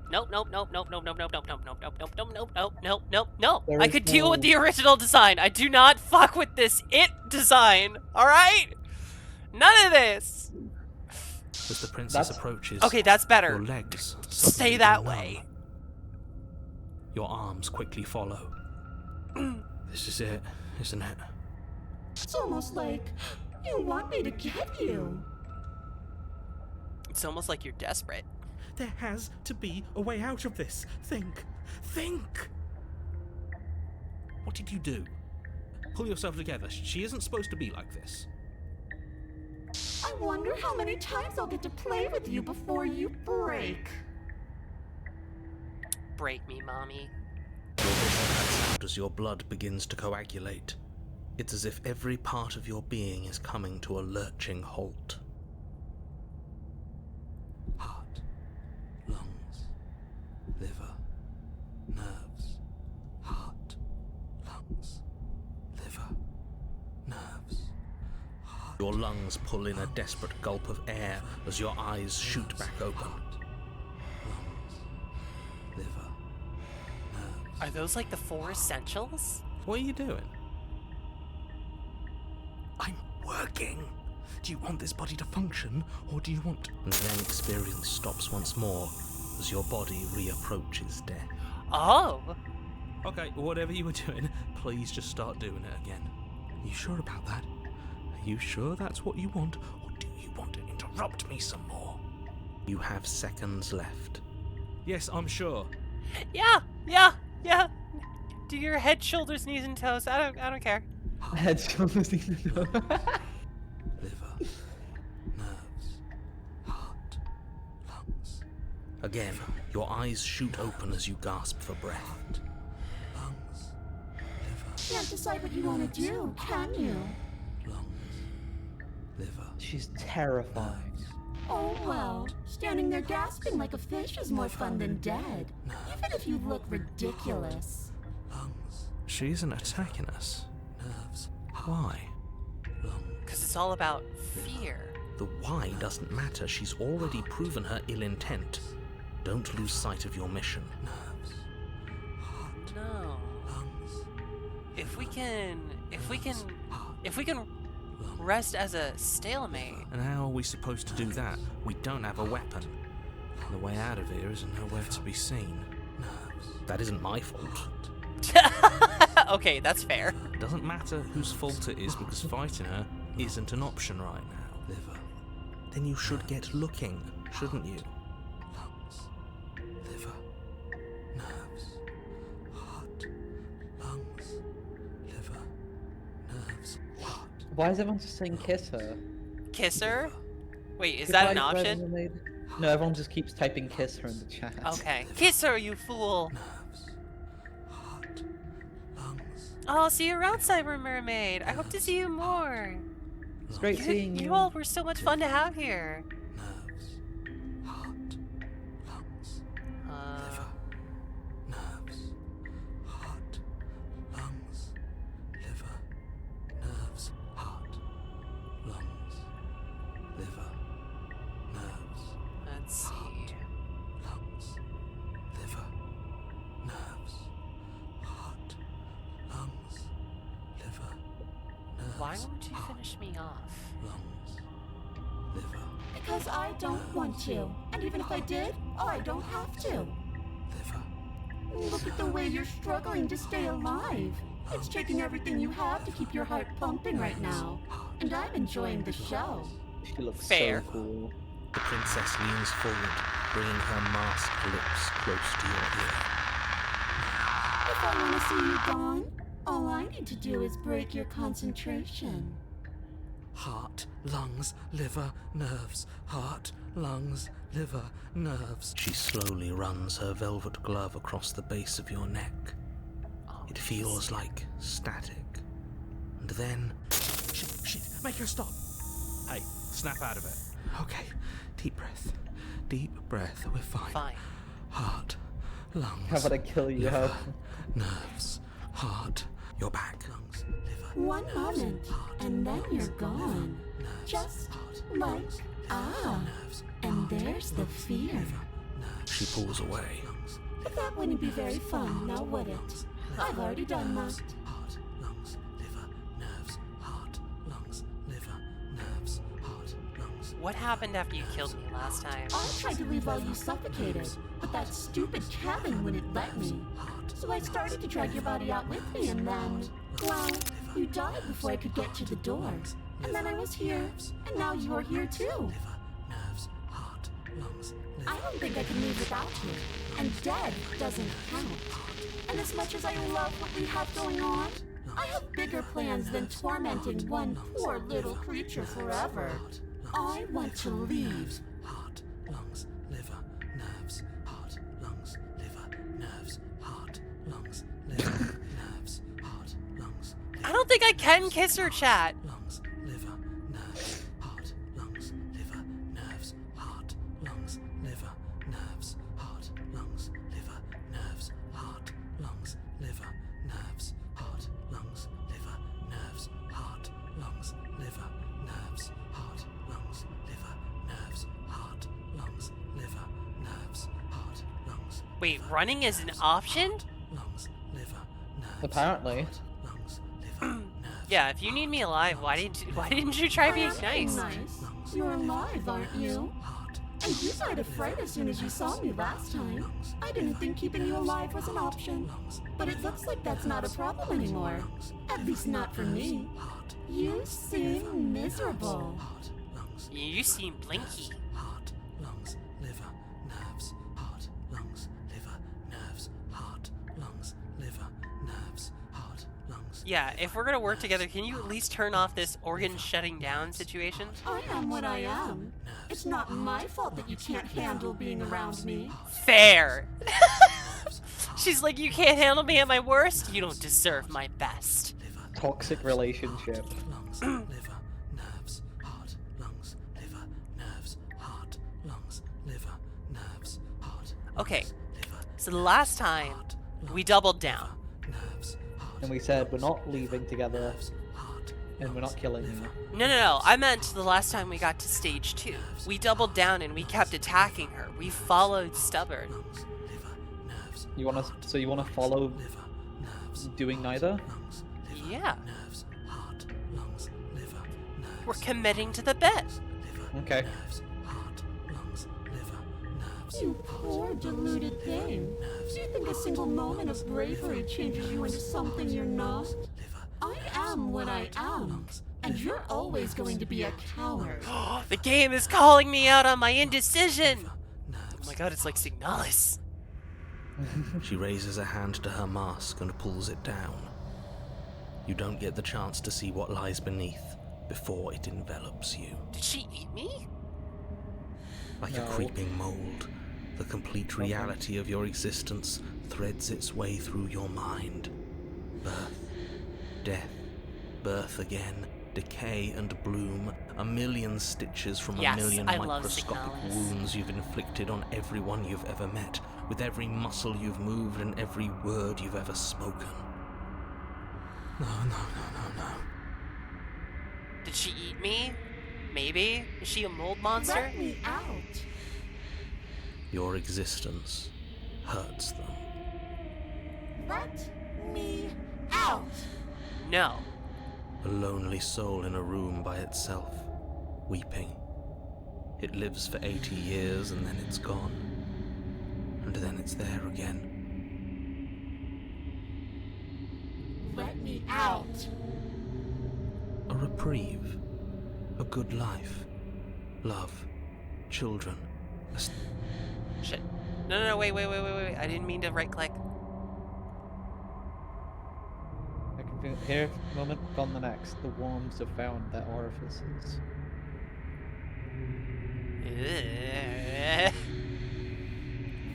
Nope, nope, nope, nope, nope, nope, nope, nope, nope, nope, nope, nope, nope, nope, nope, nope, nope.
There
I
is
could deal with
no-
the original design. I do not fuck with this it design. Alright? None of this.
As the princess
That's-
approaches,
Okay, that's
your
better.
legs
Stay
suddenly
that
go
way.
numb. Your arms quickly follow. This is it, isn't it?
It's almost like you want me to get you.
It's almost like you're desperate.
There has to be a way out of this. Think. Think! What did you do? Pull yourself together. She isn't supposed to be like this.
I wonder how many times I'll get to play with you before you break.
Break me, mommy.
Your vision cuts out as your blood begins to coagulate. It's as if every part of your being is coming to a lurching halt. Heart, lungs, liver, nerves. Heart, lungs, liver, nerves. Your lungs pull in a desperate gulp of air as your eyes shoot back open. Lungs, liver, nerves.
Are those like the 4 essentials?
What are you doing? I'm working. Do you want this body to function, or do you want... And then experience stops once more as your body reapproaches death.
Oh.
Okay, whatever you were doing, please just start doing it again. Are you sure about that? Are you sure that's what you want, or do you want to interrupt me some more? You have seconds left. Yes, I'm sure.
Yeah, yeah, yeah. Do your head, shoulders, knees, and toes. I don't care.
Head, shoulders, knees, and toes.
Liver, nerves, heart, lungs. Again, your eyes shoot open as you gasp for breath. Lungs, liver,
Can't decide what you want to do, can you?
lungs, liver.
She's terrifying.
Oh well, standing there gasping like a fish is more fun than dead. Even if you look ridiculous.
Lungs. She isn't attacking us. Nerves. Why? Lungs.
Because it's all about fear.
The why doesn't matter. She's already proven her ill intent. Don't lose sight of your mission. Nerves. Heart.
No.
Lungs.
If we can rest as a stalemate.
And how are we supposed to do that? We don't have a weapon. The way out of here isn't nowhere to be seen. Nerves. That isn't my fault.
Okay, that's fair.
It doesn't matter whose fault it is because fighting her isn't an option right now. Liver. Then you should get looking, shouldn't you? Lungs. Liver. Nerves. Heart. Lungs. Liver. Nerves. Heart.
Why is everyone just saying kiss her?
Kiss her? Wait, is
Goodbye,
that an
Goodbye,
option?
Mermaid. No, everyone just keeps typing kiss her in the chat.
Okay. Kiss her, you fool.
Nerves. Heart. Lungs.
Oh, I'll see you around, Cyber Mermaid. I hope to see you more.
It's great seeing you.
You all were so much fun to have here.
Nerves. Heart. Lungs. Liver. Nerves. Heart. Lungs.
Why
nerves,
won't you
heart,
finish me off?
lungs, liver,
Because I don't want to. And even if I did, I don't have to.
liver,
Look at the way you're struggling to stay alive. It's taking everything you have to keep your heart pumping right now. And I'm enjoying the show.
She looks
Fair.
so cool.
The princess leans forward, bringing her masked lips close to your ear.
If I want to see you gone, all I need to do is break your concentration.
Heart, lungs, liver, nerves. Heart, lungs, liver, nerves. She slowly runs her velvet glove across the base of your neck. It feels like static. And then... Shit, make her stop. Hey, snap out of it. Okay, deep breath. Deep breath, we're fine.
Fine.
Heart, lungs,
How about I kill you?
liver, nerves, heart, your back, lungs, liver,
One
nerves,
moment,
heart,
and then you're
lungs,
gone.
liver, nerves,
Just
heart,
like,
lungs,
ah,
nerves,
and
heart,
there's the
lungs,
fear.
liver, nerves. She pulls away. Lungs,
But that wouldn't be very fun, now would it? I've already done that.
heart, lungs, liver, nerves, heart, lungs, liver, nerves, heart, lungs.
What happened after you killed me last time?
I tried to leave while you suffocated, but that stupid cabin wouldn't let me. So I started to drag your body out with me, and then, well, you died before I could get to the door. And then I was here, and now you're here too.
Liver, nerves, heart, lungs, liver.
I don't think I can live without you, and dead doesn't count. And as much as I love what we have going on, I have bigger plans than tormenting one poor little creature forever. I want to leave.
Heart, lungs, liver, nerves, heart, lungs, liver, nerves, heart, lungs, liver, nerves, heart, lungs,
I don't think I can kiss her, chat.
lungs, liver, nerves, heart, lungs, liver, nerves, heart, lungs, liver, nerves, heart, lungs, liver, nerves, heart, lungs, liver, nerves, heart, lungs, liver, nerves, heart, lungs, liver, nerves, heart, lungs, liver, nerves, heart, lungs, liver, nerves, heart, lungs.
Wait, running is an option?
Lungs, liver, nerves,
Apparently.
heart, lungs, liver, nerves.
Yeah, if you need me alive, why didn't you try being nice?
Nice. You're alive, aren't you? And you started afraid as soon as you saw me last time. I didn't think keeping you alive was an option. But it looks like that's not a problem anymore. At least not for me. You seem miserable.
You seem blinky.
Heart, lungs, liver, nerves, heart, lungs, liver, nerves, heart, lungs, liver, nerves, heart, lungs.
Yeah, if we're gonna work together, can you at least turn off this organ shutting down situation?
I am what I am. It's not my fault that you can't handle being around me.
Fair. She's like, you can't handle me at my worst? You don't deserve my best.
Toxic relationship.
Lungs, liver, nerves, heart, lungs, liver, nerves, heart, lungs, liver, nerves, heart.
Okay,
Liver,
so the last time, we doubled down.
nerves, heart,
And we said we're not leaving together,
heart,
and we're not killing you.
No, I meant the last time we got to stage 2. We doubled down and we kept attacking her. We followed stubborn.
lungs, liver, nerves,
You wanna? So you wanna follow
liver, nerves,
doing neither?
lungs, liver,
Yeah,
nerves, heart, lungs, liver, nerves.
we're committing to the bet.
Liver,
Okay.
nerves, heart, lungs, liver, nerves.
You poor deluded thing. Do you think a single moment of bravery changes you into something you're not? I am what I am, and you're always going to be a coward.
The game is calling me out on my indecision. Oh my god, it's like Signalis.
She raises a hand to her mask and pulls it down. You don't get the chance to see what lies beneath before it envelops you.
Did she eat me?
Like a
No.
creeping mold, the complete reality of your existence threads its way through your mind. Birth, death, birth again, decay and bloom, a million stitches from
Yes,
a million
I love
microscopic
Signalis.
wounds you've inflicted on everyone you've ever met, with every muscle you've moved and every word you've ever spoken. No.
Did she eat me? Maybe? Is she a mold monster?
Let me out.
Your existence hurts them.
Let me out.
No.
A lonely soul in a room by itself, weeping. It lives for 80 years and then it's gone. And then it's there again.
Let me out!
A reprieve. A good life. Love. Children.
Shit. No, wait. I didn't mean to right click.
I can feel here, moment, gone the next. The worms have found their orifices.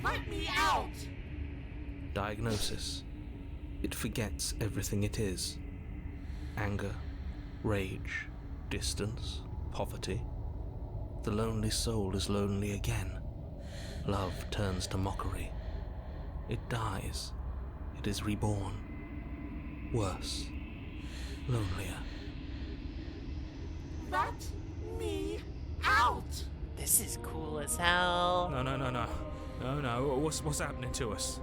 Let me out!
Diagnosis. It forgets everything it is. Anger, rage, distance, poverty. The lonely soul is lonely again. Love turns to mockery. It dies. It is reborn. Worse. Lonelier.
Let me out!
This is cool as hell.
No. What's happening to us?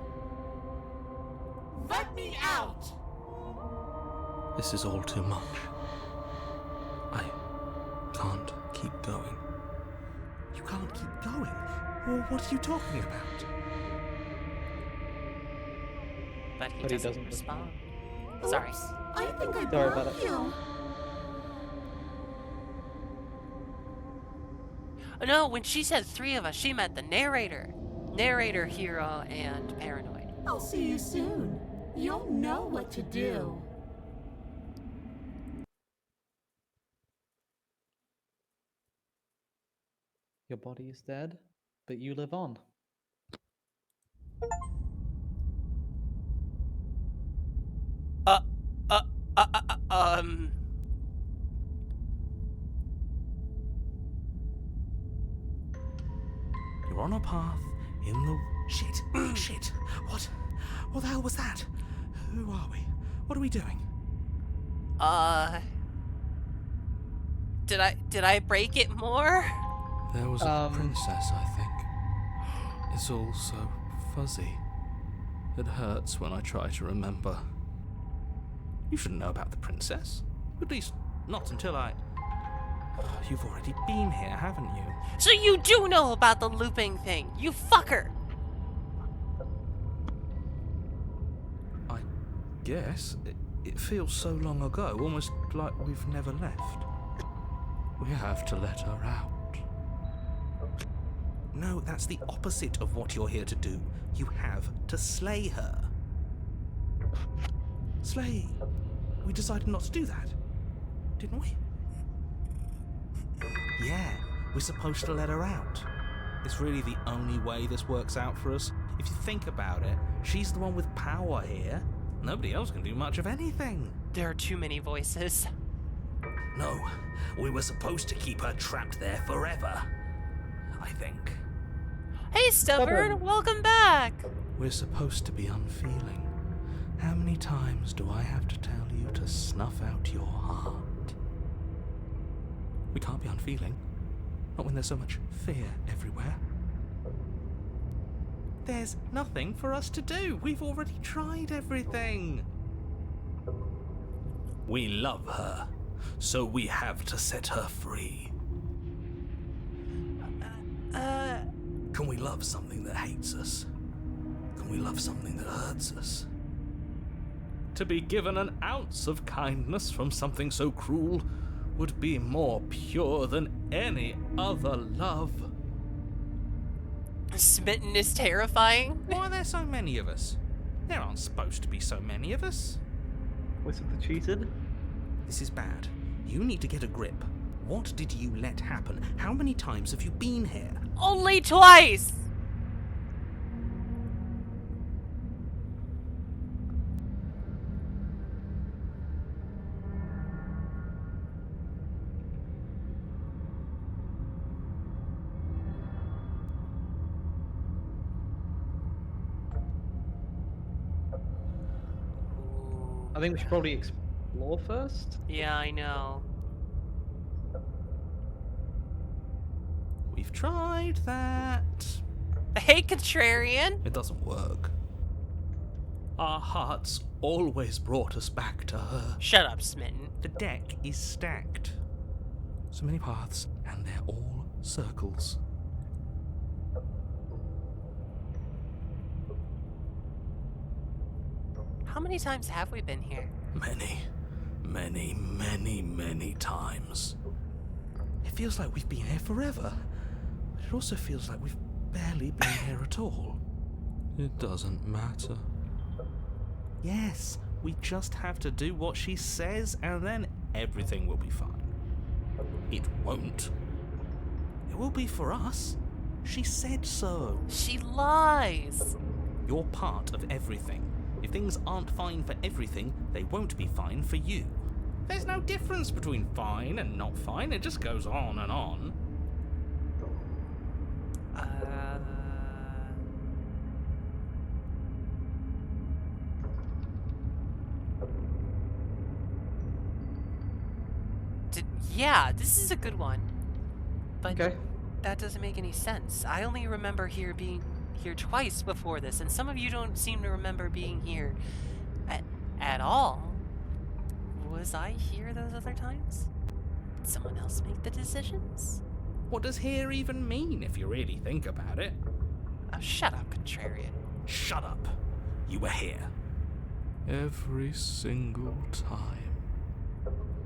Let me out!
This is all too much. I can't keep going. You can't keep going? Well, what are you talking about?
But he
But he
doesn't
doesn't
respond. Sorry.
Oops, I think I
Sorry about
broke
it.
you.
Oh, no, when she said 3 of us, she meant the narrator. Narrator, hero, and paranoid.
I'll see you soon. You'll know what to do.
Your body is dead, but you live on.
Uh, uh, uh, uh, uh, um...
You're on a path in the... Shit! Shit! What the hell was that? Who are we? What are we doing?
Did I break it more?
There was a princess, I think. It's all so fuzzy. It hurts when I try to remember. You shouldn't know about the princess. At least, not until I... You've already been here, haven't you?
So you do know about the looping thing, you fucker!
I guess. It feels so long ago, almost like we've never left. We have to let her out. No, that's the opposite of what you're here to do. You have to slay her. Slay? We decided not to do that, didn't we? Yeah, we're supposed to let her out. It's really the only way this works out for us. If you think about it, she's the one with power here. Nobody else can do much of anything.
There are too many voices.
No, we were supposed to keep her trapped there forever. I think.
Hey, Stubborn, welcome back!
We're supposed to be unfeeling. How many times do I have to tell you to snuff out your heart? We can't be unfeeling. Not when there's so much fear everywhere. There's nothing for us to do. We've already tried everything. We love her, so we have to set her free. Can we love something that hates us? Can we love something that hurts us? To be given an ounce of kindness from something so cruel would be more pure than any other love.
Smitten is terrifying.
Why are there so many of us? There aren't supposed to be so many of us.
Wizard the cheated?
This is bad. You need to get a grip. What did you let happen? How many times have you been here?
Only twice!
I think we should probably explore first.
Yeah, I know.
We've tried that.
Hey, Contrarian!
It doesn't work. Our hearts always brought us back to her.
Shut up, Smitten.
The deck is stacked. So many paths, and they're all circles.
How many times have we been here?
Many, many, many, many times. It feels like we've been here forever, but it also feels like we've barely been here at all. It doesn't matter. Yes, we just have to do what she says, and then everything will be fine. It won't. It will be for us. She said so.
She lies.
You're part of everything. If things aren't fine for everything, they won't be fine for you. There's no difference between fine and not fine. It just goes on and on.
Yeah, this is a good one. But
Okay.
that doesn't make any sense. I only remember being here twice before this, and some of you don't seem to remember being here at all. Was I here those other times? Did someone else make the decisions?
What does here even mean if you really think about it?
Oh, shut up, Contrarian.
Shut up. You were here. Every single time.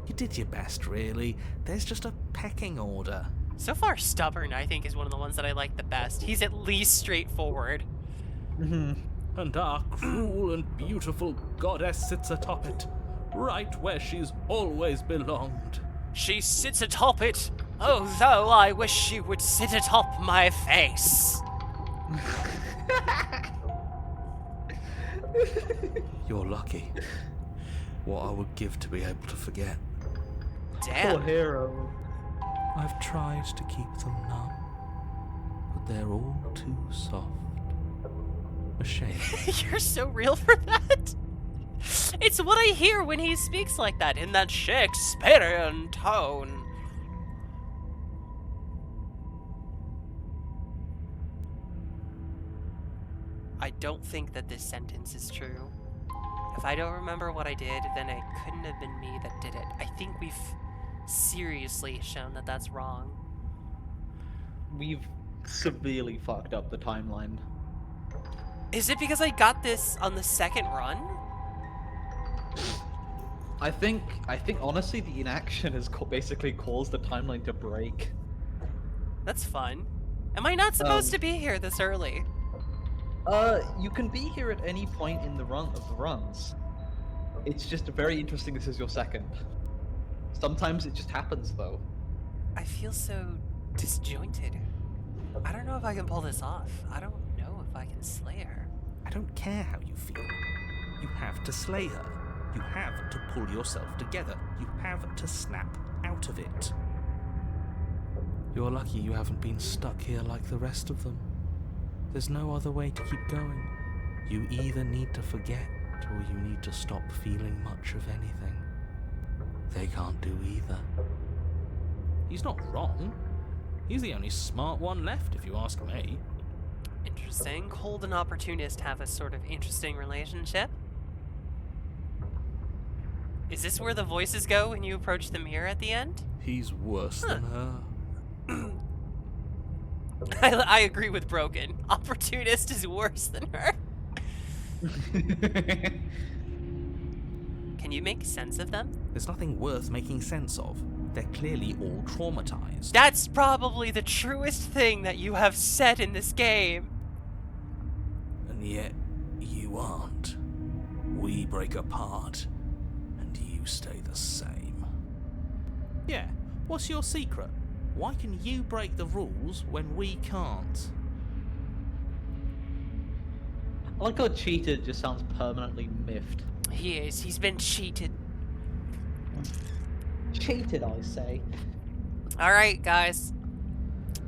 You did your best, really. There's just a pecking order.
So far, Stubborn, I think, is one of the ones that I like the best. He's at least straightforward.
And our cruel and beautiful goddess sits atop it, right where she's always belonged.
She sits atop it, although I wish she would sit atop my face.
You're lucky. What I would give to be able to forget.
Damn.
Poor hero.
I've tried to keep them numb, but they're all too soft. A shame.
You're so real for that. It's what I hear when he speaks like that, in that Shakespearean tone. I don't think that this sentence is true. If I don't remember what I did, then it couldn't have been me that did it. I think we've seriously shown that that's wrong.
We've severely fucked up the timeline.
Is it because I got this on the second run?
I think honestly the inaction has basically caused the timeline to break.
That's fun. Am I not supposed to be here this early?
You can be here at any point in the runs. It's just very interesting this is your second. Sometimes it just happens though.
I feel so disjointed. I don't know if I can pull this off. I don't know if I can slay her.
I don't care how you feel. You have to slay her. You have to pull yourself together. You have to snap out of it. You're lucky you haven't been stuck here like the rest of them. There's no other way to keep going. You either need to forget, or you need to stop feeling much of anything. They can't do either. He's not wrong. He's the only smart one left, if you ask me.
Interesting. Cold and Opportunist have a sort of interesting relationship. Is this where the voices go when you approach the mirror at the end?
He's worse than her.
I agree with Broken. Opportunist is worse than her. Can you make sense of them?
There's nothing worth making sense of. They're clearly all traumatized.
That's probably the truest thing that you have said in this game.
And yet, you aren't. We break apart, and you stay the same. Yeah, what's your secret? Why can you break the rules when we can't?
I like how cheated just sounds permanently miffed.
He is. He's been cheated.
Cheated, I say.
Alright, guys.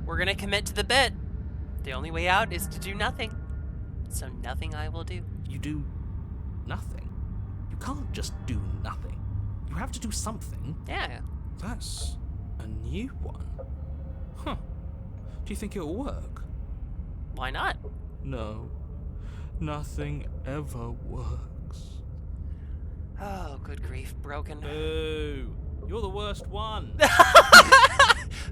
We're gonna commit to the bit. The only way out is to do nothing. So nothing I will do.
You do nothing. You can't just do nothing. You have to do something.
Yeah.
That's a new one. Huh. Do you think it'll work?
Why not?
No. Nothing ever works.
good grief, broken.
Boo! You're the worst one.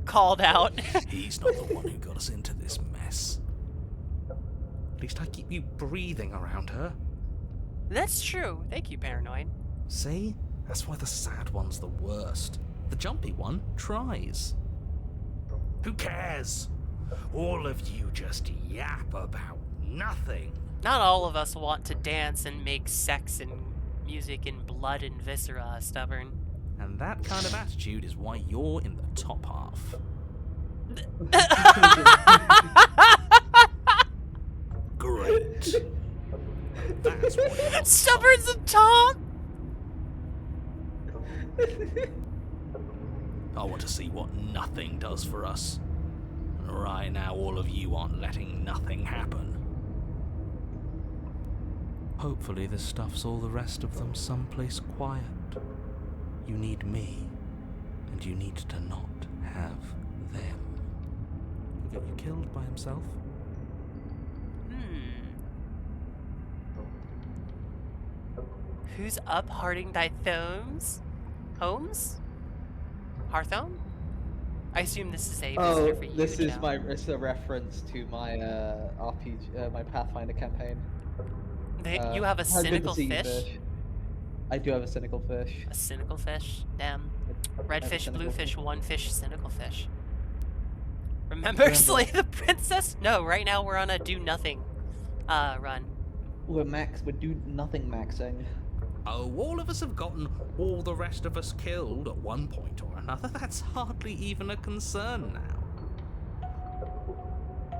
Called out.
He's not the one who got us into this mess. At least I keep you breathing around her.
That's true. Thank you, Paranoid.
See? That's why the sad one's the worst. The jumpy one tries. Who cares? All of you just yap about nothing.
Not all of us want to dance and make sex and music and blood and viscera, Stubborn.
And that kind of attitude is why you're in the top half. Great. That's what
Stubborn's the top!
I want to see what nothing does for us. And right now, all of you aren't letting nothing happen. Hopefully this stuffs all the rest of them someplace quiet. You need me, and you need to not have them. He'll get you killed by himself.
Who's uphearting thy thumbs? Homes? Hearthome? I assume this is a visitor for you.
This is
know.
it's a reference to my RPG, my Pathfinder campaign.
You have a
Has been
cynical
the sea
fish?
I do have a cynical fish.
A cynical fish? Damn. Red
I have a
fish,
cynical
blue fish,
fish.
one fish, cynical fish. Remember Slay the Princess? No, right now we're on a do nothing run.
We're do nothing maxing.
Oh, all of us have gotten all the rest of us killed at one point or another. That's hardly even a concern now.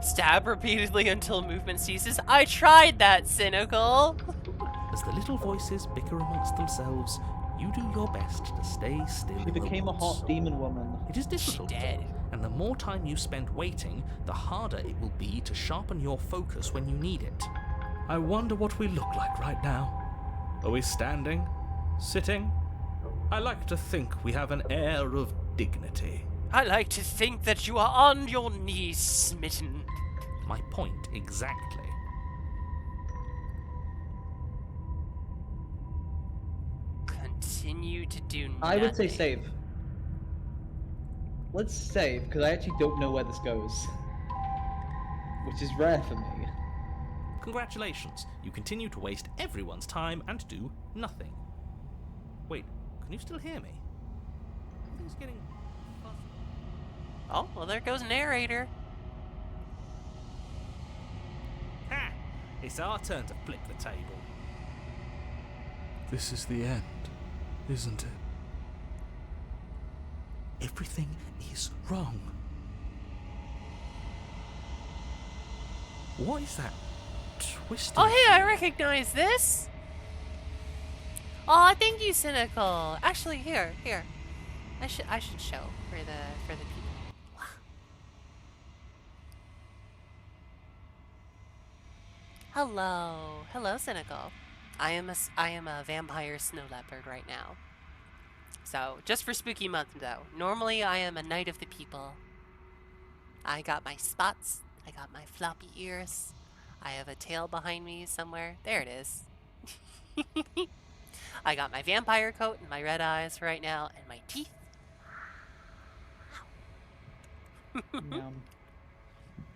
Stab repeatedly until movement ceases. I tried that, cynical!
As the little voices bicker amongst themselves, you do your best to stay still.
She
in the
became a
woods.
hot demon woman.
It is difficult,
dead.
and the more time you spend waiting, the harder it will be to sharpen your focus when you need it. I wonder what we look like right now. Are we standing? Sitting? I like to think we have an air of dignity.
I like to think that you are on your knees, smitten.
My point exactly.
Continue to do nothing.
I would say save. Let's save, because I actually don't know where this goes. Which is rare for me.
Congratulations, you continue to waste everyone's time and do nothing. Wait, can you still hear me? Something's getting fuzzy.
Oh, well, there goes narrator.
Ha! It's our turn to flip the table.
This is the end, isn't it?
Everything is wrong. What is that twisting?
Oh, hey, I recognize this. Oh, thank you, cynical. Actually, here. I should show for the people. Hello, cynical. I am a vampire snow leopard right now. So, just for spooky month though. Normally I am a knight of the people. I got my spots, I got my floppy ears, I have a tail behind me somewhere. There it is. I got my vampire coat and my red eyes right now, and my teeth.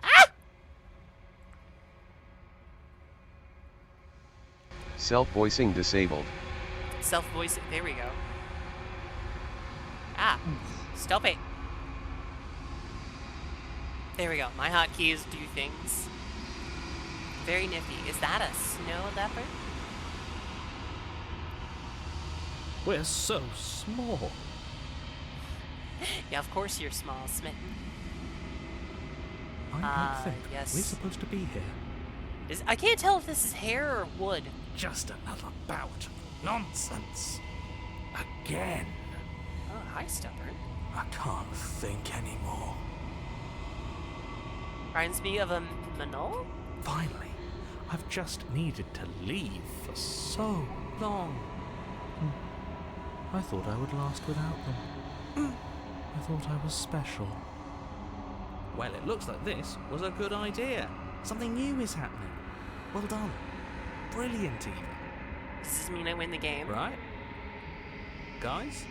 Ah!
Self-voicing disabled.
Self-voicing, there we go. Ah, stop it. There we go. My hotkeys do things. Very nifty. Is that a snow leopard?
We're so small.
Yeah, of course you're small, smitten.
I don't think
yes.
we're supposed to be here.
I can't tell if this is hair or wood.
Just another bout of nonsense. Again.
Oh, hi, Stubborn.
I can't think anymore.
Reminds me of a Manol?
Finally, I've just needed to leave for so long. I thought I would last without them. I thought I was special. Well, it looks like this was a good idea. Something new is happening. Well done. Brilliant, even.
Does this mean I win the game?
Right? Guys?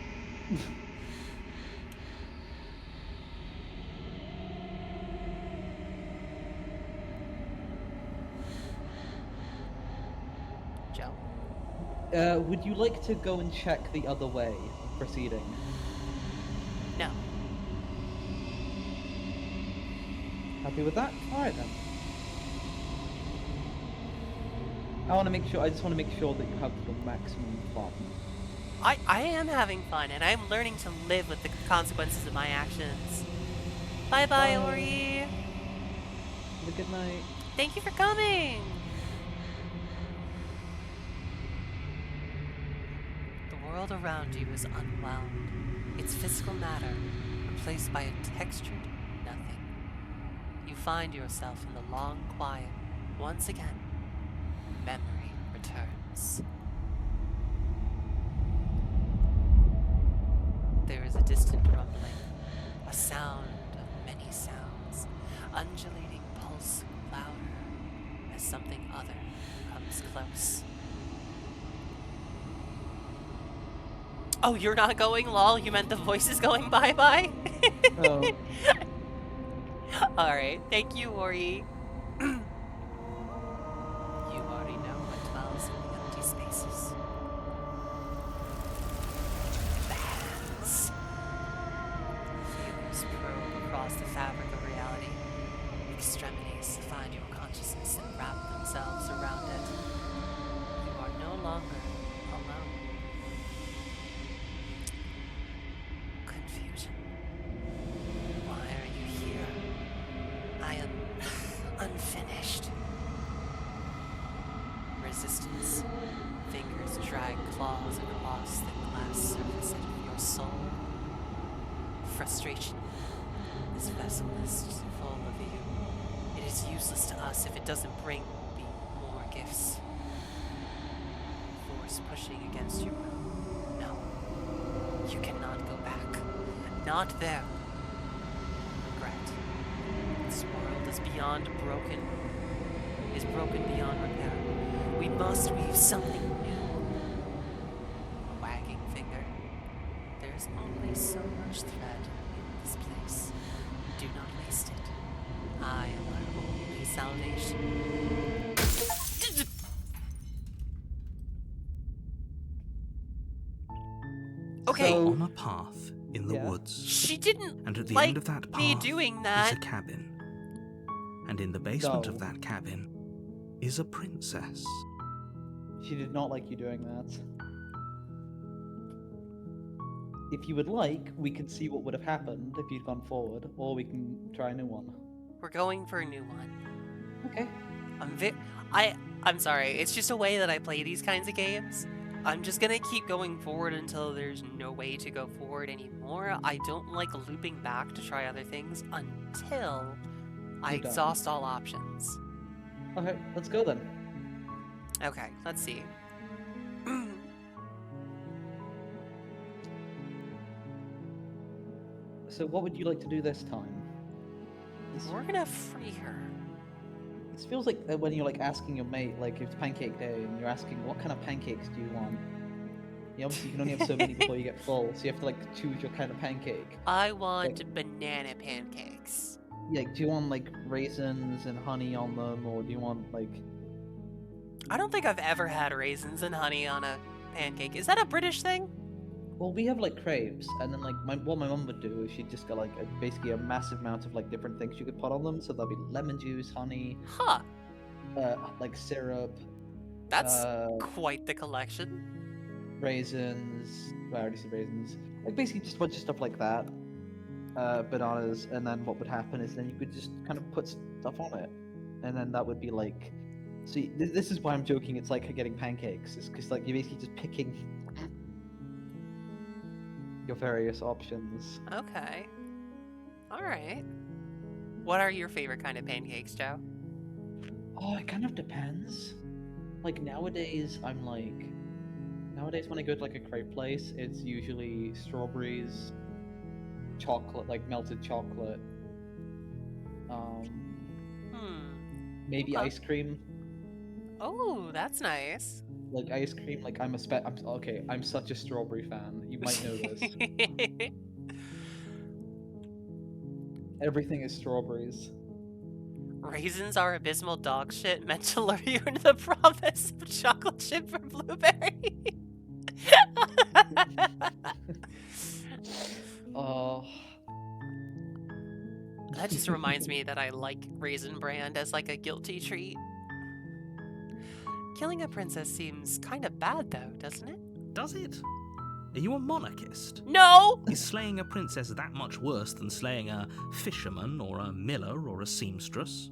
Joe?
Would you like to go and check the other way of proceeding?
No.
Happy with that? Alright then. I just want to make sure that you have the maximum fun.
I am having fun, and I'm learning to live with the consequences of my actions. Bye-bye, Ori!
Have a good night.
Thank you for coming! The world around you is unwound, its physical matter replaced by a textured nothing. You find yourself in the long quiet. Once again, memory returns. There is a distant rumbling, a sound of many sounds, undulating pulse louder as something other comes close. Oh, you're not going, lol? You meant the voice is going bye-bye?
Oh.
Alright, thank you, Ori. You already know what dwells in the empty spaces. The hands. Feelers probe across the fabric of reality. Extremities find your consciousness and wrap themselves around it. You are no longer alone. Confusion. Why are you here? I am unfinished. Resistance. Fingers drag claws across the glass surface of your soul. Frustration. This vessel is full of you. It is useless to us if it doesn't bring me more gifts. Force pushing against your will. No. You cannot go back. Not there. Regret. This world is beyond broken. Is broken beyond repair. We must weave something new. A wagging finger. There's only so much thread in this place. Do not waste it. I am our only salvation. Okay.
So-
On a path in the
Yeah.
woods.
She didn't
And at the
like
end of that
me
path
doing
is
that.
a cabin. And in the basement
No.
of that cabin is a princess.
She did not like you doing that. If you would like, we can see what would have happened if you'd gone forward, or we can try a new one.
We're going for a new one.
Okay.
I'm sorry. It's just a way that I play these kinds of games. I'm just gonna keep going forward until there's no way to go forward anymore. I don't like looping back to try other things until I
You're done.
exhaust all options.
Okay, let's go then.
Okay, let's see.
So what would you like to do this time?
We're gonna free her.
This feels like when you're like asking your mate, like it's pancake day, and you're asking what kind of pancakes do you want. You obviously can only have so many before you get full, so you have to like choose your kind of pancake.
I want banana pancakes.
Yeah, do you want like raisins and honey on them, or do you want like?
I don't think I've ever had raisins and honey on a pancake. Is that a British thing?
Well, we have like crepes, and then like what my mum would do is she'd just got like basically a massive amount of like different things you could put on them. So there'll be lemon juice, honey,
Huh.
like syrup,
That's quite the collection.
raisins. Well, I already said raisins. Like basically just a bunch of stuff like that. Bananas, and then what would happen is then you could just kind of put stuff on it, and then that would be like. See, this is why I'm joking. It's like getting pancakes. It's because like you're basically just picking your various options.
Okay. Alright. What are your favorite kind of pancakes, Joe?
Oh, it kind of depends. Like nowadays, nowadays when I go to like a crepe place, it's usually strawberries, chocolate, like melted chocolate, maybe
Okay.
ice cream.
Oh, that's nice.
like ice cream. Like I'm such a strawberry fan. You might know this. Everything is strawberries.
Raisins are abysmal dog shit meant to lure you into the promise of chocolate chip or blueberry.
Oh.
That just reminds me that I like Raisin Bran as like a guilty treat. Killing a princess seems kind of bad though, doesn't it?
Does it? Are you a monarchist?
No!
Is slaying a princess that much worse than slaying a fisherman or a miller or a seamstress?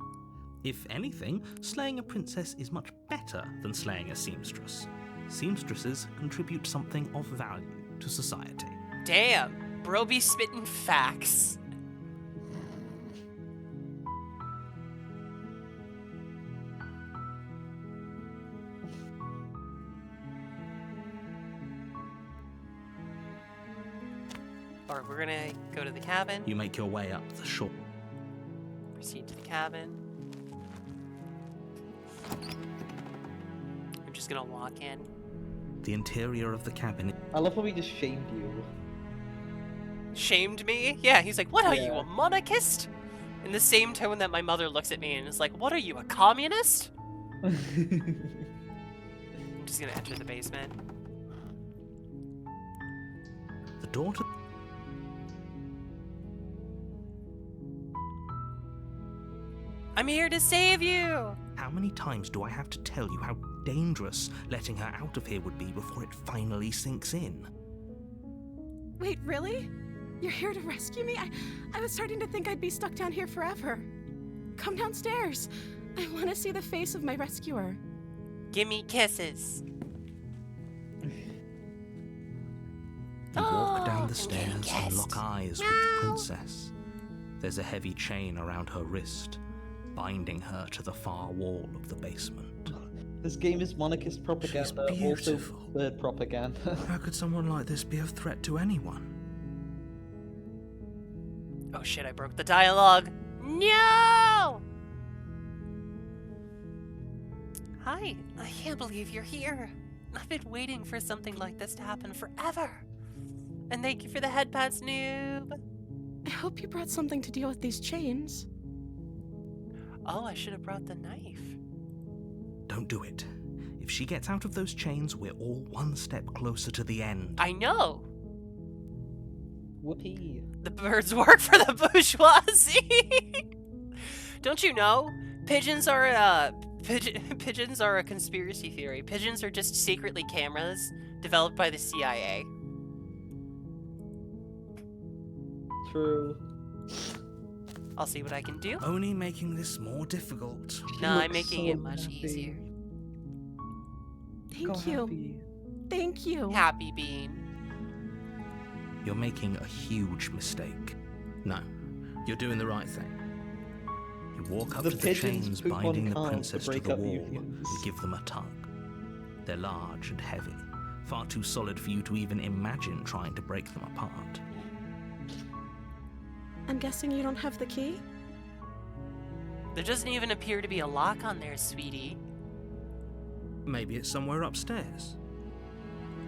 If anything, slaying a princess is much better than slaying a seamstress. Seamstresses contribute something of value to society.
Damn, bro be spittin' facts. Alright, we're gonna go to the cabin.
You make your way up the shore.
Proceed to the cabin. I'm just gonna walk in.
The interior of the cabin.
I love how he just shamed you.
Shamed me? Yeah, he's like, what are you,
Yeah.
a monarchist? In the same tone that my mother looks at me and is like, what are you, a communist? I'm just gonna enter the basement.
The door to...
I'm here to save you!
How many times do I have to tell you how dangerous letting her out of here would be before it finally sinks in?
Wait, really? You're here to rescue me? I was starting to think I'd be stuck down here forever. Come downstairs. I want to see the face of my rescuer.
Gimme kisses.
You walk down
I'm
the stairs
getting
and
kissed.
lock eyes with the princess. There's a heavy chain around her wrist, binding her to the far wall of the basement.
This game is monarchist propaganda, also
beautiful.
bird propaganda.
How could someone like this be a threat to anyone?
Oh shit, I broke the dialogue. No! Hi, I can't believe you're here. I've been waiting for something like this to happen forever. And thank you for the head pats, noob.
I hope you brought something to deal with these chains.
Oh, I should have brought the knife.
Don't do it. If she gets out of those chains, we're all one step closer to the end.
I know.
Whoopee.
The birds work for the bourgeoisie. Don't you know? Pigeons are a conspiracy theory. Pigeons are just secretly cameras developed by the CIA.
True.
I'll see what I can do.
Only making this more difficult.
No, I'm
looks
making
so
it much
happy.
easier.
Thank
Go
you.
happy.
Thank you.
Happy bean.
You're making a huge mistake. No, you're doing the right thing. You walk up
The
to the
pigeons
chains
poop on
binding the
cars to
princess to
break
the
up
wall
unions.
and give them a tug. They're large and heavy, far too solid for you to even imagine trying to break them apart.
I'm guessing you don't have the key?
There doesn't even appear to be a lock on there, sweetie.
Maybe it's somewhere upstairs.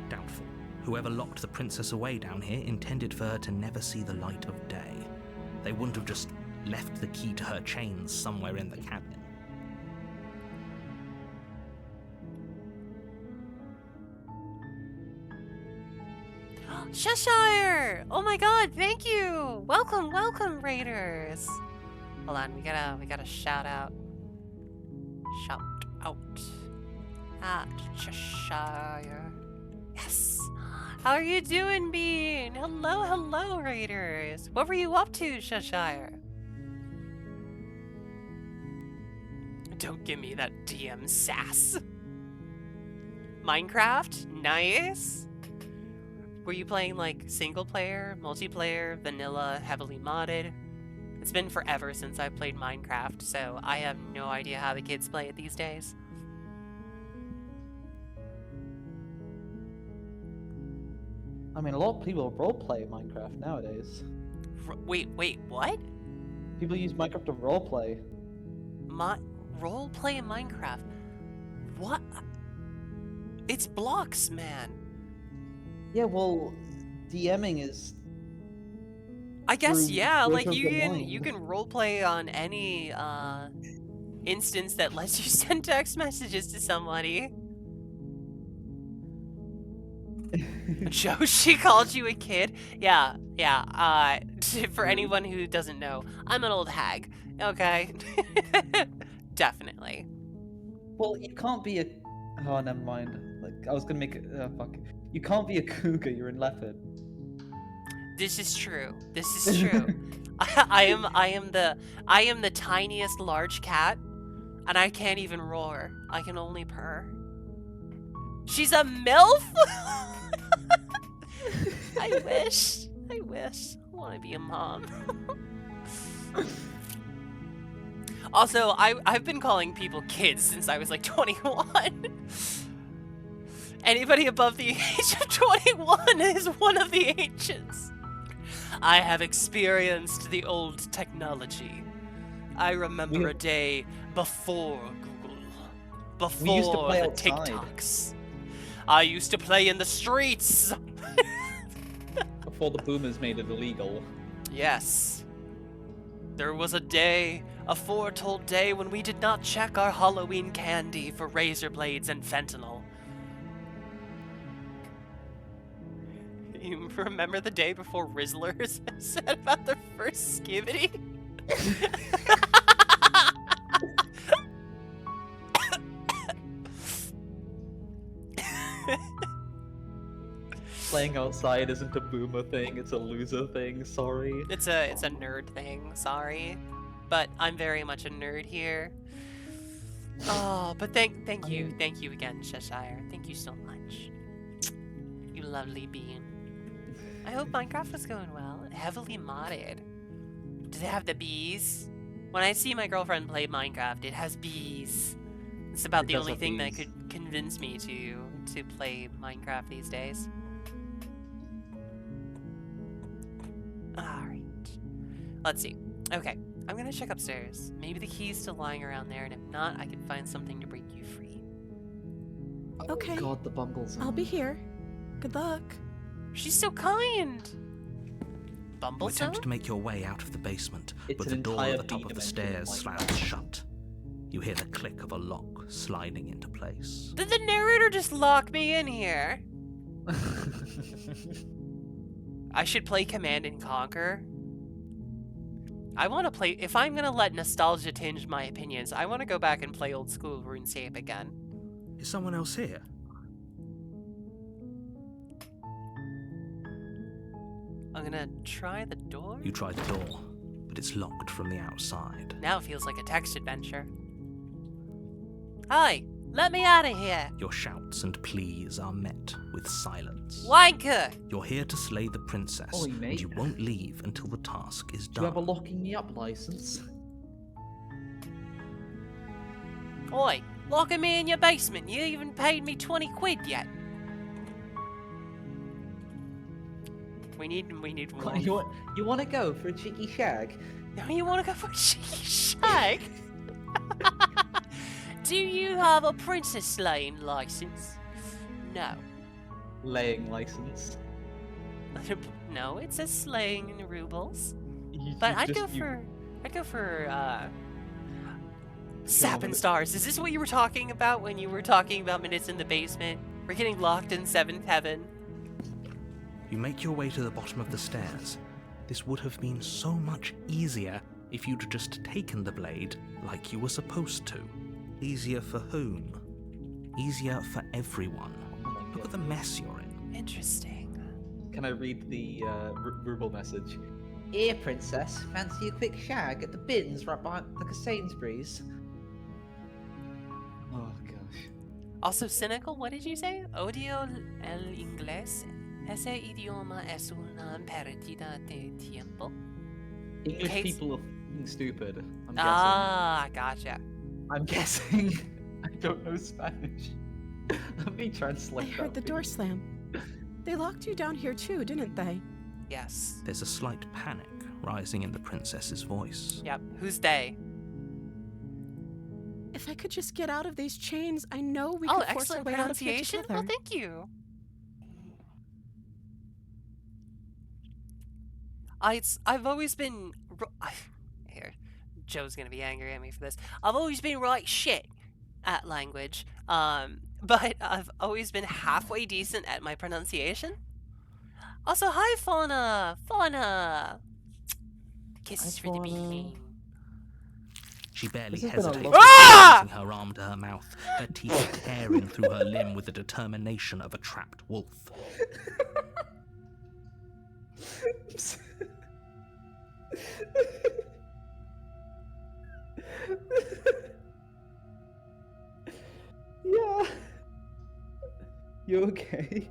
Doubtful. Whoever locked the princess away down here intended for her to never see the light of day. They wouldn't have just left the key to her chains somewhere in the cabin.
Cheshire! Oh my god, thank you! Welcome, welcome, Raiders! Hold on, we gotta shout out. Shout out at Cheshire. Yes! How are you doing, Bean? Hello, hello, Raiders! What were you up to, Cheshire? Don't give me that DM sass. Minecraft? Nice! Were you playing like single player, multiplayer, vanilla, heavily modded? It's been forever since I played Minecraft, so I have no idea how the kids play it these days.
I mean, a lot of people roleplay Minecraft nowadays.
Wait, what?
People use Minecraft to roleplay.
Roleplay in Minecraft? What? It's blocks, man.
Yeah, well, DMing is.
I guess,
Through
yeah, like
Breath of the
you
Wild.
can roleplay on any instance that lets you send text messages to somebody. Joshi called you a kid? Yeah. For anyone who doesn't know, I'm an old hag. Okay? Definitely.
Well, you can't be a. Oh, never mind. Like I was gonna make it. Fuck. You can't be a cougar. You're in leopard.
This is true. This is true. I am the tiniest large cat, and I can't even roar. I can only purr. She's a MILF? I wish. I want to be a mom. Also, I've been calling people kids since I was like 21. Anybody above the age of 21 is one of the ancients. I have experienced the old technology. I remember a day before Google.
We used to
Before
play
the
outside.
TikToks. I used to play in the streets.
Before the boomers made it illegal.
Yes. There was a day, a foretold day, when we did not check our Halloween candy for razor blades and fentanyl. You remember the day before Rizzlers said about their first skivity?
Playing outside isn't a boomer thing, it's a loser thing, sorry.
It's a nerd thing, sorry. But I'm very much a nerd here. Oh, but thank you again, Cheshire. Thank you so much. You lovely being. I hope Minecraft was going well. Heavily modded. Does it have the bees? When I see my girlfriend play Minecraft, it has bees. It's about
It
the
does
only
have
thing that
bees.
could convince me to play Minecraft these days. Alright. Let's see. Okay, I'm gonna check upstairs. Maybe the key's still lying around there, and if not, I can find something to break you free.
Okay.
Oh god, the bumbles.
I'll be here. Good luck.
She's so kind!
You
Bumblezone?
attempt to make your way out of the basement,
It's
but
an
the door
entire
at the top of the
three-dimensional
stairs
Minecraft.
slams shut. You hear the click of a lock sliding into place.
Did the narrator just lock me in here? I should play Command and Conquer. I want to play... If I'm going to let nostalgia tinge my opinions, I want to go back and play old school RuneScape again.
Is someone else here?
I'm going to try the door.
You try the door, but it's locked from the outside.
Now it feels like a text adventure. Hi! Let me out of here!
Your shouts and pleas are met with silence.
Wanker!
You're here to slay the princess,
Oi,
and
mate.
you won't leave until the task is
Do you have a
done.
locking me up license?
Oi! Locking me in your basement. You even paid me 20 quid yet. We need one.
You want to go for a cheeky shag?
Now you want to go for a cheeky shag? Do you have a princess slaying license? No.
Laying license.
No, it says slaying in rubles.
You-
But
you
I'd
just-
go
you-
for Sap and Stars. Is this what you were talking about when you were talking about minutes in the basement? We're getting locked in 7th heaven.
You make your way to the bottom of the stairs. This would have been so much easier if you'd just taken the blade like you were supposed to. Easier for whom? Easier for everyone.
Oh my
Look at the
God.
mess you're in.
Interesting.
Can I read the ruble message? Here, princess. Fancy a quick shag at the bins right behind, like a Sainsbury's? Oh gosh.
Also, cynical, what did you say? Odio el inglés. Ese idioma es una pérdida de tiempo.
English
Case-
people are f***ing stupid. I'm guessing.
Ah, gotcha.
I'm guessing. I don't know Spanish. Let me translate
I heard the
that,
door
please.
slam. They locked you down here too, didn't they?
Yes.
There's a slight panic rising in the princess's voice.
Yep. Who's they?
If I could just get out of these chains, I know we
Oh,
could force our
excellent
way out of here
pronunciation.
together.
Well, thank you. I've always been here. Joe's gonna be angry at me for this. I've always been right shit at language, but I've always been halfway decent at my pronunciation. Also, hi Fauna, Fauna. Kisses
Hi,
for the
Fauna.
bean.
She barely
This has been a
hesitated,
lovely-
Ah!
raising her arm to her mouth, her teeth tearing through her limb with the determination of a trapped wolf.
Yeah. You okay?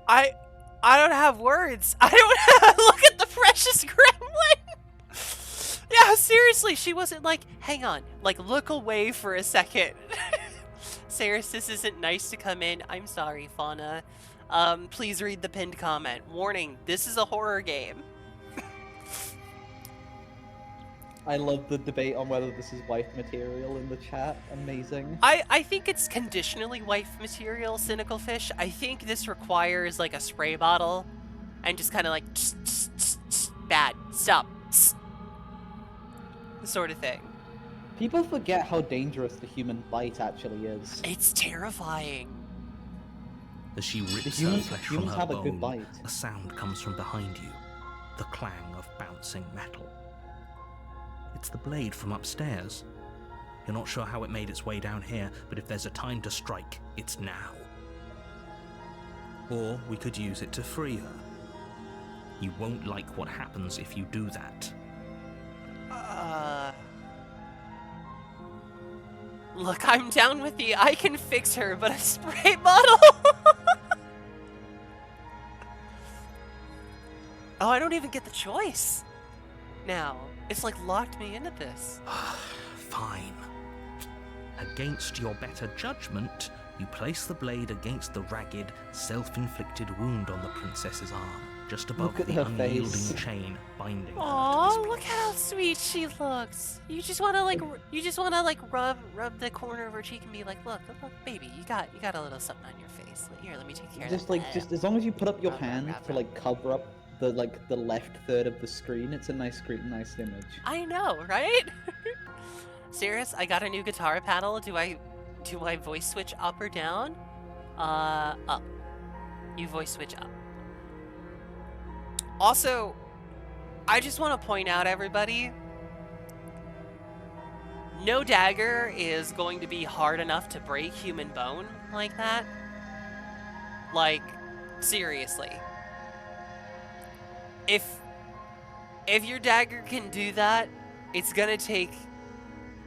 I don't have words. I don't look at the precious gremlin. Yeah, seriously, she wasn't like, hang on, like look away for a second. Saris, this isn't nice to come in. I'm sorry, Fauna. Please read the pinned comment. Warning, this is a horror game.
I love the debate on whether this is wife material in the chat. Amazing.
I think it's conditionally wife material, Cynical Fish. I think this requires like a spray bottle and just kind of like bad, stop, sort of thing.
People forget how dangerous the human bite actually is.
It's terrifying.
As she rips
The
her
humans-
flesh from
humans
her
have a good
bone,
bite.
a sound comes from behind you, the clang of bouncing metal. It's the blade from upstairs. You're not sure how it made its way down here, but if there's a time to strike, it's now. Or we could use it to free her. You won't like what happens if you do that.
Look, I'm down with the I can fix her, but a spray bottle? Oh, I don't even get the choice. Now, it's like locked me into this.
Fine. Against your better judgment, you place the blade against the ragged, self-inflicted wound on the princess's arm, just above
Look at
the
her
unyielding
face.
chain binding her
Aw,
to this
look at how sweet she looks. You just wanna rub the corner of her cheek and be like, look, baby, you got a little something on your face. Here, let me take care of that.
Just as long as you put up your
Rub,
hand
rub,
to like cover up the left third of the screen, it's a nice image.
I know, right? Serious? I got a new guitar pedal. Do I voice switch up or down? Up. You voice switch up. Also, I just want to point out, everybody, no dagger is going to be hard enough to break human bone like that. Like, seriously. If your dagger can do that, it's gonna take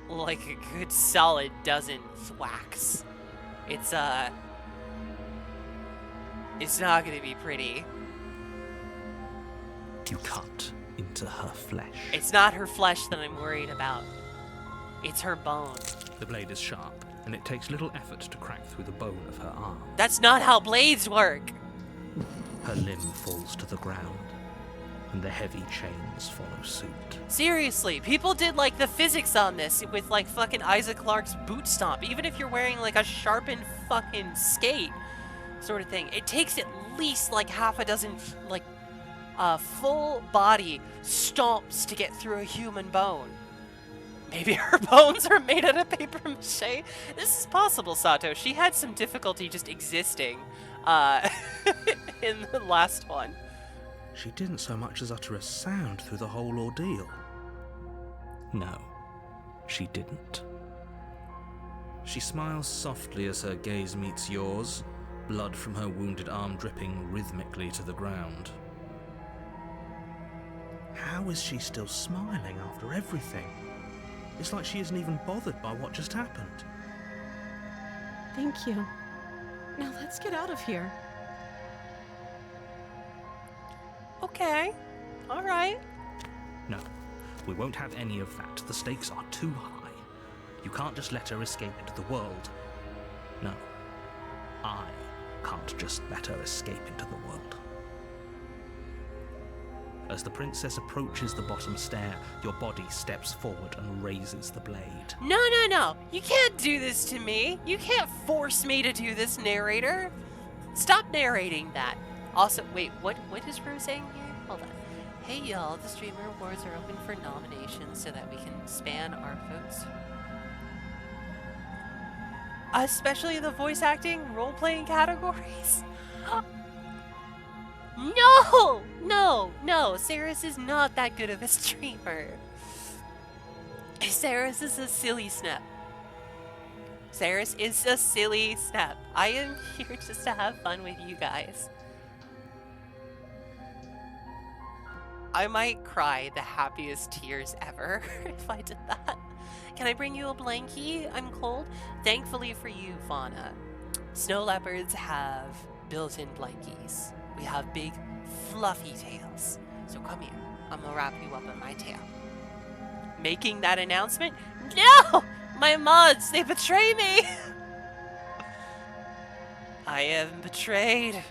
like a good solid dozen thwacks. It's not gonna be pretty.
You cut into her flesh.
It's not her flesh that I'm worried about. It's her bone.
The blade is sharp, and it takes little effort to crack through the bone of her arm.
That's not how blades work.
Her limb falls to the ground, and the heavy chains follow suit.
Seriously, people did like the physics on this with like fucking Isaac Clarke's boot stomp. Even if you're wearing like a sharpened fucking skate sort of thing, it takes at least like half a dozen like full body stomps to get through a human bone. Maybe her bones are made out of paper mache. This is possible, Sato. She had some difficulty just existing in the last one.
She didn't so much as utter a sound through the whole ordeal. No, she didn't. She smiles softly as her gaze meets yours, blood from her wounded arm dripping rhythmically to the ground. How is she still smiling after everything? It's like she isn't even bothered by what just happened.
Thank you. Now let's get out of here.
Okay. All right.
No, we won't have any of that. The stakes are too high. You can't just let her escape into the world. No, I can't just let her escape into the world. As the princess approaches the bottom stair, your body steps forward and raises the blade.
No. You can't do this to me. You can't force me to do this, narrator. Stop narrating that. Also, wait, what is Rue saying here? Hold on. Hey y'all, the Streamer Awards are open for nominations so that we can span our votes. Especially the voice acting, role-playing categories. No, Saris is not that good of a streamer. Saris is a silly snap. Saris is a silly snap. I am here just to have fun with you guys. I might cry the happiest tears ever if I did that. Can I bring you a blankie? I'm cold. Thankfully for you, Fauna, snow leopards have built-in blankies. We have big, fluffy tails. So come here. I'm gonna wrap you up in my tail. Making that announcement? No! My mods, they betray me! I am betrayed.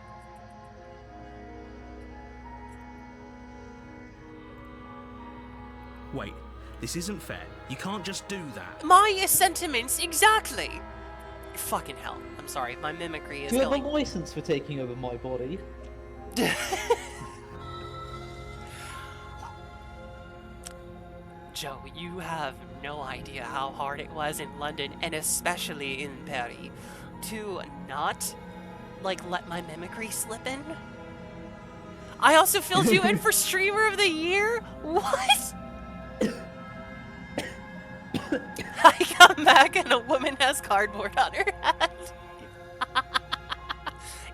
Wait, this isn't fair. You can't just do that.
My sentiments, exactly. Fucking hell. I'm sorry, my mimicry is
Do you have
going.
a license for taking over my body?
Joe, you have no idea how hard it was in London, and especially in Paris, to not, let my mimicry slip in. I also filled you in for Streamer of the Year? What? I come back and a woman has cardboard on her head.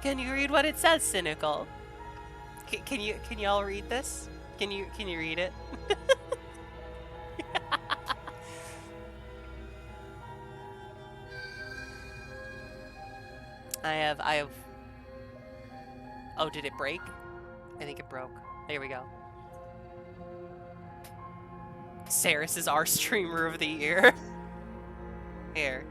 Can you read what it says, Cynical? Can y'all read this? Can you read it? I have. Oh, did it break? I think it broke. There we go. Saris is our Streamer of the Year. Here.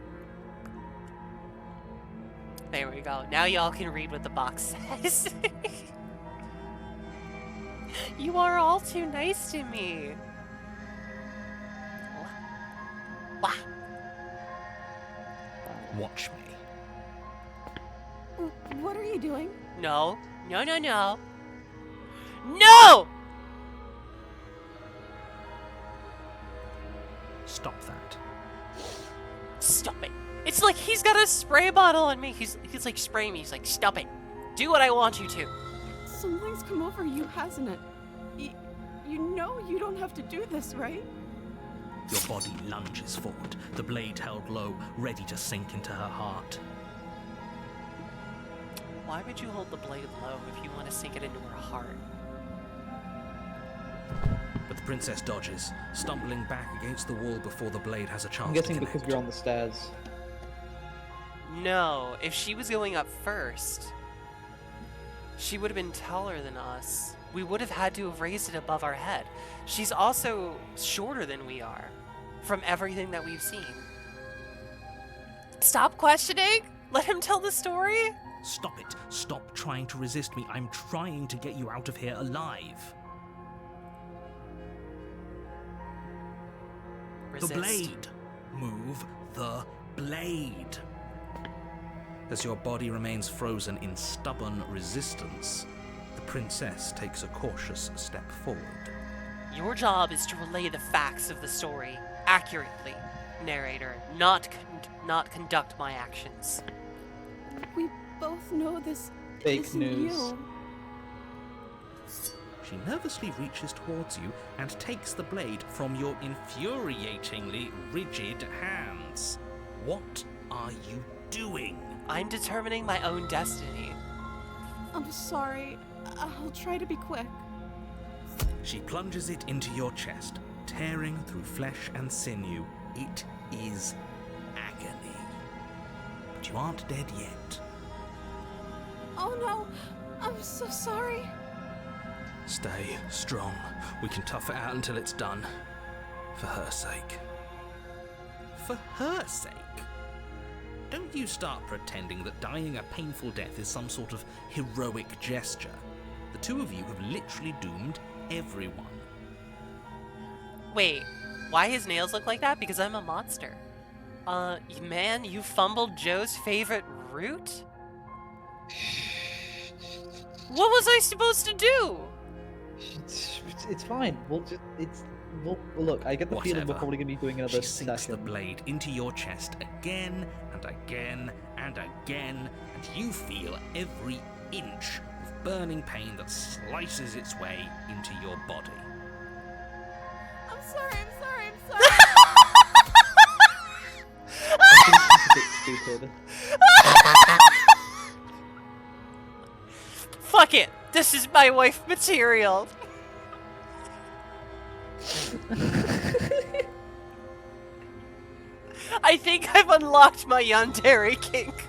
There we go. Now y'all can read what the box says. You are all too nice to me. Wah.
Watch me.
What are you doing?
No. No!
Stop that.
Stop it. It's like he's got a spray bottle on me. He's like spraying me. He's like, stop it. Do what I want you to.
Something's come over you, hasn't it? You know you don't have to do this, right?
Your body lunges forward, the blade held low, ready to sink into her heart.
Why would you hold the blade low if you want to sink it into her heart?
But the princess dodges, stumbling back against the wall before the blade has a chance
I'm
to
guessing
connect.
because you're on the stairs.
No, if she was going up first, she would have been taller than us. We would have had to have raised it above our head. She's also shorter than we are, from everything that we've seen. Stop questioning! Let him tell the story!
Stop it. Stop trying to resist me. I'm trying to get you out of here alive.
Resist.
The blade. Move the blade. As your body remains frozen in stubborn resistance, the princess takes a cautious step forward.
Your job is to relay the facts of the story accurately, narrator, not conduct my actions.
We both know this
Fake
isn't
news.
you.
She nervously reaches towards you and takes the blade from your infuriatingly rigid hands. What are you doing?
I'm determining my own destiny.
I'm sorry. I'll try to be quick.
She plunges it into your chest, tearing through flesh and sinew. It is agony. But you aren't dead yet.
Oh no! I'm so sorry.
Stay strong. We can tough it out until it's done. For her sake. For her sake? Don't you start pretending that dying a painful death is some sort of heroic gesture. The two of you have literally doomed everyone.
Wait, why his nails look like that? Because I'm a monster. Man, you fumbled Joe's favorite root? What was I supposed to do?
It's fine. Look. I get the feeling we're
Whatever.
probably gonna be doing another
She sinks the
session.
blade into your chest again and again and again, and you feel every inch of burning pain that slices its way into your body.
I'm sorry.
I think it's a bit stupid.
Fuck it! This is my wife material! I think I've unlocked my yandere kink.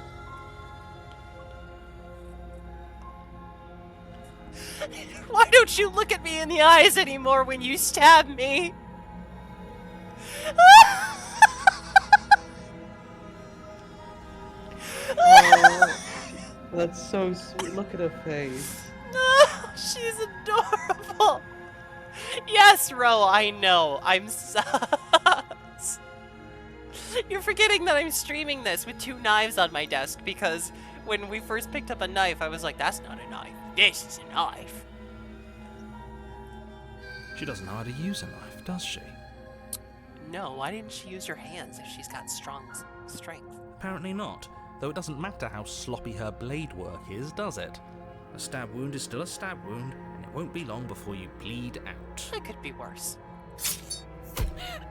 Why don't you look at me in the eyes anymore when you stab me?
Oh, that's so sweet. Look at her face.
She's adorable. Yes, Ro, I know. I'm sus. You're forgetting that I'm streaming this with 2 knives on my desk because when we first picked up a knife, I was like, that's not a knife. This is a knife.
She doesn't know how to use a knife, does she?
No, why didn't she use her hands if she's got strong strength?
Apparently not, though it doesn't matter how sloppy her blade work is, does it? A stab wound is still a stab wound, and it won't be long before you bleed out.
It could be worse.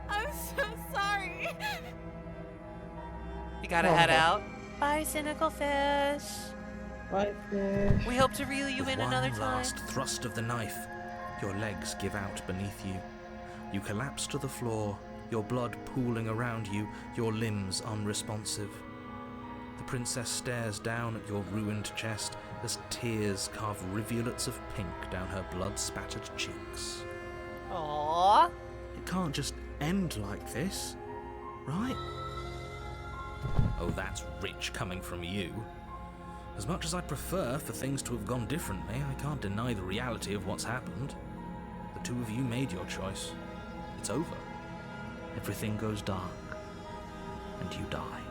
I'm so sorry.
You gotta head out. Bye, cynical fish.
Bye, fish.
We hope to reel you
With
in
one
another time.
last thrust of the knife, your legs give out beneath you. You collapse to the floor, your blood pooling around you, your limbs unresponsive. The princess stares down at your ruined chest as tears carve rivulets of pink down her blood-spattered cheeks.
Aww.
It can't just end like this, right?
Oh, that's rich coming from you. As much as I'd prefer for things to have gone differently, I can't deny the reality of what's happened. The two of you made your choice. It's over. Everything goes dark, and you die.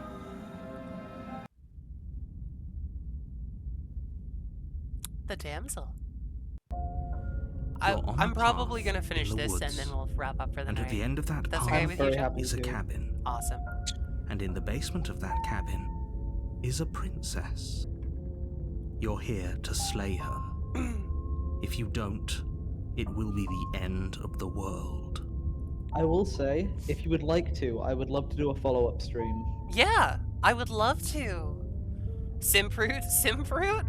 The damsel.
You're on a
I'm probably
path
gonna finish
in the
this and
woods.
then we'll wrap up for the
And
night.
at the end of that
That's
path
okay with you,
very
Joe?
happy
is a
to.
cabin.
Awesome.
And in the basement of that cabin is a princess. You're here to slay her. If you don't, it will be the end of the world.
I will say, if you would like to, I would love to do a follow-up stream.
Yeah, I would love to. Simfruit?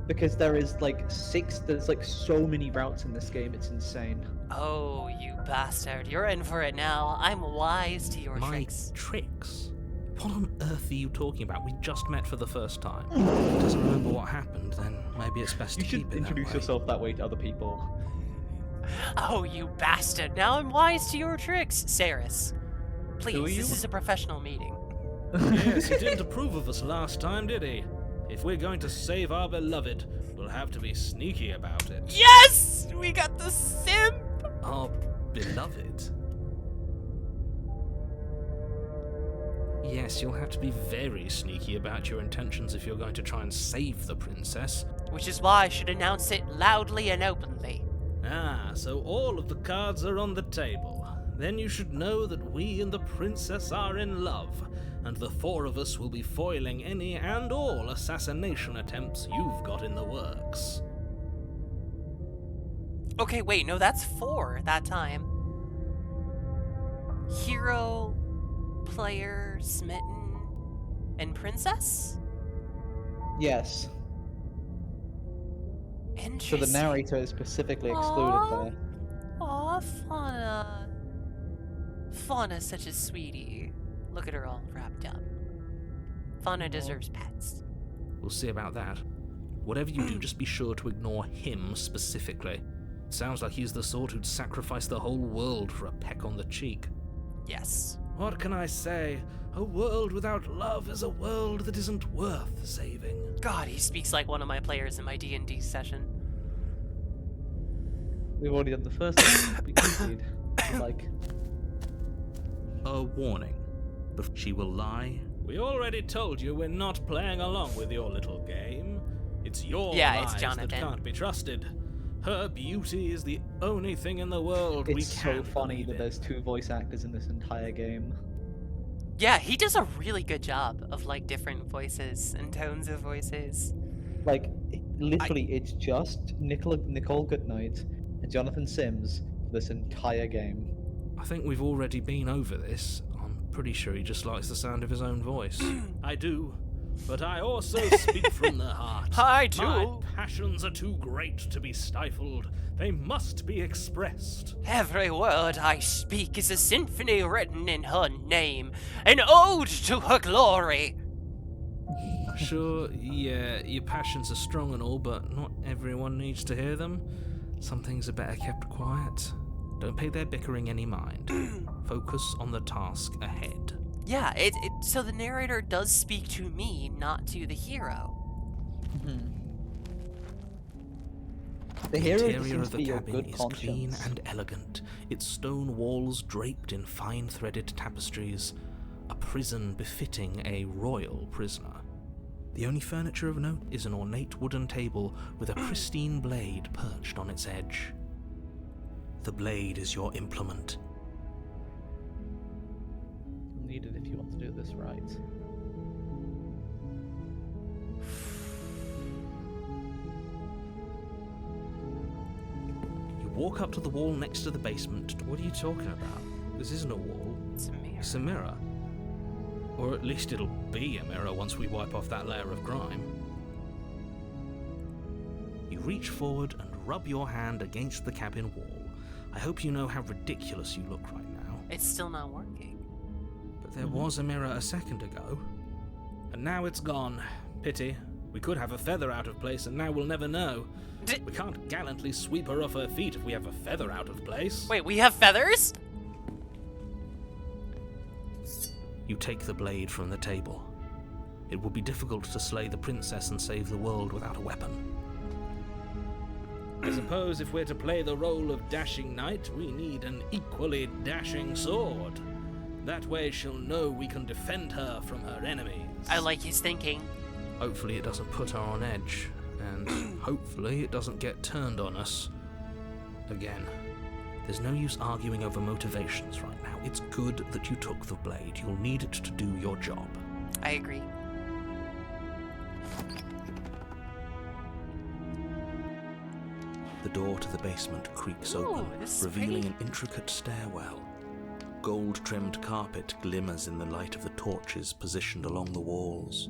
Because there's like so many routes in this game, it's insane.
Oh, you bastard. You're in for it now. I'm wise to your
My
tricks.
tricks? What on earth are you talking about? We just met for the first time. If he doesn't remember what happened, then maybe it's best
You
to
should
keep it that
introduce
way.
yourself that way to other people.
Oh, you bastard. Now I'm wise to your tricks, Saris. Please,
Who are you?
this is a professional meeting.
Yes, he didn't approve of us last time, did he? If we're going to save our beloved, we'll have to be sneaky about it.
Yes! We got the simp!
Our beloved? Yes, you'll have to be very sneaky about your intentions if you're going to try and save the princess.
Which is why I should announce it loudly and openly.
Ah, so all of the cards are on the table. Then you should know that we and the princess are in love, and the 4 of us will be foiling any and all assassination attempts you've got in the works.
Okay, wait, no, that's 4 that time. Hero, player, smitten, and princess?
Yes. So
Interesting.
the narrator is specifically excluded
Aw.
there.
Aw, Fauna. Fauna's such a sweetie. Look at her all wrapped up. Fauna deserves pets.
We'll see about that. Whatever you do, just be sure to ignore him specifically. It sounds like he's the sort who'd sacrifice the whole world for a peck on the cheek.
Yes.
What can I say? A world without love is a world that isn't worth saving.
God, he speaks like one of my players in my D&D session.
We've already done the first one. We concede. Like,
A warning. She will lie.
We already told you we're not playing along with your little game. It's your
Yeah, it's
lies that
Jonathan.
can't be trusted. Her beauty is the only thing in the world we
it's
can
so funny
believe
that
in.
there's 2 voice actors in this entire game.
Yeah, he does a really good job of like different voices and tones of voices.
Like, literally, it's just Nicole Goodnight and Jonathan Sims for this entire game.
I think we've already been over this. I'm pretty sure he just likes the sound of his own voice.
I do, but I also speak from the heart.
I do.
My passions are too great to be stifled. They must be expressed.
Every word I speak is a symphony written in her name, an ode to her glory.
Sure, yeah, your passions are strong and all, but not everyone needs to hear them. Some things are better kept quiet. Don't pay their bickering any mind. Focus on the task ahead.
Yeah, so the narrator does speak to me, not to the hero.
The hero
interior
seems
of
to
the
be your
cabin
good
is clean
conscience.
and elegant, its stone walls draped in fine threaded tapestries, a prison befitting a royal prisoner. The only furniture of note is an ornate wooden table with a pristine blade perched on its edge. The blade is your implement.
You'll need it if you want to do this right.
You walk up to the wall next to the basement. What are you talking about? This isn't a wall.
It's a mirror.
It's a mirror. Or at least it'll be a mirror once we wipe off that layer of grime. You reach forward and rub your hand against the cabin wall. I hope you know how ridiculous you look right now.
It's still not working.
But there was a mirror a second ago.
And now it's gone. Pity. We could have a feather out of place and now we'll never know. We can't gallantly sweep her off her feet if we have a feather out of place.
Wait, we have feathers?
You take the blade from the table. It would be difficult to slay the princess and save the world without a weapon.
I suppose if we're to play the role of dashing knight, we need an equally dashing sword. That way she'll know we can defend her from her enemies.
I like his thinking.
Hopefully it doesn't put her on edge, and hopefully it doesn't get turned on us. Again, there's no use arguing over motivations right now. It's good that you took the blade. You'll need it to do your job.
I agree.
The door to the basement creaks open,
this is
revealing
pretty.
an intricate stairwell. Gold-trimmed carpet glimmers in the light of the torches positioned along the walls.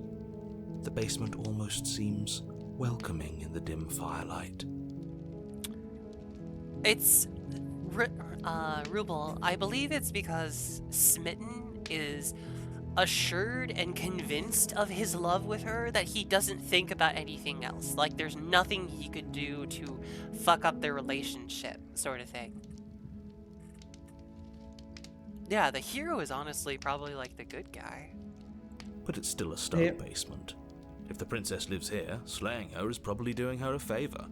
The basement almost seems welcoming in the dim firelight.
It's Rubel. I believe it's because Smitten is assured and convinced of his love with her that he doesn't think about anything else. Like there's nothing he could do to fuck up their relationship, sort of thing. Yeah, the hero is honestly probably like the good guy.
But it's still a stone basement. If the princess lives here, slaying her is probably doing her a favor.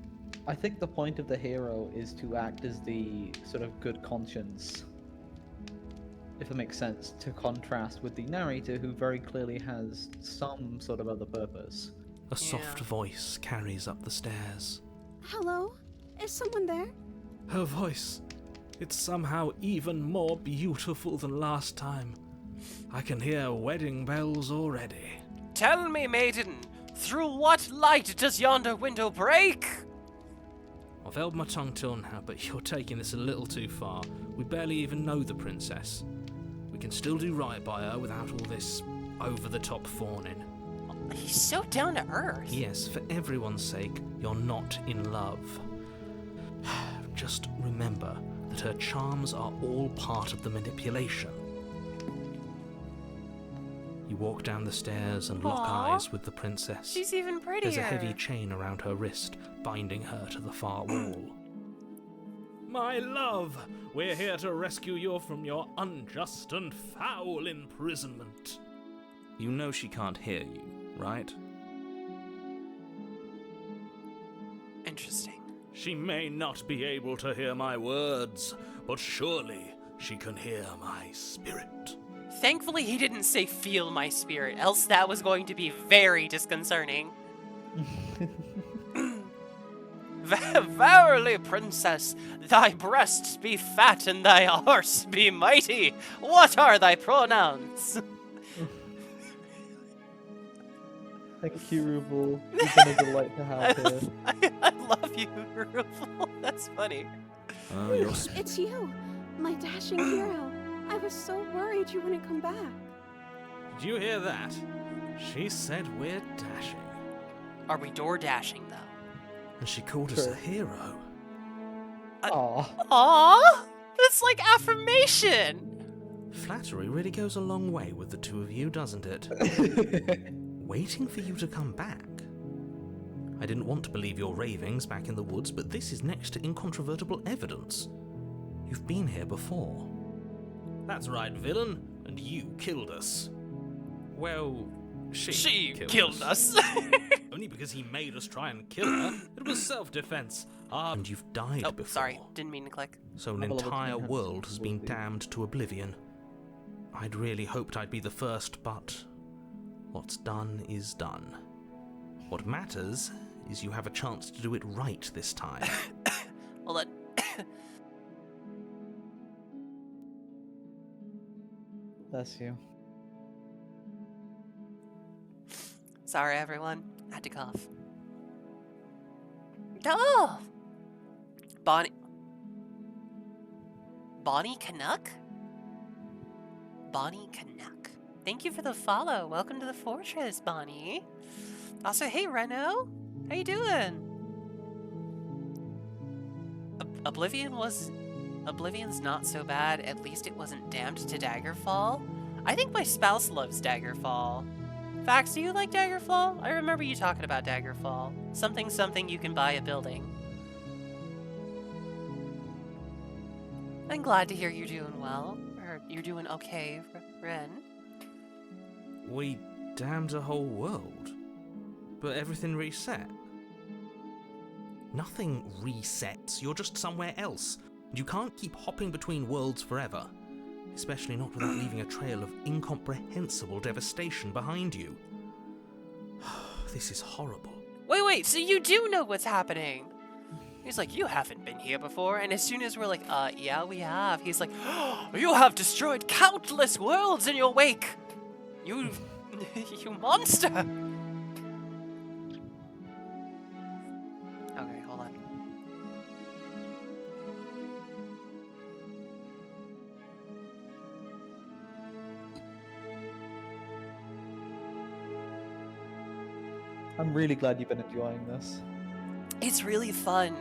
I think the point of the hero is to act as the sort of good conscience, if it makes sense, to contrast with the narrator who very clearly has some sort of other purpose.
A soft voice carries up the stairs.
Hello? Is someone there?
Her voice. It's somehow even more beautiful than last time. I can hear wedding bells already.
Tell me, maiden, through what light does yonder window break?
I've held my tongue till now, but you're taking this a little too far. We barely even know the princess. We can still do right by her without all this over-the-top fawning.
He's so down to earth.
Yes, for everyone's sake, you're not in love. Just remember that her charms are all part of the manipulation. You walk down the stairs and lock
Aww.
eyes with the princess.
She's even prettier.
There's a heavy chain around her wrist, binding her to the far wall.
My love, we're here to rescue you from your unjust and foul imprisonment.
You know she can't hear you, right?
Interesting.
She may not be able to hear my words, but surely she can hear my spirit.
Thankfully, he didn't say feel my spirit, else that was going to be very disconcerting. Verily, princess, thy breasts be fat and thy horse be mighty. What are thy pronouns?
Thank you, Ruval. You've been a delight to have here.
I love you, Rufal. That's funny.
It's you, my dashing hero. I was so worried you wouldn't come back.
Did you hear that? She said we're dashing.
Are we door dashing though?
And she called us a hero.
Aww.
Aww! That's like affirmation!
Flattery really goes a long way with the two of you, doesn't it? Waiting for you to come back. I didn't want to believe your ravings back in the woods, but this is next to incontrovertible evidence. You've been here before.
That's right, villain, and you killed us. Well, she
killed us.
Only because he made us try and kill her. It was self-defense.
And you've died before.
Sorry, didn't mean to click.
So an entire world has been damned to oblivion. I'd really hoped I'd be the first, but what's done is done. What matters is you have a chance to do it right this time.
Hold on.
Bless you.
Sorry, everyone. I had to cough. Oh! Bonnie Canuck? Bonnie Canuck. Thank you for the follow. Welcome to the fortress, Bonnie. Also, hey, Reno. How you doing? Oblivion's not so bad. At least it wasn't damned to Daggerfall. I think my spouse loves Daggerfall. Fax, do you like Daggerfall? I remember you talking about Daggerfall. Something you can buy a building. I'm glad to hear you're doing well. Or you're doing okay, Ren.
We damned a whole world. But everything reset. Nothing resets. You're just somewhere else. You can't keep hopping between worlds forever. Especially not without leaving a trail of incomprehensible devastation behind you. This is horrible.
Wait, so you do know what's happening? He's like, you haven't been here before, and as soon as we're like, yeah, we have, he's like, oh, you have destroyed countless worlds in your wake! You monster! Okay, hold on.
I'm really glad you've been enjoying this.
It's really fun.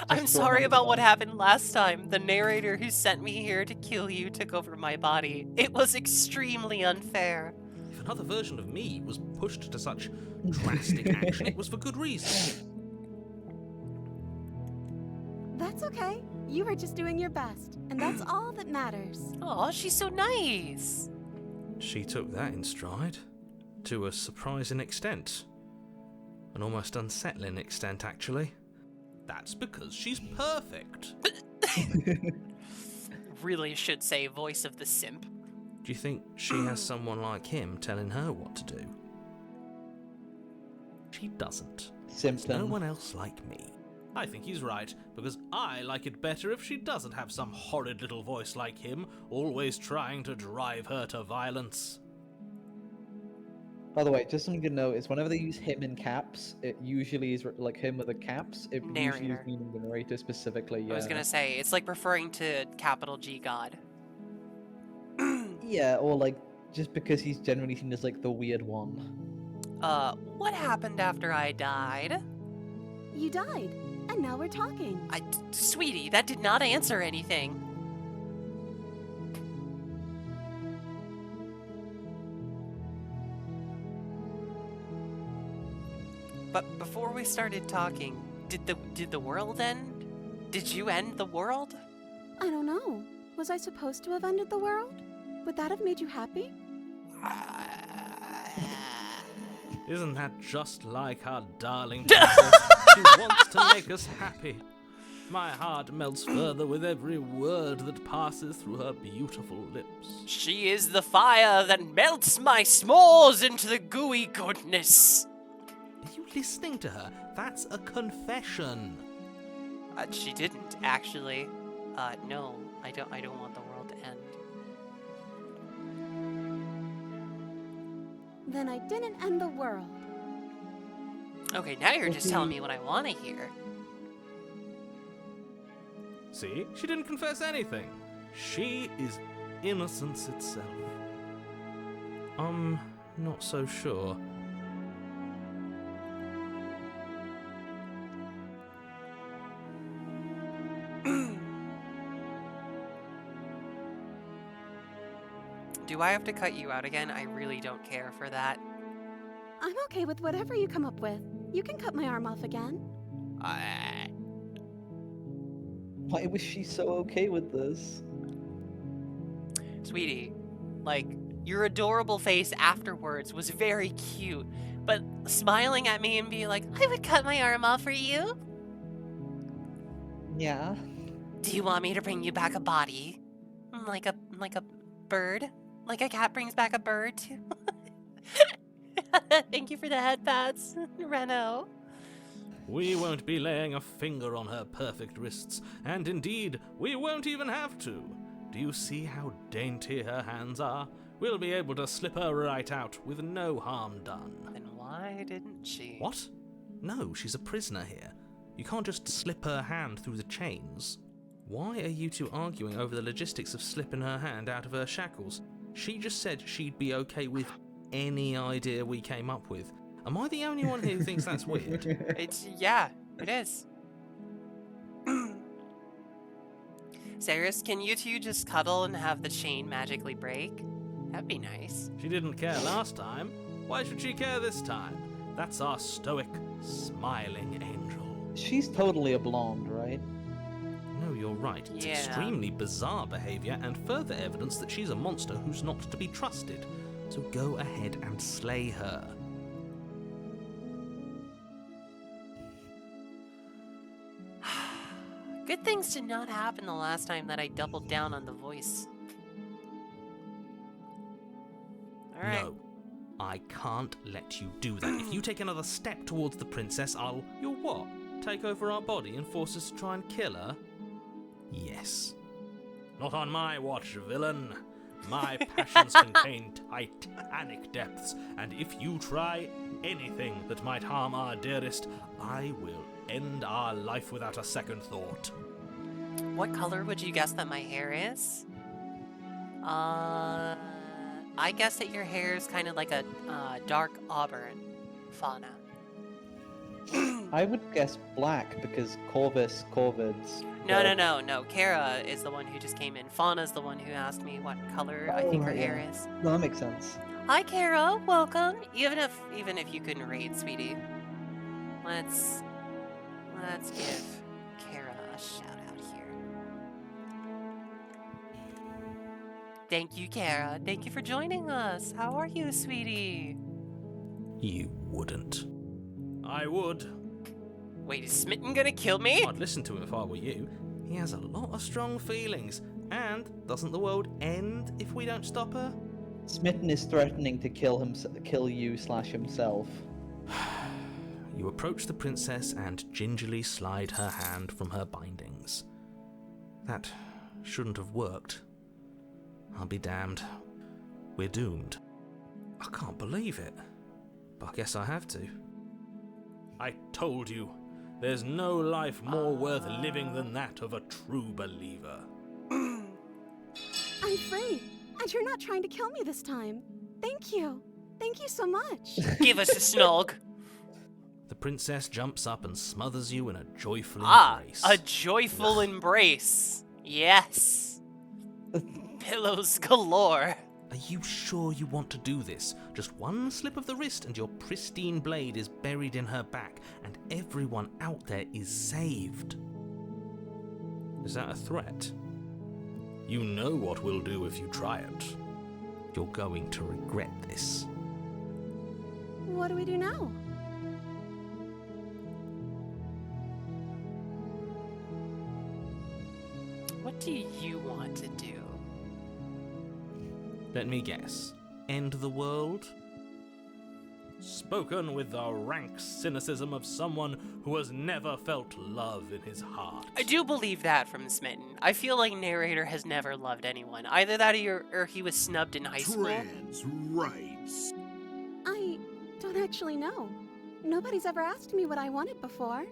I'm sorry about what happened last time. The narrator who sent me here to kill you took over my body. It was extremely unfair.
If another version of me was pushed to such drastic action, it was for good reason.
That's okay. You were just doing your best, and that's all that matters.
Aw, she's so nice.
She took that in stride. To a surprising extent. An almost unsettling extent, actually.
That's because she's perfect.
Really should say voice of the simp.
Do you think she has someone like him telling her what to do? She doesn't.
Simpson.
There's no one else like me.
I think he's right, because I like it better if she doesn't have some horrid little voice like him, always trying to drive her to violence.
By the way, just something to note is whenever they use him in caps, it usually is like him with the caps. It usually is meaning the narrator specifically. Yeah.
I was gonna say, it's like referring to capital G God.
Yeah, or like, just because he's generally seen as like the weird one.
What happened after I died?
You died, and now we're talking.
Sweetie, that did not answer anything. But before we started talking, did the world end? Did you end the world?
I don't know. Was I supposed to have ended the world? Would that have made you happy?
Isn't that just like our darling princess? She wants to make us happy. My heart melts further with every word that passes through her beautiful lips.
She is the fire that melts my s'mores into the gooey goodness.
Are you listening to her? That's a confession.
She didn't, actually. No, I don't want the world to end.
Then I didn't end the world.
Okay, now you're just telling me what I want to hear.
See? She didn't confess anything. She is innocence itself. I'm not so sure.
Do I have to cut you out again? I really don't care for that.
I'm okay with whatever you come up with. You can cut my arm off again.
Why was she so okay with this?
Sweetie, like, your adorable face afterwards was very cute, but smiling at me and being like, I would cut my arm off for you?
Yeah.
Do you want me to bring you back a body? Like a bird? Like a cat brings back a bird too? Thank you for the head pats, Reno.
We won't be laying a finger on her perfect wrists, and indeed, we won't even have to. Do you see how dainty her hands are? We'll be able to slip her right out with no harm done.
Then why didn't she?
What? No, she's a prisoner here. You can't just slip her hand through the chains. Why are you two arguing over the logistics of slipping her hand out of her shackles? She just said she'd be okay with any idea we came up with. Am I the only one here who thinks that's weird?
Yeah, it is. Cyrus, can you two just cuddle and have the chain magically break? That'd be nice.
She didn't care last time. Why should she care this time? That's our stoic, smiling angel.
She's totally a blonde, right?
No, you're right. It's extremely bizarre behavior and further evidence that she's a monster who's not to be trusted. So go ahead and slay her.
Good things did not happen the last time that I doubled down on the voice. Alright.
No, I can't let you do that. If you take another step towards the princess, You'll what? Take over our body and force us to try and kill her? Yes. Not on my watch, villain. My passions contain titanic depths, and if you try anything that might harm our dearest, I will end our life without a second thought.
What color would you guess that my hair is? I guess that your hair is kind of like a dark auburn fauna.
I would guess black because Corvids.
No. Kara is the one who just came in. Fauna's the one who asked me what color I think her hair is.
No, that makes sense.
Hi, Kara. Welcome. Even if you couldn't read, sweetie, let's give Kara a shout out here. Thank you, Kara. Thank you for joining us. How are you, sweetie?
You wouldn't. I would.
Wait, is Smitten gonna kill me?
I'd listen to him if I were you. He has a lot of strong feelings. And doesn't the world end if we don't stop her?
Smitten is threatening to kill you/himself.
You approach the princess and gingerly slide her hand from her bindings. That shouldn't have worked. I'll be damned. We're doomed. I can't believe it. But I guess I have to. I told you, there's no life more worth living than that of a true believer.
I'm free, and you're not trying to kill me this time. Thank you. Thank you so much.
Give us a snog.
The princess jumps up and smothers you in a joyful embrace.
A joyful embrace. Yes. Pillows galore.
Are you sure you want to do this? Just one slip of the wrist and your pristine blade is buried in her back, and everyone out there is saved. Is that a threat? You know what we'll do if you try it. You're going to regret this.
What do we do now?
What do you want to do?
Let me guess. End the world? Spoken with the rank cynicism of someone who has never felt love in his heart.
I do believe that from Smitten. I feel like narrator has never loved anyone. Either that or he was snubbed in high school.
Trans rights.
I don't actually know. Nobody's ever asked me what I wanted before.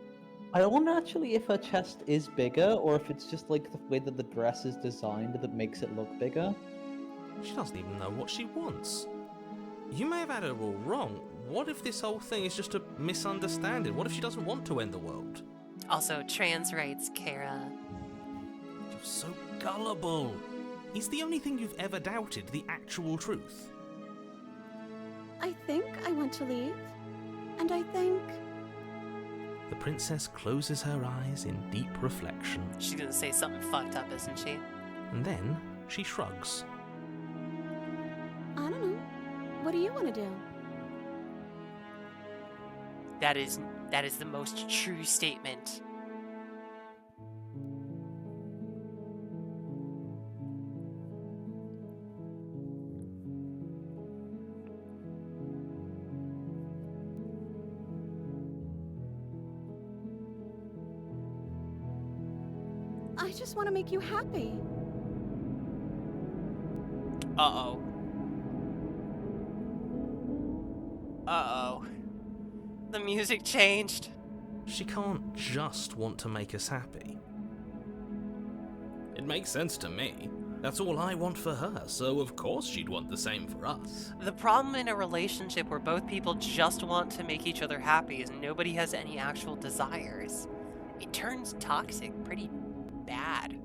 I wonder actually if her chest is bigger, or if it's just like the way that the dress is designed that makes it look bigger.
She doesn't even know what she wants. You may have had her all wrong. What if this whole thing is just a misunderstanding? What if she doesn't want to end the world?
Also, trans rights, Kara.
You're so gullible. Is the only thing you've ever doubted the actual truth?
I think I want to leave. And I think...
The princess closes her eyes in deep reflection.
She's gonna say something fucked up, isn't she?
And then she shrugs.
I don't know. What do you want to do?
That is the most true statement.
I just want to make you happy.
Uh-oh. Uh-oh. The music changed.
She can't just want to make us happy. It makes sense to me. That's all I want for her, so of course she'd want the same for us.
The problem in a relationship where both people just want to make each other happy is nobody has any actual desires. It turns toxic pretty bad.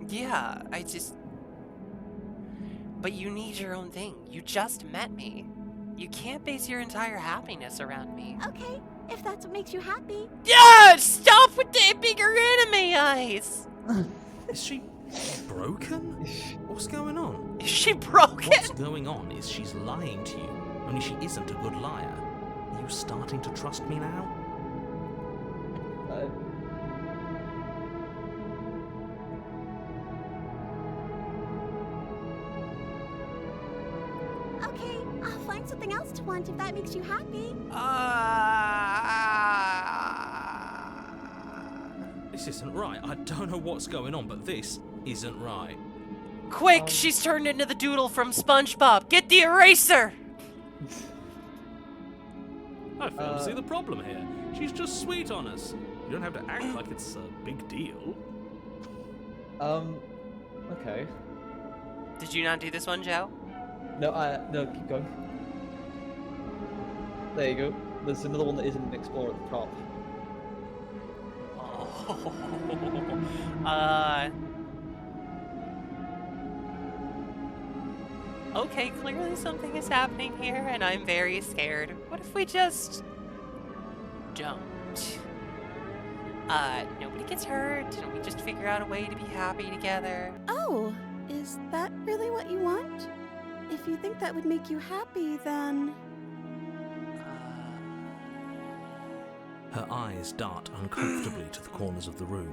Yeah, But you need your own thing. You just met me. You can't base your entire happiness around me.
Okay, if that's what makes you happy.
Yeah! Stop with the bigger anime eyes!
Is she broken? What's going on?
Is she broken?
What's going on is she's lying to you, only she isn't a good liar. Are you starting to trust me now?
Okay, I'll find something else to want if that makes you happy.
This isn't right. I don't know what's going on, but this isn't right.
Quick, she's turned into the doodle from SpongeBob. Get the eraser!
I fail to see the problem here. She's just sweet on us. You don't have to act like it's a big deal.
Okay.
Did you not do this one, Joe?
No, keep going. There you go. There's another one that isn't explored at the top.
Okay, clearly something is happening here, and I'm very scared. What if we just... don't? Nobody gets hurt, and we just figure out a way to be happy together.
Oh, is that really what you want? If you think that would make you happy, then...
Her eyes dart uncomfortably to the corners of the room.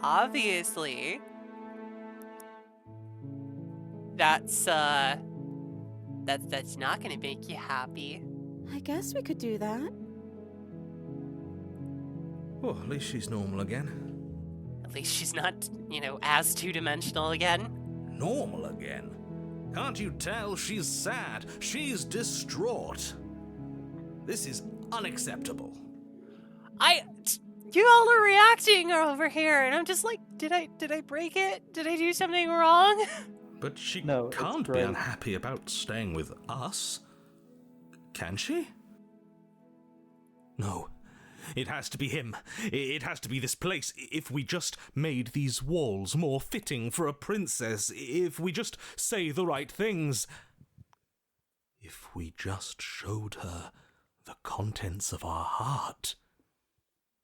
Obviously. That's not gonna make you happy.
I guess we could do that.
Well, at least she's normal again.
At least she's not, as two-dimensional again.
Normal again? Can't you tell she's sad? She's distraught. This is unacceptable.
You all are reacting over here, and I'm just like, did I break it? Did I do something wrong?
But she
No,
can't
it's
be
great.
unhappy about staying with us. Can she?
No. It has to be him. It has to be this place. If we just made these walls more fitting for a princess, if we just say the right things, if we just showed her
The contents of our heart.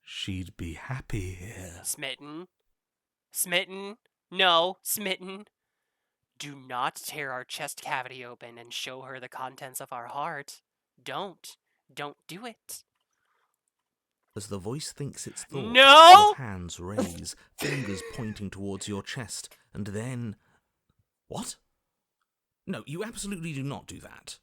She'd be happy here.
Smitten. Smitten. No, Smitten. Do not tear our chest cavity open and show her the contents of our heart. Don't. Don't do it.
As the voice thinks its thought,
No!
your hands raise, fingers pointing towards your chest, and then... What? No, you absolutely do not do that.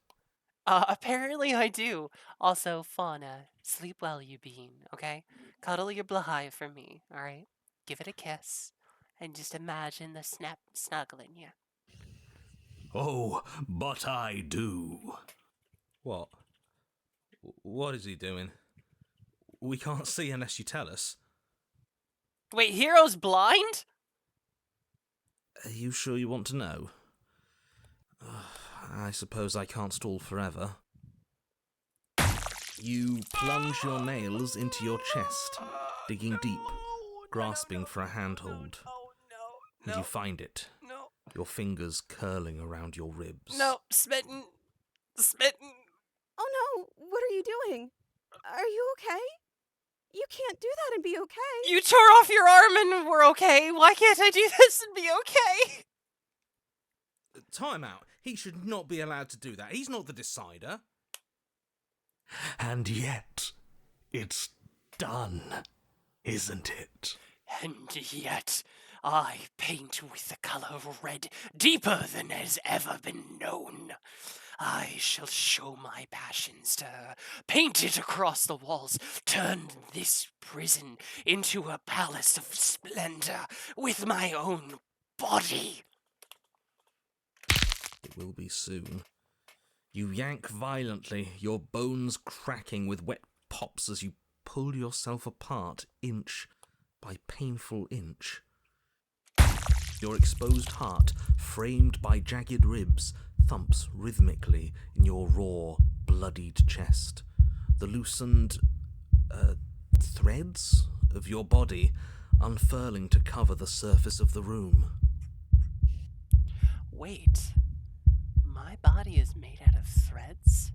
Apparently I do. Also, Fauna, sleep well, you bean, okay? Cuddle your Blahai for me, alright? Give it a kiss, and just imagine the snap snuggling you.
Oh, but I do. What? What is he doing? We can't see unless you tell us.
Wait, Hero's blind?
Are you sure you want to know? I suppose I can't stall forever. You plunge your nails into your chest, digging deep, grasping for a handhold. And you find it.
No.
Your fingers curling around your ribs.
No, Smitten. Smitten.
Oh no, what are you doing? Are you okay? You can't do that and be okay.
You tore off your arm and we're okay. Why can't I do this and be okay?
Time out. He should not be allowed to do that. He's not the decider. And yet, it's done, isn't it?
And yet, I paint with the color red deeper than has ever been known. I shall show my passions to her, paint it across the walls, turn this prison into a palace of splendor with my own body.
It will be soon. You yank violently, your bones cracking with wet pops as you pull yourself apart inch by painful inch. Your exposed heart, framed by jagged ribs, thumps rhythmically in your raw, bloodied chest. The loosened threads of your body unfurling to cover the surface of the room.
Wait, my body is made out of threads?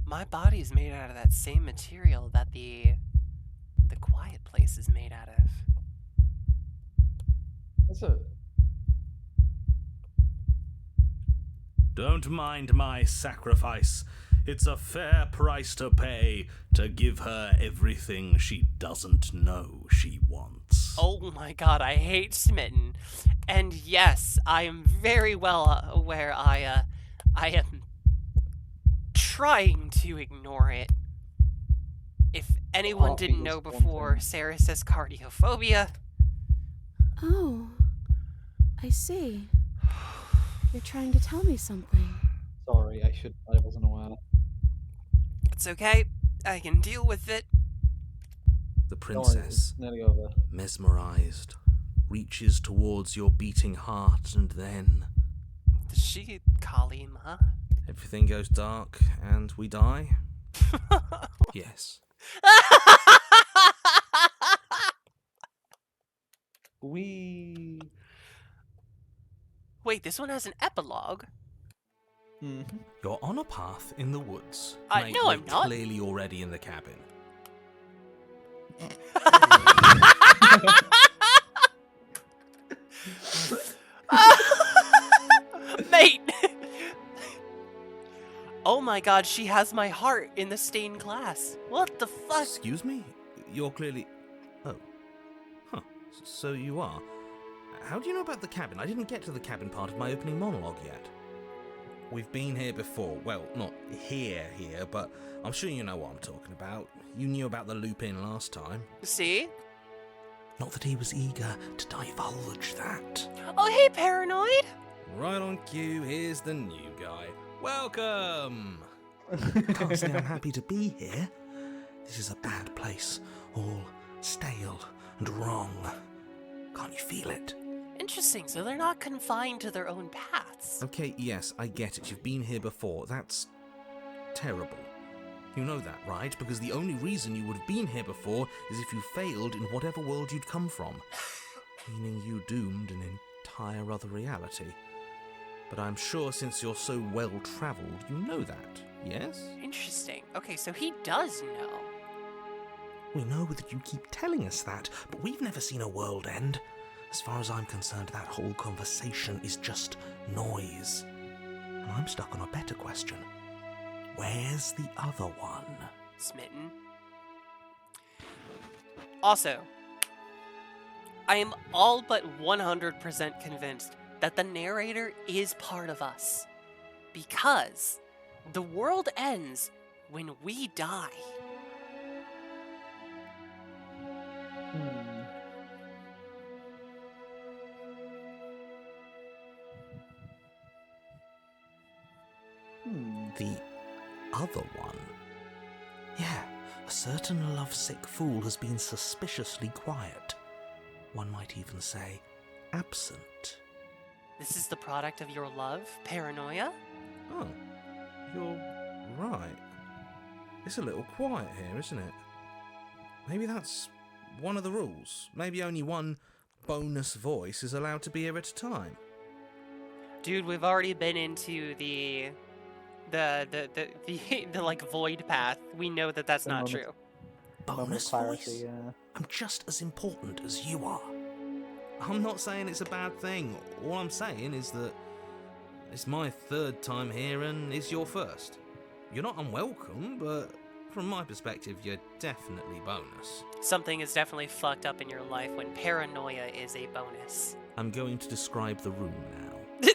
My body is made out of that same material that the quiet place is made out of.
That's a...
Don't mind my sacrifice. It's a fair price to pay to give her everything she doesn't know she wants.
Oh my god, I hate Smitten. And yes, I am very well aware I am trying to ignore it. If anyone didn't know before, Sarah says cardiophobia.
Oh, I see. You're trying to tell me something.
Sorry, I wasn't aware.
It's okay. I can deal with it.
The princess,
Nearly over.
mesmerized, reaches towards your beating heart and then...
Does she call him, huh?
Everything goes dark and we die? Yes.
Wait, this one has an epilogue?
Mm-hmm.
You're on a path in the woods.
No, I'm not.
Clearly already in the cabin.
Mate! Oh my god, she has my heart in the stained glass. What the fuck?
Excuse me? You're clearly... Oh. Huh. So you are. How do you know about the cabin? I didn't get to the cabin part of my opening monologue yet. We've been here before. Well, not here, but I'm sure you know what I'm talking about. You knew about the loop-in last time.
See?
Not that he was eager to divulge that.
Oh, hey, Paranoid!
Right on cue, here's the new guy. Welcome! Can't say I'm happy to be here. This is a bad place. All stale and wrong. Can't you feel it?
Interesting, so they're not confined to their own paths.
Okay, yes, I get it. You've been here before. That's terrible. You know that, right? Because the only reason you would have been here before is if you failed in whatever world you'd come from. Meaning you doomed an entire other reality. But I'm sure since you're so well-travelled, you know that.
Yes?
Interesting. Okay, so he does know.
We know that you keep telling us that, but we've never seen a world end. As far as I'm concerned, that whole conversation is just noise. And I'm stuck on a better question. Where's the other one?
Smitten. Also, I am all but 100% convinced that the narrator is part of us. Because the world ends when we die.
The other one? Yeah, a certain lovesick fool has been suspiciously quiet. One might even say, absent.
This is the product of your love, paranoia?
Oh, you're right. It's a little quiet here, isn't it? Maybe that's one of the rules. Maybe only one bonus voice is allowed to be here at a time.
Dude, we've already been into the like void path. We know that that's not true.
Bonus
clarity,
voice?
yeah.
I'm just as important as you are.
I'm not saying it's a bad thing. All I'm saying is that it's my third time here and it's your first. You're not unwelcome, but from my perspective, you're definitely bonus.
Something is definitely fucked up in your life when paranoia is a bonus.
I'm going to describe the room now.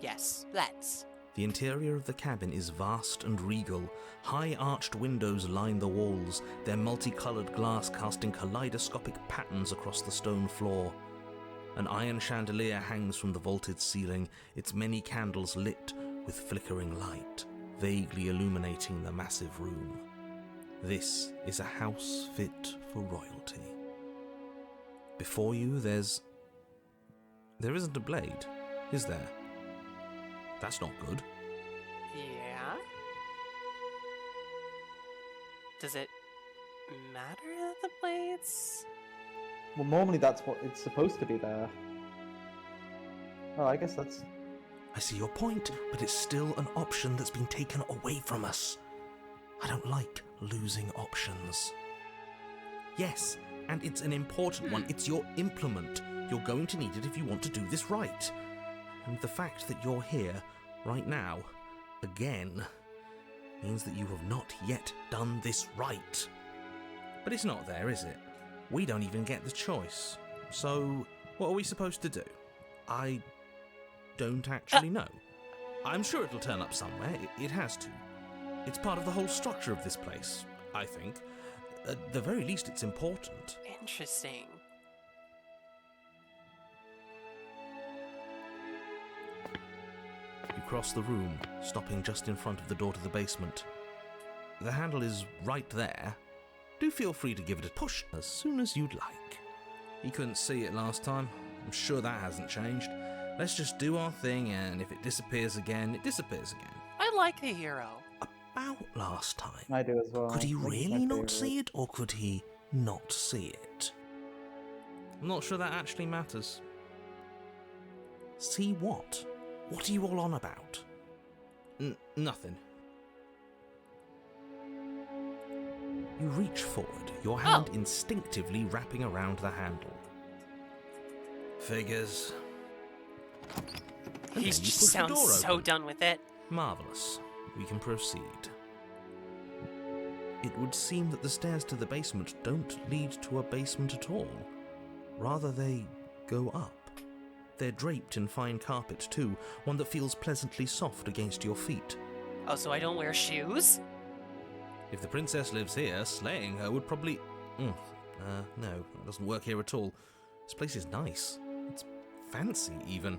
Yes, let's.
The interior of the cabin is vast and regal. High arched windows line the walls, their multicolored glass casting kaleidoscopic patterns across the stone floor. An iron chandelier hangs from the vaulted ceiling, its many candles lit with flickering light, vaguely illuminating the massive room. This is a house fit for royalty. Before you, there isn't a blade, is there? That's not good.
Yeah? Does it matter that the blades?
Well, normally that's what it's supposed to be there. Oh, I guess that's...
I see your point, but it's still an option that's been taken away from us. I don't like losing options. Yes, and it's an important one. It's your implement. You're going to need it if you want to do this right. And the fact that you're here, right now, again, means that you have not yet done this right.
But it's not there, is it? We don't even get the choice. So, what are we supposed to do? I don't actually know. I'm sure it'll turn up somewhere. It has to. It's part of the whole structure of this place, I think. At the very least, it's important.
Interesting.
You cross the room, stopping just in front of the door to the basement. The handle is right there. Do feel free to give it a push as soon as you'd like.
You couldn't see it last time. I'm sure that hasn't changed. Let's just do our thing, and if it disappears again, it disappears again.
I like the hero.
About last time.
I do as well.
Could he
I think it's
really
my
not see
favourite.
it, or could he not see it?
I'm not sure that actually matters.
See what? What are you all on about?
Nothing.
You reach forward, your hand instinctively wrapping around the handle.
Figures.
And
He
then you
just
push the
sounds
door
so
open.
done with it.
Marvelous. We can proceed. It would seem that the stairs to the basement don't lead to a basement at all. Rather, they go up. They're draped in fine carpet, too, one that feels pleasantly soft against your feet.
Oh, so I don't wear shoes?
If the princess lives here, slaying her would probably... no, that doesn't work here at all. This place is nice. It's fancy, even.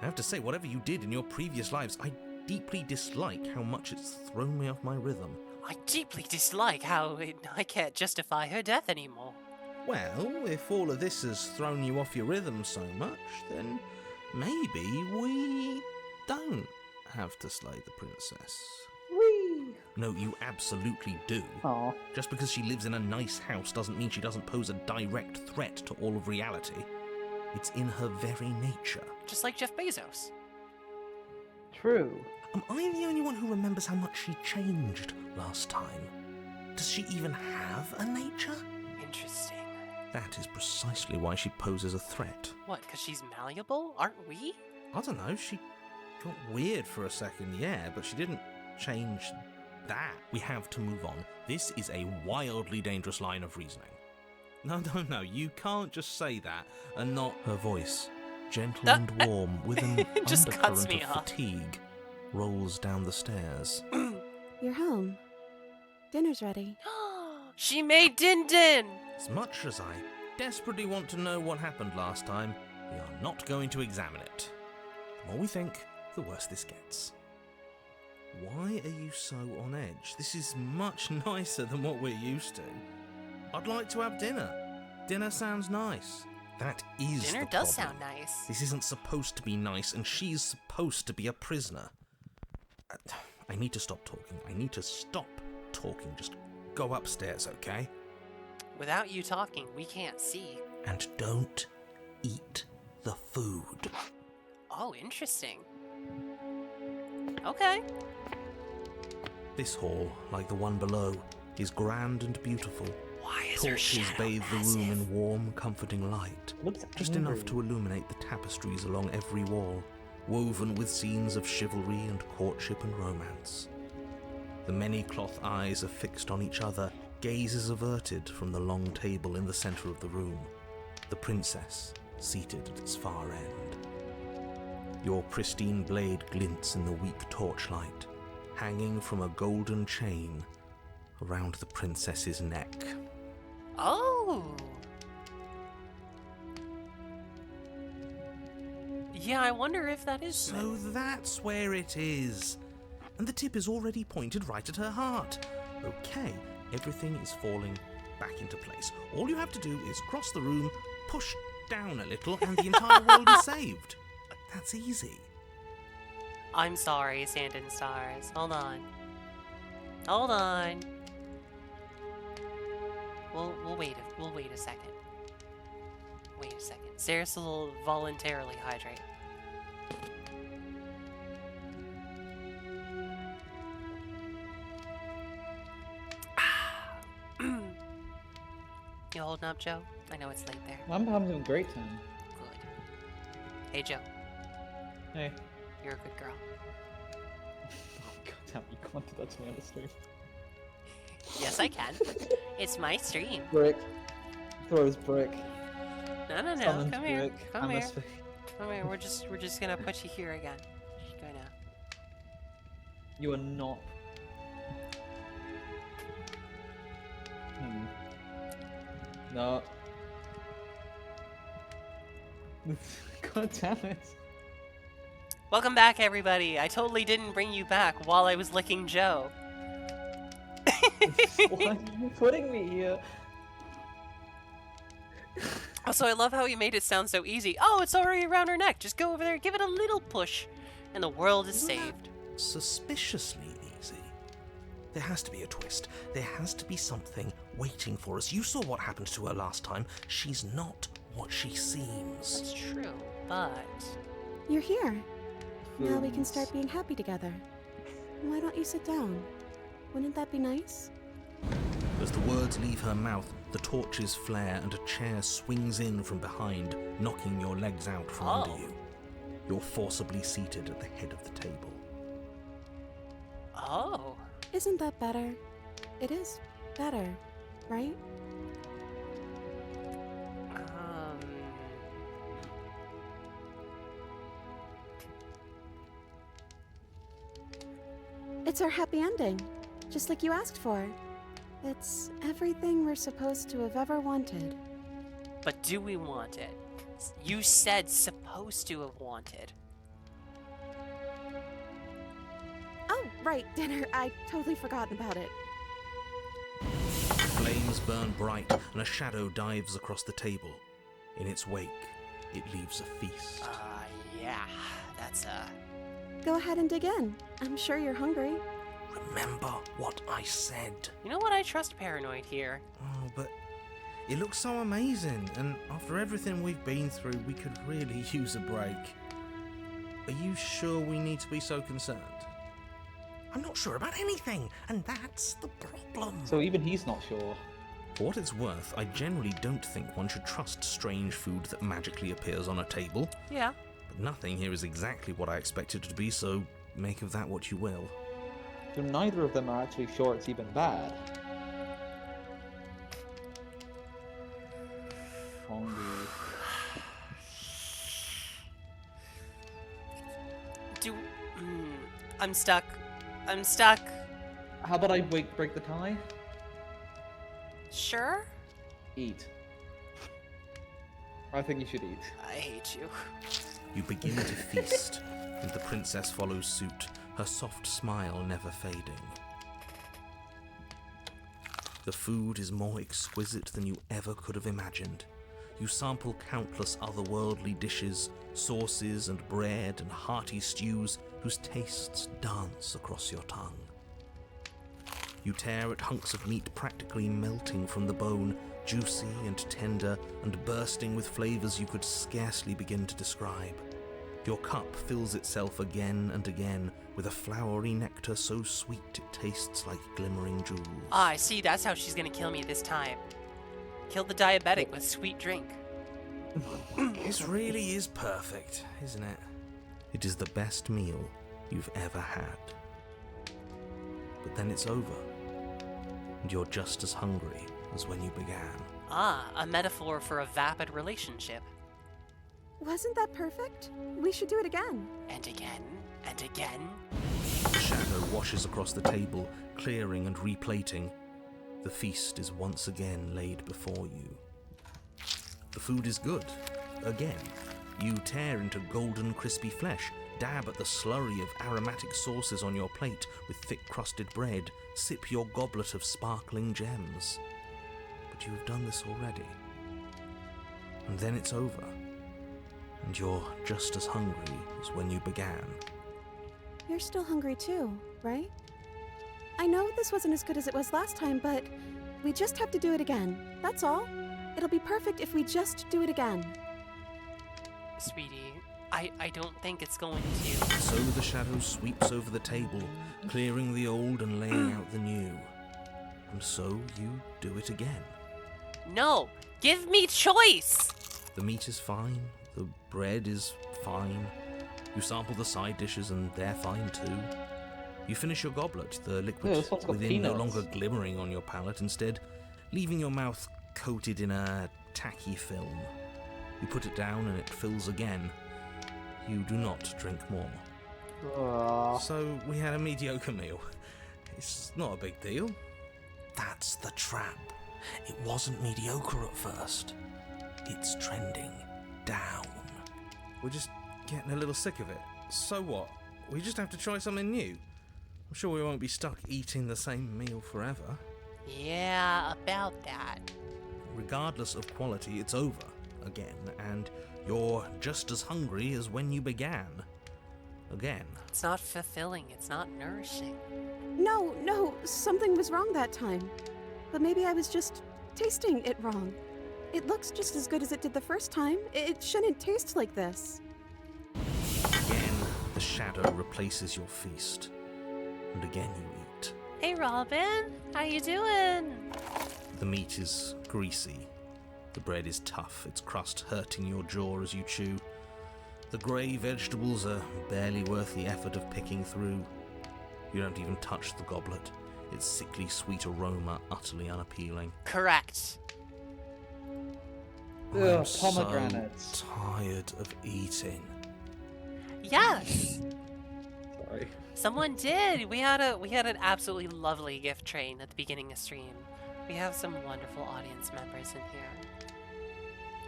I have to say, whatever you did in your previous lives, I deeply dislike how much it's thrown me off my rhythm.
I deeply dislike how I can't justify her death anymore.
Well, if all of this has thrown you off your rhythm so much, then maybe we don't have to slay the princess.
Whee!
No, you absolutely do.
Aw.
Just because she lives in a nice house doesn't mean she doesn't pose a direct threat to all of reality. It's in her very nature.
Just like Jeff Bezos.
True.
Am I the only one who remembers how much she changed last time? Does she even have a nature?
Interesting.
That is precisely why she poses a threat.
What, because she's malleable? Aren't we?
I don't know, she got weird for a second, yeah, but she didn't change that. We have to move on. This is a wildly dangerous line of reasoning. No, you can't just say that and not... Her voice, gentle and warm, with an
just cuts
undercurrent
me
of
off.
fatigue, rolls down the stairs.
You're home. Dinner's ready.
She made Din Din!
As much as I desperately want to know what happened last time, we are not going to examine it. The more we think, the worse this gets. Why are you so on edge? This is much nicer than what we're used to. I'd like to have dinner. Dinner sounds nice. That is the
Dinner
problem.
does sound nice.
This isn't supposed to be nice, and she's supposed to be a prisoner. I need to stop talking. I need to stop talking. Just go upstairs, okay?
Without you talking, we can't see.
And don't eat the food.
Oh, interesting. Okay.
This hall, like the one below, is grand and beautiful.
Why is her
Torches
shadow
bathe the
massive?
room in warm, comforting light.
Looks
Just
angry.
enough to illuminate the tapestries along every wall, woven with scenes of chivalry and courtship and romance. The many cloth eyes are fixed on each other, gazes averted from the long table in the center of the room, the princess seated at its far end. Your pristine blade glints in the weak torchlight, hanging from a golden chain around the princess's neck.
Oh! Yeah, I wonder if that is...
So that's where it is. And the tip is already pointed right at her heart. Okay, everything is falling back into place. All you have to do is cross the room, push down a little, and the entire world is saved. That's easy.
I'm sorry, Sand and Stars. Hold on. Hold on. We'll wait a second. Wait a second. Ceres will voluntarily hydrate. You holding up, Joe? I know it's late there.
I'm having a great time.
Good. Hey, Joe.
Hey.
You're a good girl.
God damn, you can't do that to me on the stream.
Yes, I can. It's my stream.
Brick. Throws brick.
No.
Summons
Come here.
brick.
Come here.
Atmosphere.
Come here. We're just gonna put you here again. Just gonna.
You are not. No. God damn it.
Welcome back, everybody. I totally didn't bring you back while I was licking Joe.
Why are you putting me here?
Also, I love how he made it sound so easy. Oh, it's already around her neck. Just go over there, give it a little push, and the world is saved.
Suspiciously easy. There has to be a twist. There has to be something waiting for us. You saw what happened to her last time. She's not what she seems.
That's true, but...
You're here. Now we can start being happy together. Why don't you sit down? Wouldn't that be nice?
As the words leave her mouth, the torches flare and a chair swings in from behind, knocking your legs out from under you. You're forcibly seated at the head of the table.
Oh.
Isn't that better? It is better, right? It's our happy ending, just like you asked for. It's everything we're supposed to have ever wanted.
But do we want it? You said supposed to have wanted.
Oh, right, dinner. I totally forgotten about it.
Flames burn bright, and a shadow dives across the table. In its wake, it leaves a feast.
Yeah, that's
Go ahead and dig in. I'm sure you're hungry.
Remember what I said.
You know what? I trust Paranoid here.
Oh, but it looks so amazing, and after everything we've been through, we could really use a break. Are you sure we need to be so concerned? I'm not sure about anything, and that's the problem.
So even he's not sure.
For what it's worth, I generally don't think one should trust strange food that magically appears on a table.
Yeah.
But nothing here is exactly what I expected it to be, so make of that what you will.
So neither of them are actually sure it's even bad. Hungry.
I'm stuck. I'm stuck.
How about I break the tie?
Sure?
Eat. I think you should eat.
I hate you.
You begin to feast, and the princess follows suit, her soft smile never fading. The food is more exquisite than you ever could have imagined. You sample countless otherworldly dishes, sauces and bread and hearty stews whose tastes dance across your tongue. You tear at hunks of meat practically melting from the bone, juicy and tender and bursting with flavors you could scarcely begin to describe. Your cup fills itself again and again with a flowery nectar so sweet it tastes like glimmering jewels.
Ah, I see. That's how she's gonna kill me this time. Kill the diabetic with sweet drink.
This really is perfect, isn't it? It is the best meal you've ever had. But then it's over, and you're just as hungry as when you began.
Ah, a metaphor for a vapid relationship.
Wasn't that perfect? We should do it again.
And again, and again.
The shadow washes across the table, clearing and replating. The feast is once again laid before you. The food is good. Again, you tear into golden crispy flesh, dab at the slurry of aromatic sauces on your plate with thick-crusted bread, sip your goblet of sparkling gems. But you have done this already. And then it's over. And you're just as hungry as when you began.
You're still hungry too, right? I know this wasn't as good as it was last time, but we just have to do it again. That's all. It'll be perfect if we just do it again.
Sweetie, I don't think it's going to.
So the shadow sweeps over the table, clearing the old and laying out the new. And so you do it again.
No! Give me choice!
The meat is fine, the bread is fine. You sample the side dishes and they're fine too. You finish your goblet, the liquid
this one's got
within no
peanuts.
longer glimmering on your palate, instead leaving your mouth coated in a tacky film. You put it down and it fills again. You do not drink more. So we had a mediocre meal. It's not a big deal. That's the trap. It wasn't mediocre at first. It's trending down. We're just getting a little sick of it. So what? We just have to try something new. I'm sure we won't be stuck eating the same meal forever.
Yeah, about that.
Regardless of quality, it's over again, and you're just as hungry as when you began. Again.
It's not fulfilling, it's not nourishing.
No, something was wrong that time. But maybe I was just tasting it wrong. It looks just as good as it did the first time. It shouldn't taste like this.
Again, the shadow replaces your feast. And again you eat.
Hey Robin, how you doing?
The meat is greasy. The bread is tough, its crust hurting your jaw as you chew. The grey vegetables are barely worth the effort of picking through. You don't even touch the goblet, its sickly sweet aroma utterly unappealing.
Correct.
I'm
pomegranates.
so tired of eating.
Yes!
Sorry.
Someone did! We had an absolutely lovely gift train at the beginning of stream. We have some wonderful audience members in here.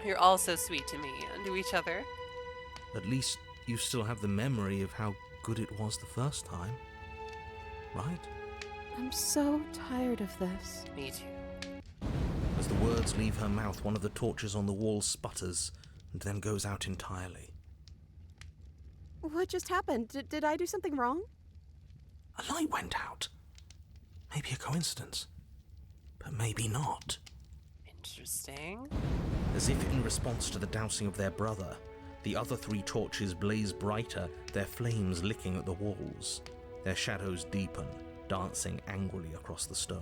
You're all so sweet to me and to each other.
At least you still have the memory of how good it was the first time. Right?
I'm so tired of this.
Me too.
As the words leave her mouth, one of the torches on the wall sputters and then goes out entirely.
What just happened? Did I do something wrong?
A light went out. Maybe a coincidence, but maybe not.
Interesting.
As if in response to the dousing of their brother, the other three torches blaze brighter, their flames licking at the walls. Their shadows deepen, dancing angrily across the stone.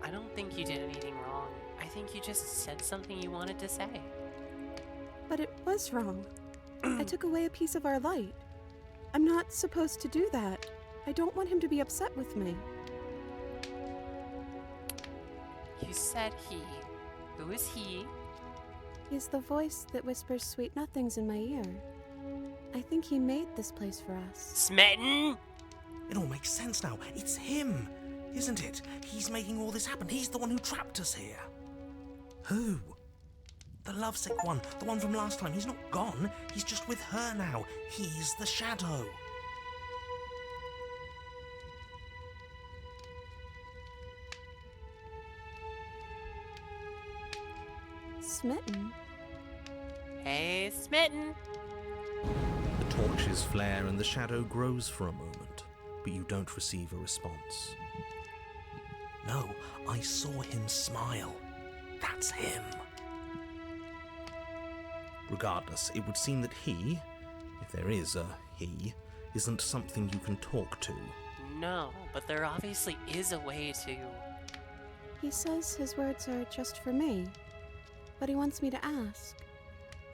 I don't think you did anything wrong. I think you just said something you wanted to say.
But it was wrong. I took away a piece of our light. I'm not supposed to do that. I don't want him to be upset with me.
You said he. Who is he?
He's the voice that whispers sweet nothings in my ear. I think he made this place for us.
Smitten?
It all makes sense now. It's him, isn't it? He's making all this happen. He's the one who trapped us here. Who? The lovesick one. The one from last time. He's not gone. He's just with her now. He's the shadow.
Smitten?
Hey, Smitten.
The torches flare and the shadow grows for a moment, but you don't receive a response. No, I saw him smile. That's him. Regardless, it would seem that he, if there is a he, isn't something you can talk to.
No, but there obviously is a way to...
He says his words are just for me, but he wants me to ask.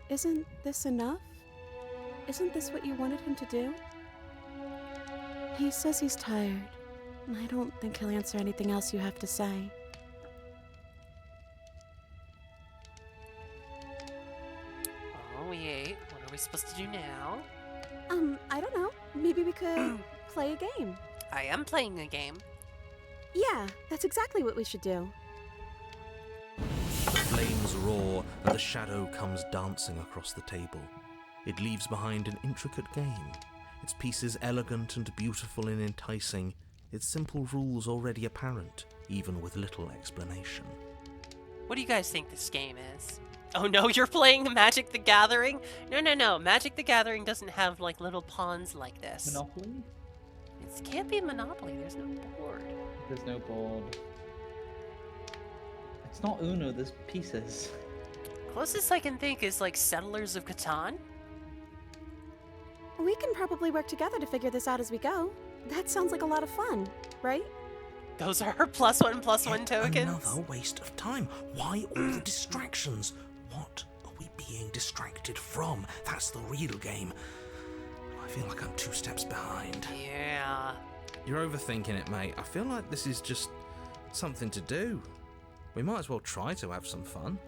Isn't this enough? Isn't this what you wanted him to do? He says he's tired. I don't think he'll answer anything else you have to say.
Oh, we ate. What are we supposed to do now?
I don't know. Maybe we could play a game.
I am playing a game.
Yeah, that's exactly what we should do.
The flames roar and the shadow comes dancing across the table. It leaves behind an intricate game, its pieces elegant and beautiful and enticing, its simple rules already apparent, even with little explanation.
What do you guys think this game is? Oh no, you're playing Magic the Gathering? No. Magic the Gathering doesn't have, like, little pawns like this.
Monopoly?
It can't be Monopoly. There's no board.
There's no board. It's not Uno, there's pieces.
Closest I can think is, like, Settlers of Catan?
We can probably work together to figure this out as we go. That sounds like a lot of fun, right?
Those are her +1/+1 tokens.
Another waste of time. Why all the distractions? What are we being distracted from? That's the real game. I feel like I'm 2 steps behind.
Yeah.
You're overthinking it, mate. I feel like this is just something to do. We might as well try to have some fun.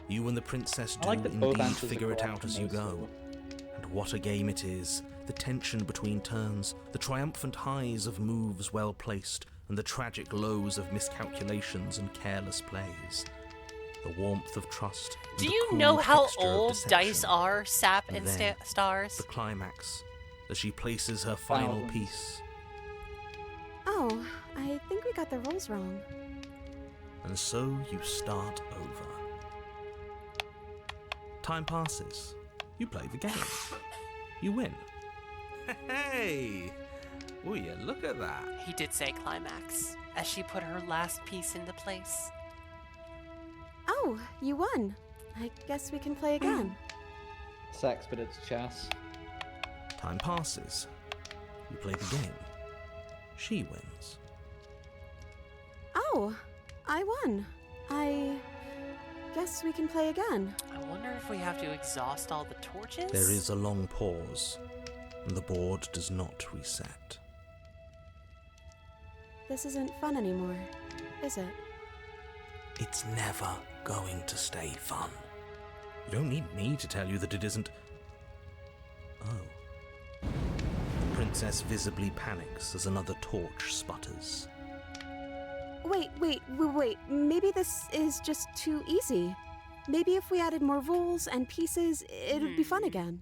You and the princess do
I like that both
indeed
answers are
figure it
correct
out
in
as you
those
go.
two.
And what a game it is. The tension between turns, the triumphant highs of moves well placed, and the tragic lows of miscalculations and careless plays. The warmth of trust. and
Do
the
you
cool
know how
texture of
old
deception.
dice are, Sap and
Then,
Stars?
The climax, as she places her final
Thousands.
piece.
Oh, I think we got the rules wrong.
And so you start over. Time passes. You play the game. You win. Hey! Will you look at that?
He did say climax, as she put her last piece into place.
Oh, you won. I guess we can play again.
Sex, but it's chess.
Time passes. You play the game. She wins.
Oh, I won. I guess we can play again.
I wonder if we have to exhaust all the torches?
There is a long pause, and the board does not reset.
This isn't fun anymore, is it?
It's never going to stay fun. You don't need me to tell you that it isn't. Oh. The princess visibly panics as another torch sputters.
Wait. Maybe this is just too easy. Maybe if we added more rules and pieces, it would be fun again.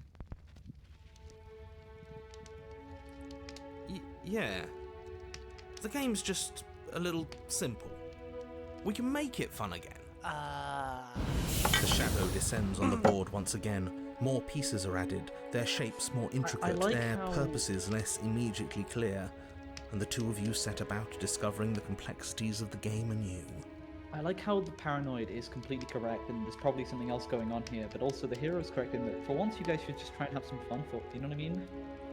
Yeah. The game's just a little simple. We can make it fun again. The shadow descends on the board once again, More pieces are added, their shapes more intricate,
like
their
how-
purposes less immediately clear, and the two of you set about discovering the complexities of the game anew.
I like how the paranoid is completely correct, and there's probably something else going on here, but also the hero's correct in that for once you guys should just try and have some fun for it, you know what I mean?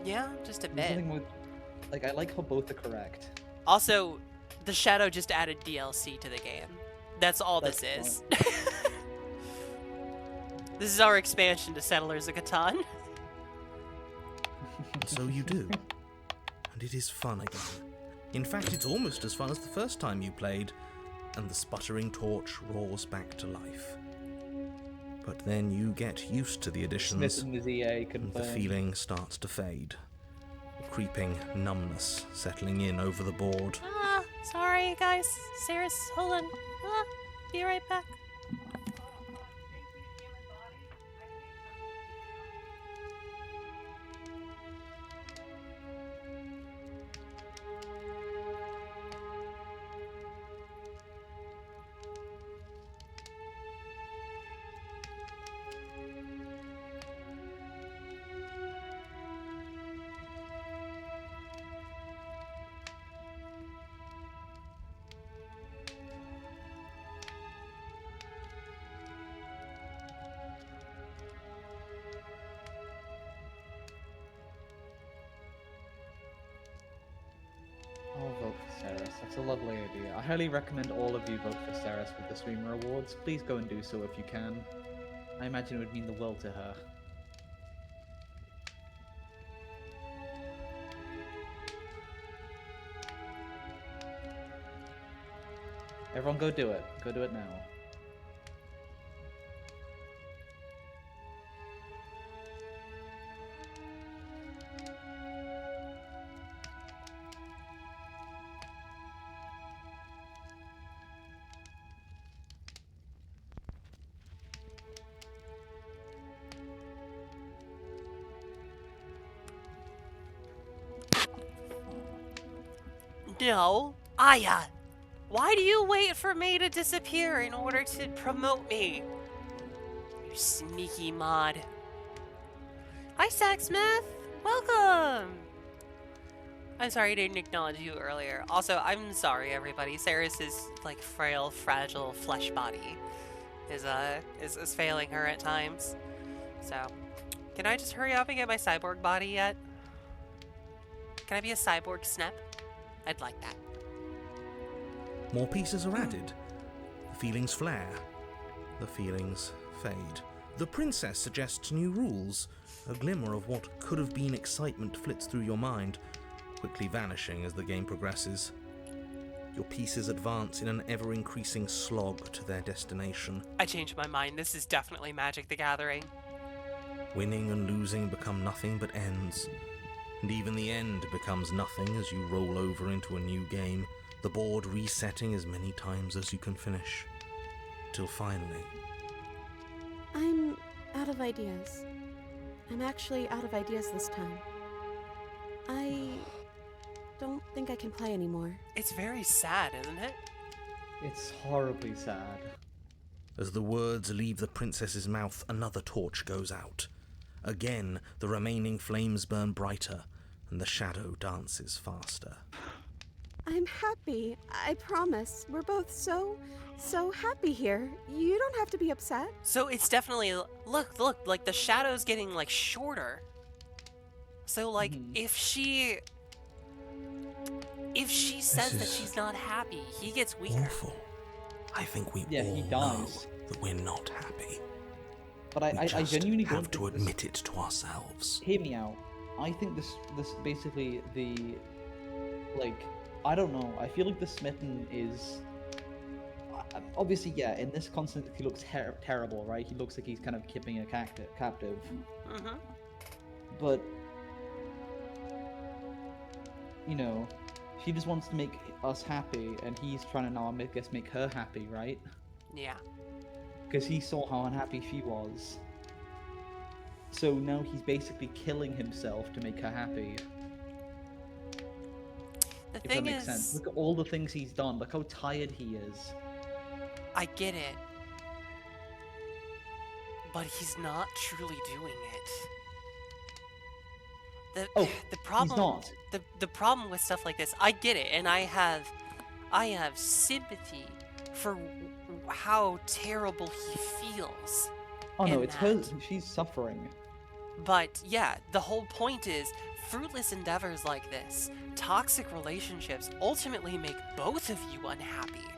Yeah, just a
There's
bit.
nothing with... Like, I like how both are correct.
Also, the Shadow just added DLC to the game. That's all
That's
this is. This is our expansion to Settlers of Catan.
And so you do. And it is fun again. In fact, it's almost as fun as the first time you played, and the sputtering torch roars back to life. But then you get used to the additions,
Smith and his EA
and the
confirmed.
feeling starts to fade. A creeping numbness settling in over the board.
Ah, sorry guys. Sarah's, hold on. Ah, be right back.
I'll vote for Ceres. That's a lovely idea. I highly recommend all of you vote for Ceres with the streamer awards. Please go and do so if you can. I imagine it would mean the world to her. Everyone go do it. Go do it now.
No, Aya. Why do you wait for me to disappear in order to promote me? You sneaky mod. Hi, Sacksmith. Welcome. I'm sorry I didn't acknowledge you earlier. Also, I'm sorry, everybody. Sarah's like frail, fragile flesh body is failing her at times. So, can I just hurry up and get my cyborg body yet? Can I be a cyborg snap? I'd like that.
More pieces are added. The feelings flare. The feelings fade. The princess suggests new rules. A glimmer of what could have been excitement flits through your mind, quickly vanishing as the game progresses. Your pieces advance in an ever-increasing slog to their destination.
I changed my mind. This is definitely Magic the Gathering.
Winning and losing become nothing but ends. And even the end becomes nothing as you roll over into a new game, the board resetting as many times as you can finish. Till finally...
I'm out of ideas. I'm actually out of ideas this time. I don't think I can play anymore.
It's very sad, isn't it?
It's horribly sad.
As the words leave the princess's mouth, another torch goes out. Again, the remaining flames burn brighter, and the shadow dances faster.
I'm happy. I promise. We're both so happy here. You don't have to be upset.
So it's definitely look, like the shadow's getting like shorter. So like if she says that she's not happy, he gets weaker.
Awful. I think we
Yeah,
all
he
know
dies.
that we're not happy.
But
We
I
just
genuinely
have
don't
to
think
admit it to ourselves.
Hear me out. I think this basically the like I don't know. I feel like the smitten is obviously in this context he looks terrible, right? He looks like he's kind of keeping a captive.
Mm-hmm.
But you know, she just wants to make us happy, and he's trying to now, I guess, make her happy, right?
Yeah.
Because he saw how unhappy she was. So now he's basically killing himself to make her happy.
The
If that
thing
makes
is,
sense. Look at all the things he's done. Look how tired he is.
I get it. but he's not truly doing it. The
He's
problem
not.
the problem with stuff like this, I get it, and I have sympathy for how terrible he feels.
Oh no,
in
it's her.
that.
She's suffering.
But yeah, the whole point is fruitless endeavors like this, toxic relationships ultimately make both of you unhappy.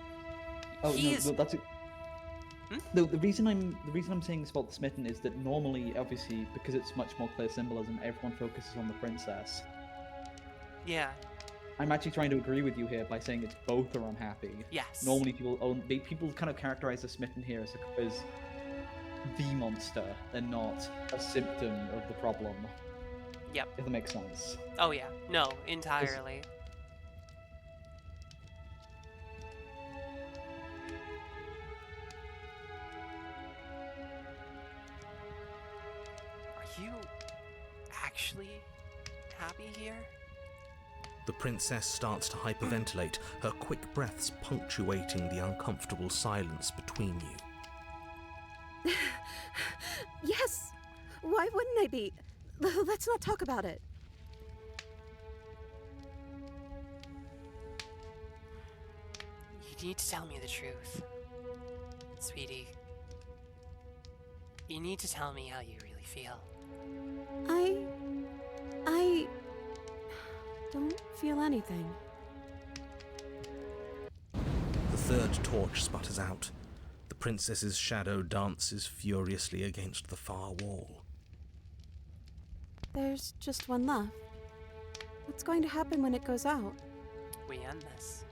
Oh
He
no,
is...
no, that's it.
Hmm?
No, the reason I'm saying this about the smitten is that normally, obviously, because it's much more clear symbolism, everyone focuses on the princess.
Yeah.
I'm actually trying to agree with you here by saying it's both are unhappy.
Yes.
Normally, people kind of characterize the smitten here as the monster and not a symptom of the problem.
Yep.
If that makes sense.
Oh yeah. No, entirely. Are you actually happy here?
The princess starts to hyperventilate, her quick breaths punctuating the uncomfortable silence between you.
Yes! Why wouldn't I be? Let's not talk about it.
You need to tell me the truth. Sweetie. You need to tell me how you really feel.
I don't feel anything.
The third torch sputters out. The princess's shadow dances furiously against the far wall.
There's just one left. What's going to happen when it goes out?
We end this.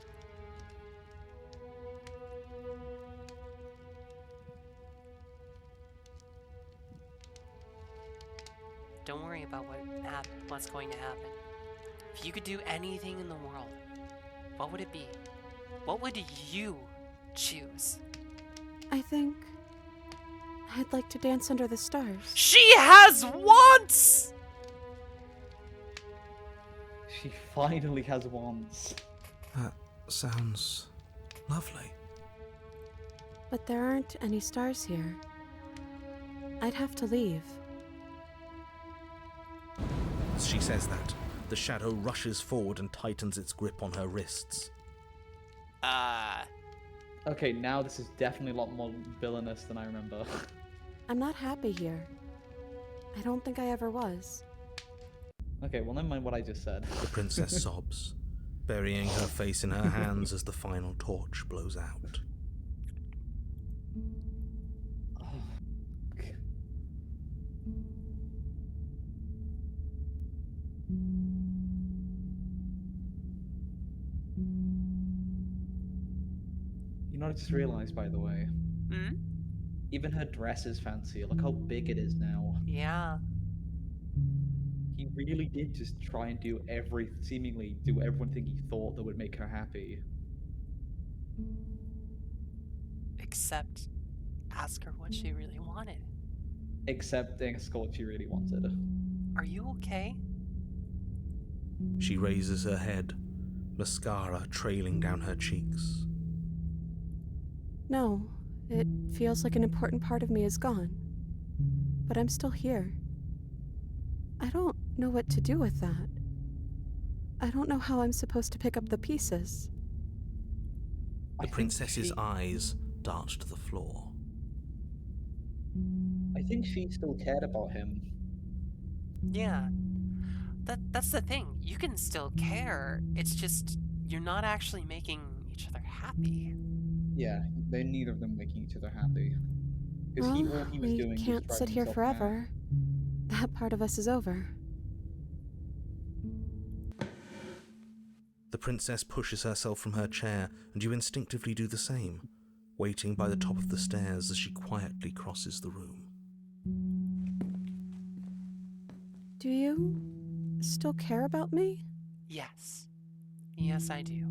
Don't worry about what's going to happen. If you could do anything in the world, what would it be? What would you choose?
I think I'd like to dance under the stars.
She has wants!
She finally has wands.
That sounds lovely.
But there aren't any stars here. I'd have to leave.
As she says that, the shadow rushes forward and tightens its grip on her wrists.
Okay, now this is definitely a lot more villainous than I remember.
I'm not happy here. I don't think I ever was.
Okay, well, never mind what I just said.
The princess sobs, burying her face in her hands as the final torch blows out.
You know what I just realized, by the way?
Hmm?
Even her dress is fancy. Look how big it is now.
Yeah.
He really did just try and seemingly do everything he thought that would make her happy.
Except ask her what she really wanted.
Except ask her what she really wanted.
Are you okay?
She raises her head, mascara trailing down her cheeks.
No, it feels like an important part of me is gone. But I'm still here. I don't know what to do with that. I don't know how I'm supposed to pick up the pieces.
The princess's eyes dart to the floor.
I think she still cared about him.
Yeah. That's the thing. You can still care. It's just you're not actually making each other happy.
Yeah, they're neither of them making each other happy. Because all he was
we
doing
can't
was
sit here
driving himself
forever. That part of us is over.
The princess pushes herself from her chair, and you instinctively do the same, waiting by the top of the stairs as she quietly crosses the room.
Do you still care about me?
Yes. Yes, I do.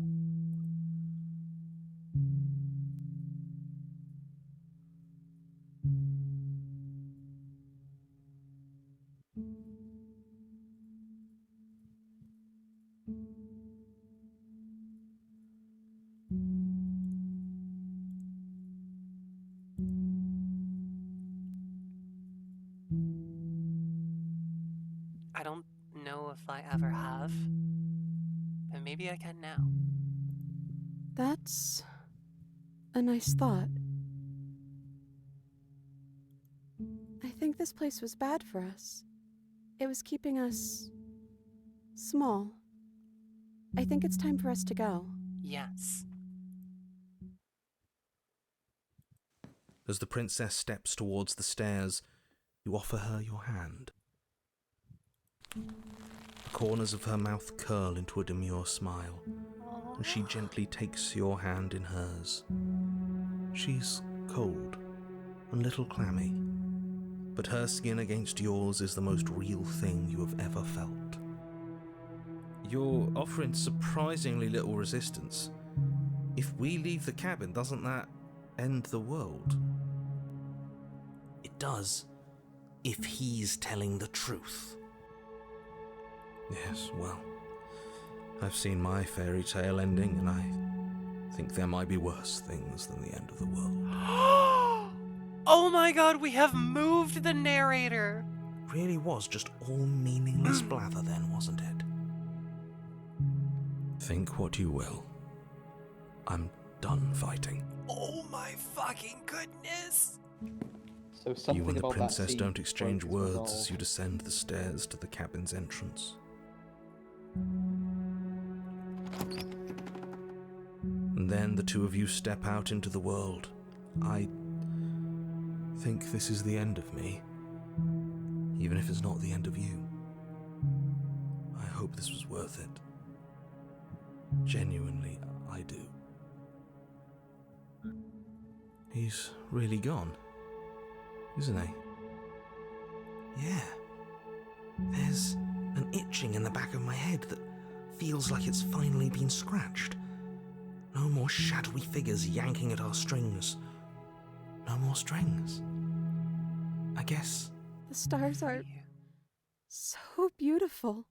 if I ever have. But maybe I can now.
That's a nice thought. I think this place was bad for us. It was keeping us small. I think it's time for us to go.
Yes.
As the princess steps towards the stairs, you offer her your hand. The corners of her mouth curl into a demure smile, and she gently takes your hand in hers. She's cold and a little clammy, but her skin against yours is the most real thing you have ever felt. You're offering surprisingly little resistance. If we leave the cabin, doesn't that end the world?
It does, if he's telling the truth.
Yes, well, I've seen my fairy tale ending, and I think there might be worse things than the end of the world.
Oh my god, we have moved the narrator!
Really was just all meaningless blather then, wasn't it? Think what you will. I'm done fighting.
Oh my fucking goodness!
So something
You and the
about that
princess
scene
don't exchange
broke
words
resolve.
as you descend the stairs to the cabin's entrance. And then the two of you step out into the world. I think this is the end of me, even if it's not the end of you. I hope this was worth it. Genuinely, I do. He's really gone, isn't he?
Yeah. There's an itching in the back of my head that feels like it's finally been scratched. No more shadowy figures yanking at our strings. No more strings. I guess.
The stars are so beautiful.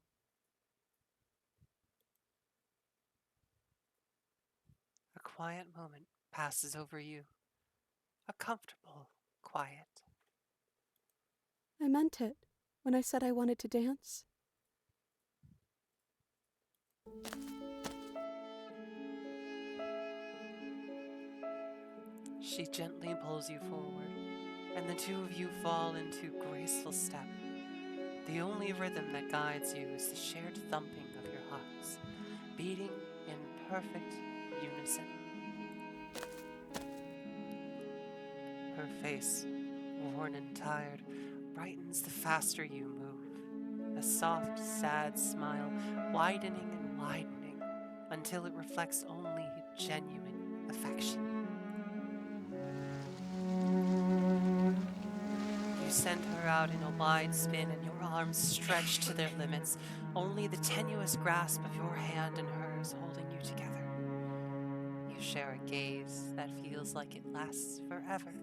A quiet moment passes over you. A comfortable quiet.
I meant it when I said I wanted to dance.
She gently pulls you forward, and the two of you fall into graceful step. The only rhythm that guides you is the shared thumping of your hearts, beating in perfect unison. Her face, worn and tired, brightens the faster you move, a soft, sad smile widening and widening until it reflects only genuine affection. You send her out in a wide spin and your arms stretch to their limits, only the tenuous grasp of your hand and hers holding you together. You share a gaze that feels like it lasts forever.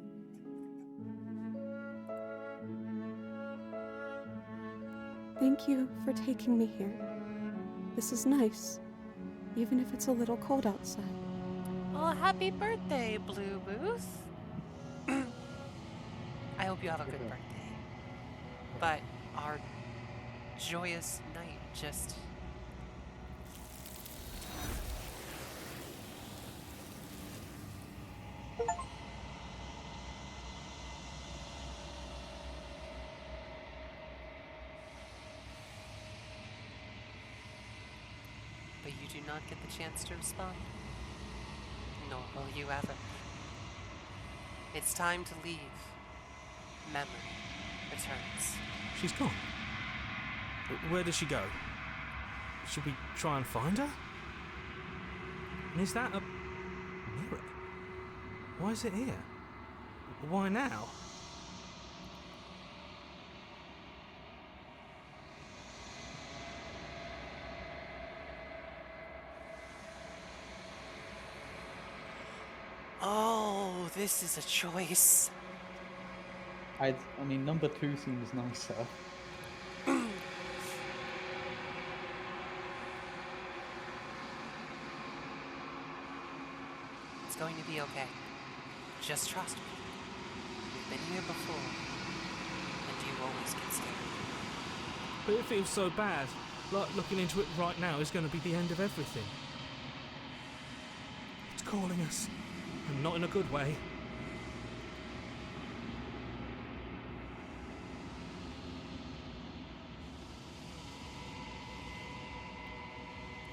Thank you for taking me here. This is nice, even if it's a little cold outside.
Well, happy birthday, Blue Booth. I hope you have a good birthday. But our joyous night just... But you do not get the chance to respond. Nor will you ever. It's time to leave. Memory returns.
She's gone. Where did she go? Should we try and find her? And is that a mirror? Why is it here? Why now?
Oh, this is a choice.
I mean, number 2 seems nicer.
It's going to be okay. Just trust me. We've been here before, and you always get scared.
But it feels so bad.
like looking into it right now is going to be the end of everything. It's calling us, and not in a good way.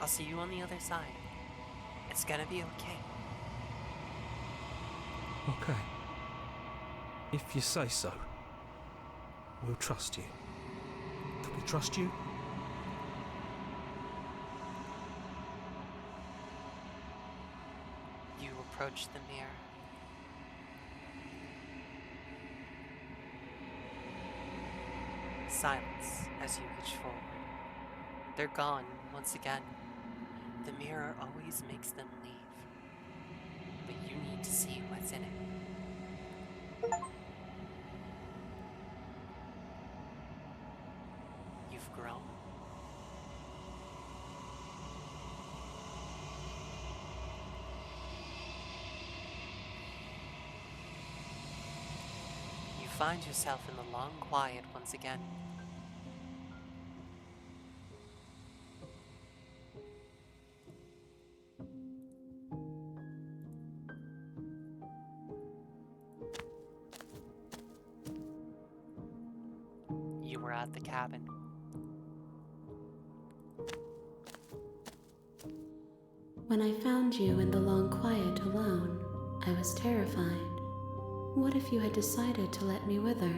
I'll see you on the other side. It's gonna be okay.
Okay. If you say so. We'll trust you. Can we trust you?
You approach the mirror. Silence as you reach forward. They're gone once again. The mirror always makes them leave. But you need to see what's in it. You've grown. You find yourself in the long quiet once again. You were at the cabin.
When I found you in the long quiet alone, I was terrified. What if you had decided to let me wither?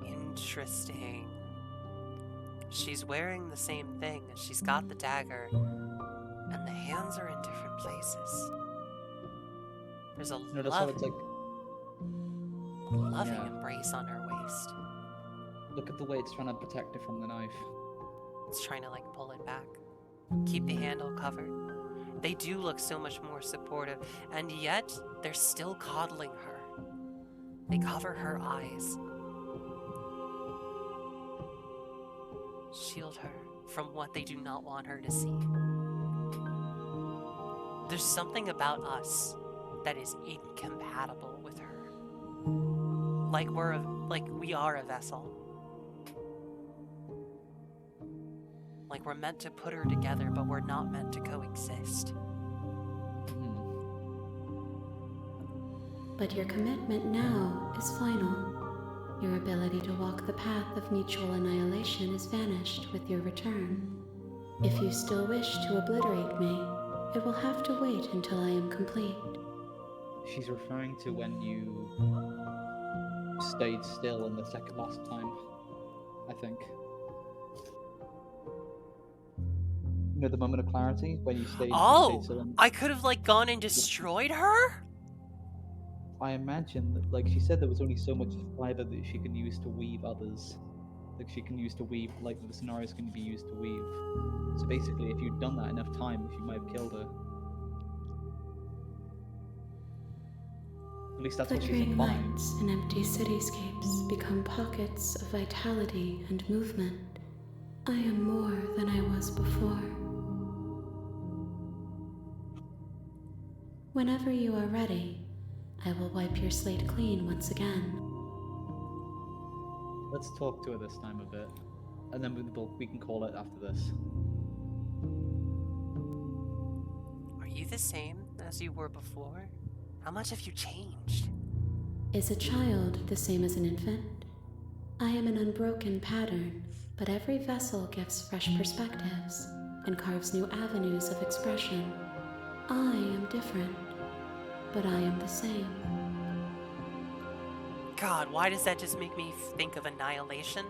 Interesting. She's wearing the same thing. She's got the dagger, and the hands are in different places. There's a
Notice how it's like.
loving
Yeah.
embrace on her waist.
Look at the way it's trying to protect it from the knife.
It's trying to like pull it back. Keep the handle covered. They do look so much more supportive, and yet they're still coddling her. They cover her eyes. Shield her from what they do not want her to see. There's something about us that is incompatible with her. Like we are a vessel. Like we're meant to put her together, but we're not meant to coexist.
But your commitment now is final. Your ability to walk the path of mutual annihilation is vanished with your return. If you still wish to obliterate me, it will have to wait until I am complete.
She's referring to when you stayed still in the second last time, I think. You know, the moment of clarity when you stayed still.
I could have like gone and destroyed her?
I imagine that, like she said, there was only so much fiber that she can use to weave others. Like she can use to weave, like the scenarios can be used to weave. So basically, if you'd done that enough times, you might have killed her. At least that's what she's
Flickering
implying.
lights and empty cityscapes become pockets of vitality and movement. I am more than I was before. Whenever you are ready, I will wipe your slate clean once again.
Let's talk to her this time a bit, and then we can call it after this.
Are you the same as you were before? How much have you changed?
Is a child the same as an infant? I am an unbroken pattern, but every vessel gives fresh perspectives and carves new avenues of expression. I am different, but I am the same.
God, why does that just make me think of Annihilation?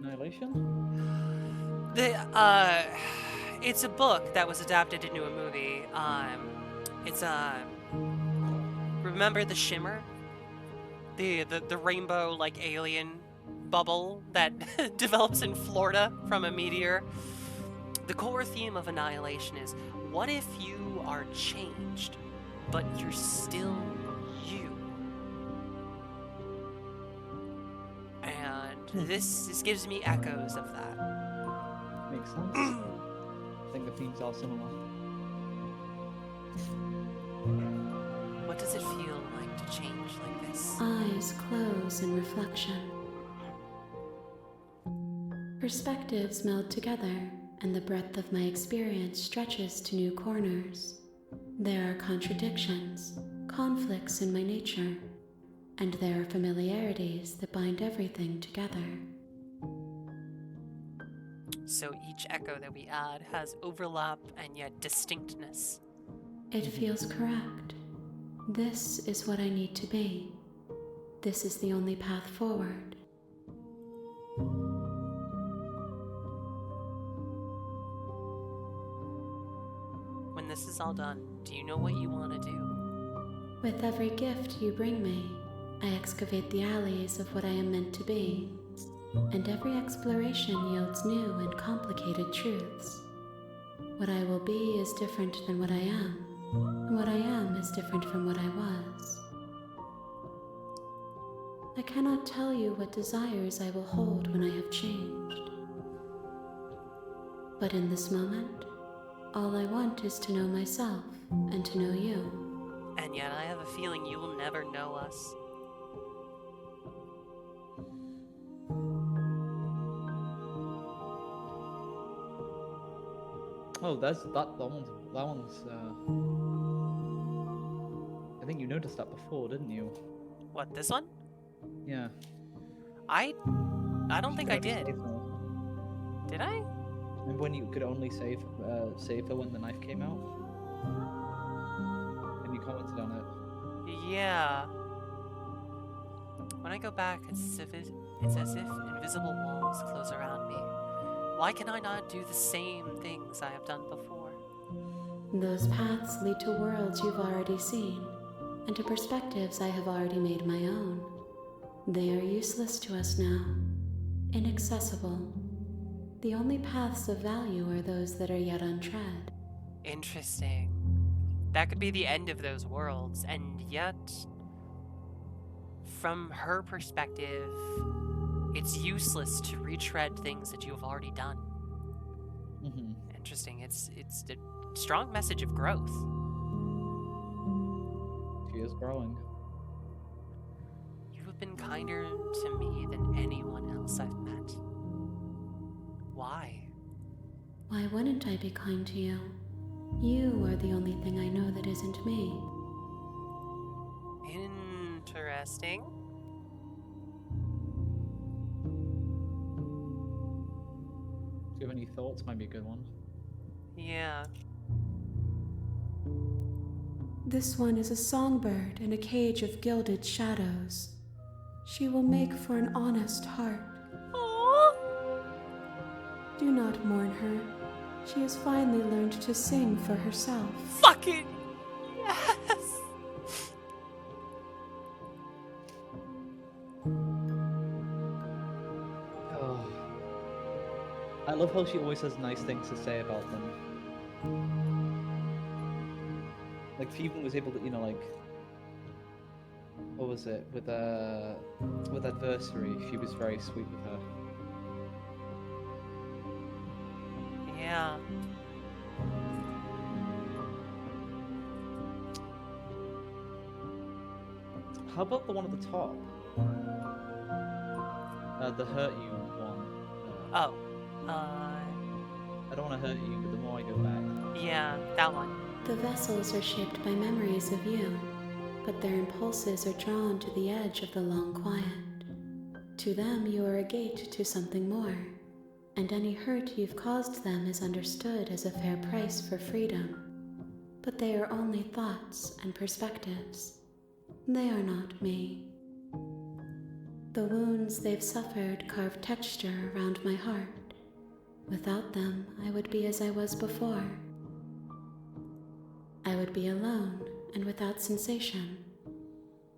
Annihilation?
It's a book that was adapted into a movie. It's remember the Shimmer? The rainbow like alien bubble that develops in Florida from a meteor. The core theme of Annihilation is, what if you are changed, but you're still you? And this gives me echoes of that.
Makes sense. I think the themes are similar.
What does it feel like to change like this?
Eyes close in reflection. Perspectives meld together, and the breadth of my experience stretches to new corners. There are contradictions, conflicts in my nature, and there are familiarities that bind everything together.
So each echo that we add has overlap and yet distinctness.
It feels correct. This is what I need to be. This is the only path forward.
When this is all done, do you know what you want to do?
With every gift you bring me, I excavate the alleys of what I am meant to be, and every exploration yields new and complicated truths. What I will be is different than what I am, and what I am is different from what I was. I cannot tell you what desires I will hold when I have changed. But in this moment, all I want is to know myself and to know you.
And yet I have a feeling you will never know us.
Oh, that one's. I think you noticed that before, didn't you?
What, this one?
Yeah.
I don't think I did.
Save her.
Did I?
Remember when you could only save her when the knife came out? And you commented on it.
Yeah. When I go back, it's as if invisible walls close around me. Why can I not do the same things I have done before?
Those paths lead to worlds you've already seen, and to perspectives I have already made my own. They are useless to us now, inaccessible. The only paths of value are those that are yet untread.
Interesting. That could be the end of those worlds, and yet, from her perspective, it's useless to retread things that you have already done.
Mm-hmm.
Interesting. It's a strong message of growth.
She is growing.
You have been kinder to me than anyone else I've met. Why?
Why wouldn't I be kind to you? You are the only thing I know that isn't me.
Interesting.
Do you have any thoughts? Might be a good one.
Yeah.
This one is a songbird in a cage of gilded shadows. She will make for an honest heart.
Aww.
Do not mourn her. She has finally learned to sing for herself.
Fucking yes!
Oh. I love how she always has nice things to say about them. Like, she even was able to, like, what was it? With Adversary, she was very sweet with her.
Yeah.
How about the one at the top? The hurt you one.
Oh.
I don't want to hurt you, but the more I go back.
Yeah, that one.
The vessels are shaped by memories of you, but their impulses are drawn to the edge of the long quiet. To them, you are a gate to something more, and any hurt you've caused them is understood as a fair price for freedom. But they are only thoughts and perspectives. They are not me. The wounds they've suffered carve texture around my heart. Without them, I would be as I was before. I would be alone and without sensation.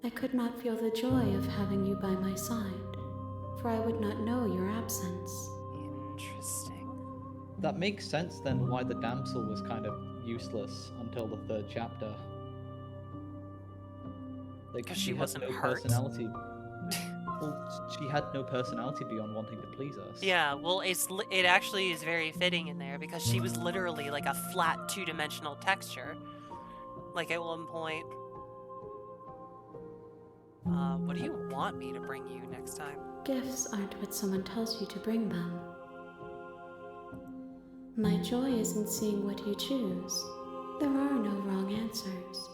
I could not feel the joy of having you by my side, for I would not know your absence.
Interesting.
That makes sense then why the damsel was kind of useless until the 3rd chapter. Like,
'Cause she
had
wasn't
no
hurt.
personality. Well, she had no personality beyond wanting to please us.
Yeah, well, it actually is very fitting in there because she was literally like a flat 2-dimensional texture. Like at one point. What do you want me to bring you next time?
Gifts aren't what someone tells you to bring them. My joy is in seeing what you choose. There are no wrong answers,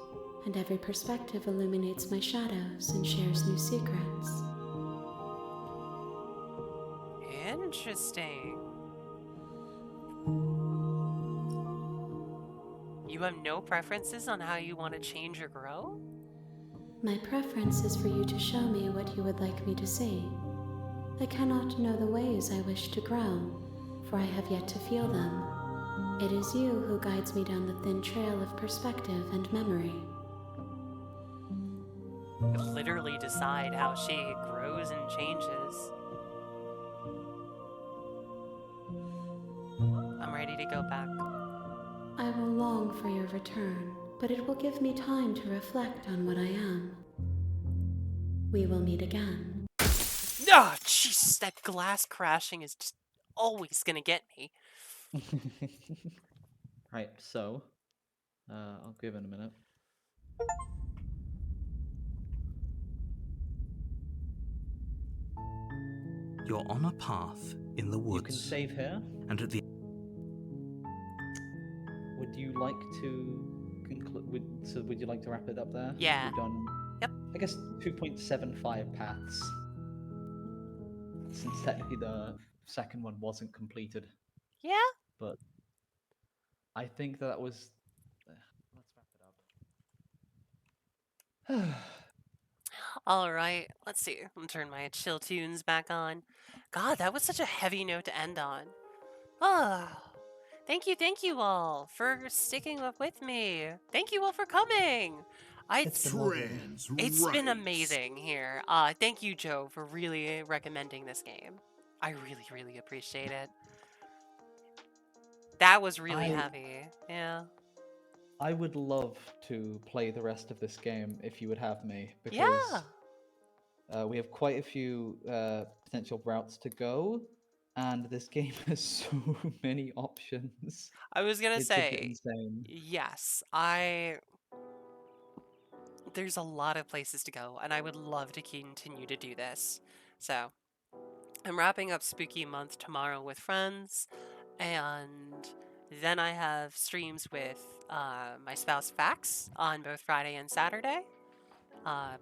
and every perspective illuminates my shadows and shares new secrets.
Interesting. You have no preferences on how you want to change or grow?
My preference is for you to show me what you would like me to see. I cannot know the ways I wish to grow, for I have yet to feel them. It is you who guides me down the thin trail of perspective and memory.
You literally decide how she grows and changes. I'm ready to go back.
I will long for your return, but it will give me time to reflect on what I am. We will meet again.
Oh, jeez, that glass crashing is just always gonna get me.
Right, so I'll give it a minute.
You're on a path in the woods.
You can save here.
And at the
Would you like to conclude? Would you like to wrap it up there?
Yeah.
We've done.
Yep.
I guess 2.75 paths. Since technically the second one wasn't completed.
Yeah.
But I think that was. Let's wrap it up.
All right, let's see. I'm gonna turn my chill tunes back on. God, that was such a heavy note to end on. Oh, thank you all for sticking up with me. Thank you all for coming.
It's been lovely.
It's been amazing here. Thank you, Joe, for really recommending this game. I really, really appreciate it. That was really heavy. Yeah.
I would love to play the rest of this game if you would have me, because we have quite a few potential routes to go, and this game has so many options.
I was gonna
It's a bit
say,
insane.
yes, there's a lot of places to go, and I would love to continue to do this. So, I'm wrapping up Spooky Month tomorrow with friends, and then I have streams with my spouse Fax on both Friday and Saturday.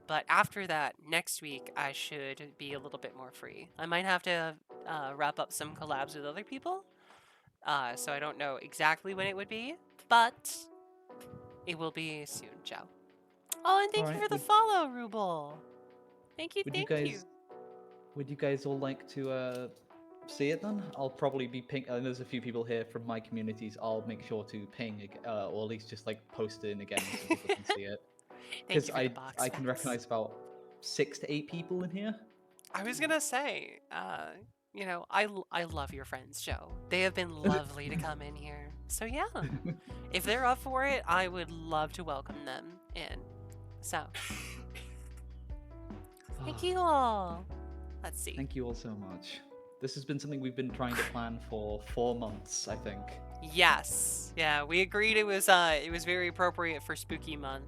But after that, next week, I should be a little bit more free. I might have to wrap up some collabs with other people, so I don't know exactly when it would be, but it will be soon, Joe. Oh, and thank you for the follow, Ruble. Thank you, thank you.
Would you guys all like to see it then? I'll probably be ping. There's a few people here from my communities. I'll make sure to ping, or at least just like post it in again so people can see it. Because I can recognize about 6 to 8 people in here.
I was gonna say, you know, I love your friends, Joe. They have been lovely to come in here. So yeah, if they're up for it, I would love to welcome them in. So, thank you all. Let's see.
Thank you all so much. This has been something we've been trying to plan for 4 months, I think.
Yes. Yeah, we agreed it was very appropriate for Spooky Month.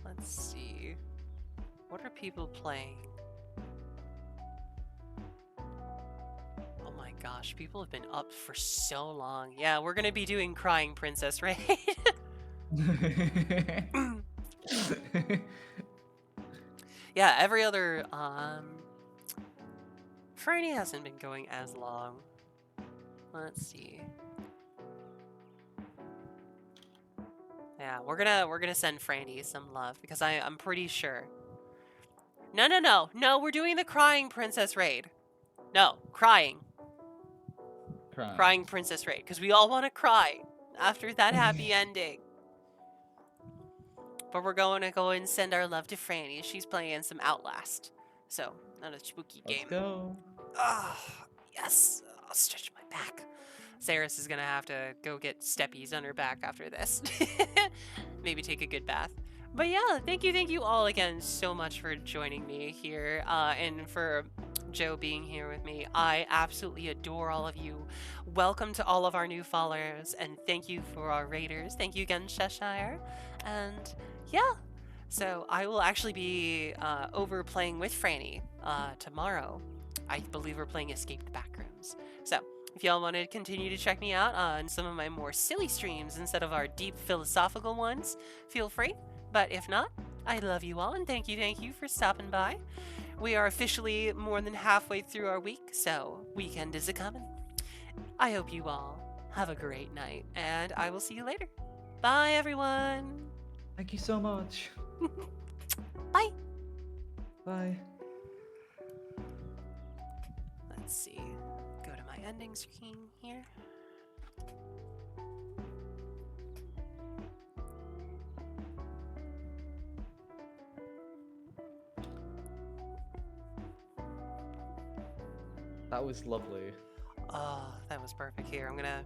Let's see. What are people playing? Oh my gosh, people have been up for so long. Yeah, we're gonna be doing Crying Princess Raid. Yeah, every other Franny hasn't been going as long. Let's see. Yeah, we're gonna send Franny some love because I'm pretty sure. No, we're doing the Crying Princess Raid. No, crying Princess Raid, because we all want to cry after that happy ending. But we're going to go and send our love to Franny. She's playing some Outlast. So, not a spooky game.
Let's go.
Ah, yes. I'll stretch my back. Saris is going to have to go get steppies on her back after this. Maybe take a good bath. But yeah, thank you all again so much for joining me here and for Joe being here with me. I absolutely adore all of you. Welcome to all of our new followers, and thank you for our raiders. Thank you again, Cheshire. And yeah, so I will actually be over playing with Franny tomorrow. I believe we're playing Escaped Backrooms. So If y'all want to continue to check me out on some of my more silly streams instead of our deep philosophical ones, feel free. But if not, I love you all and thank you for stopping by. We are officially more than halfway through our week, so weekend is a-coming. I hope you all have a great night, and I will see you later. Bye, everyone.
Thank you so much.
Bye.
Bye.
Let's see. Go to my ending screen here.
That was lovely.
Oh, that was perfect. Here, I'm gonna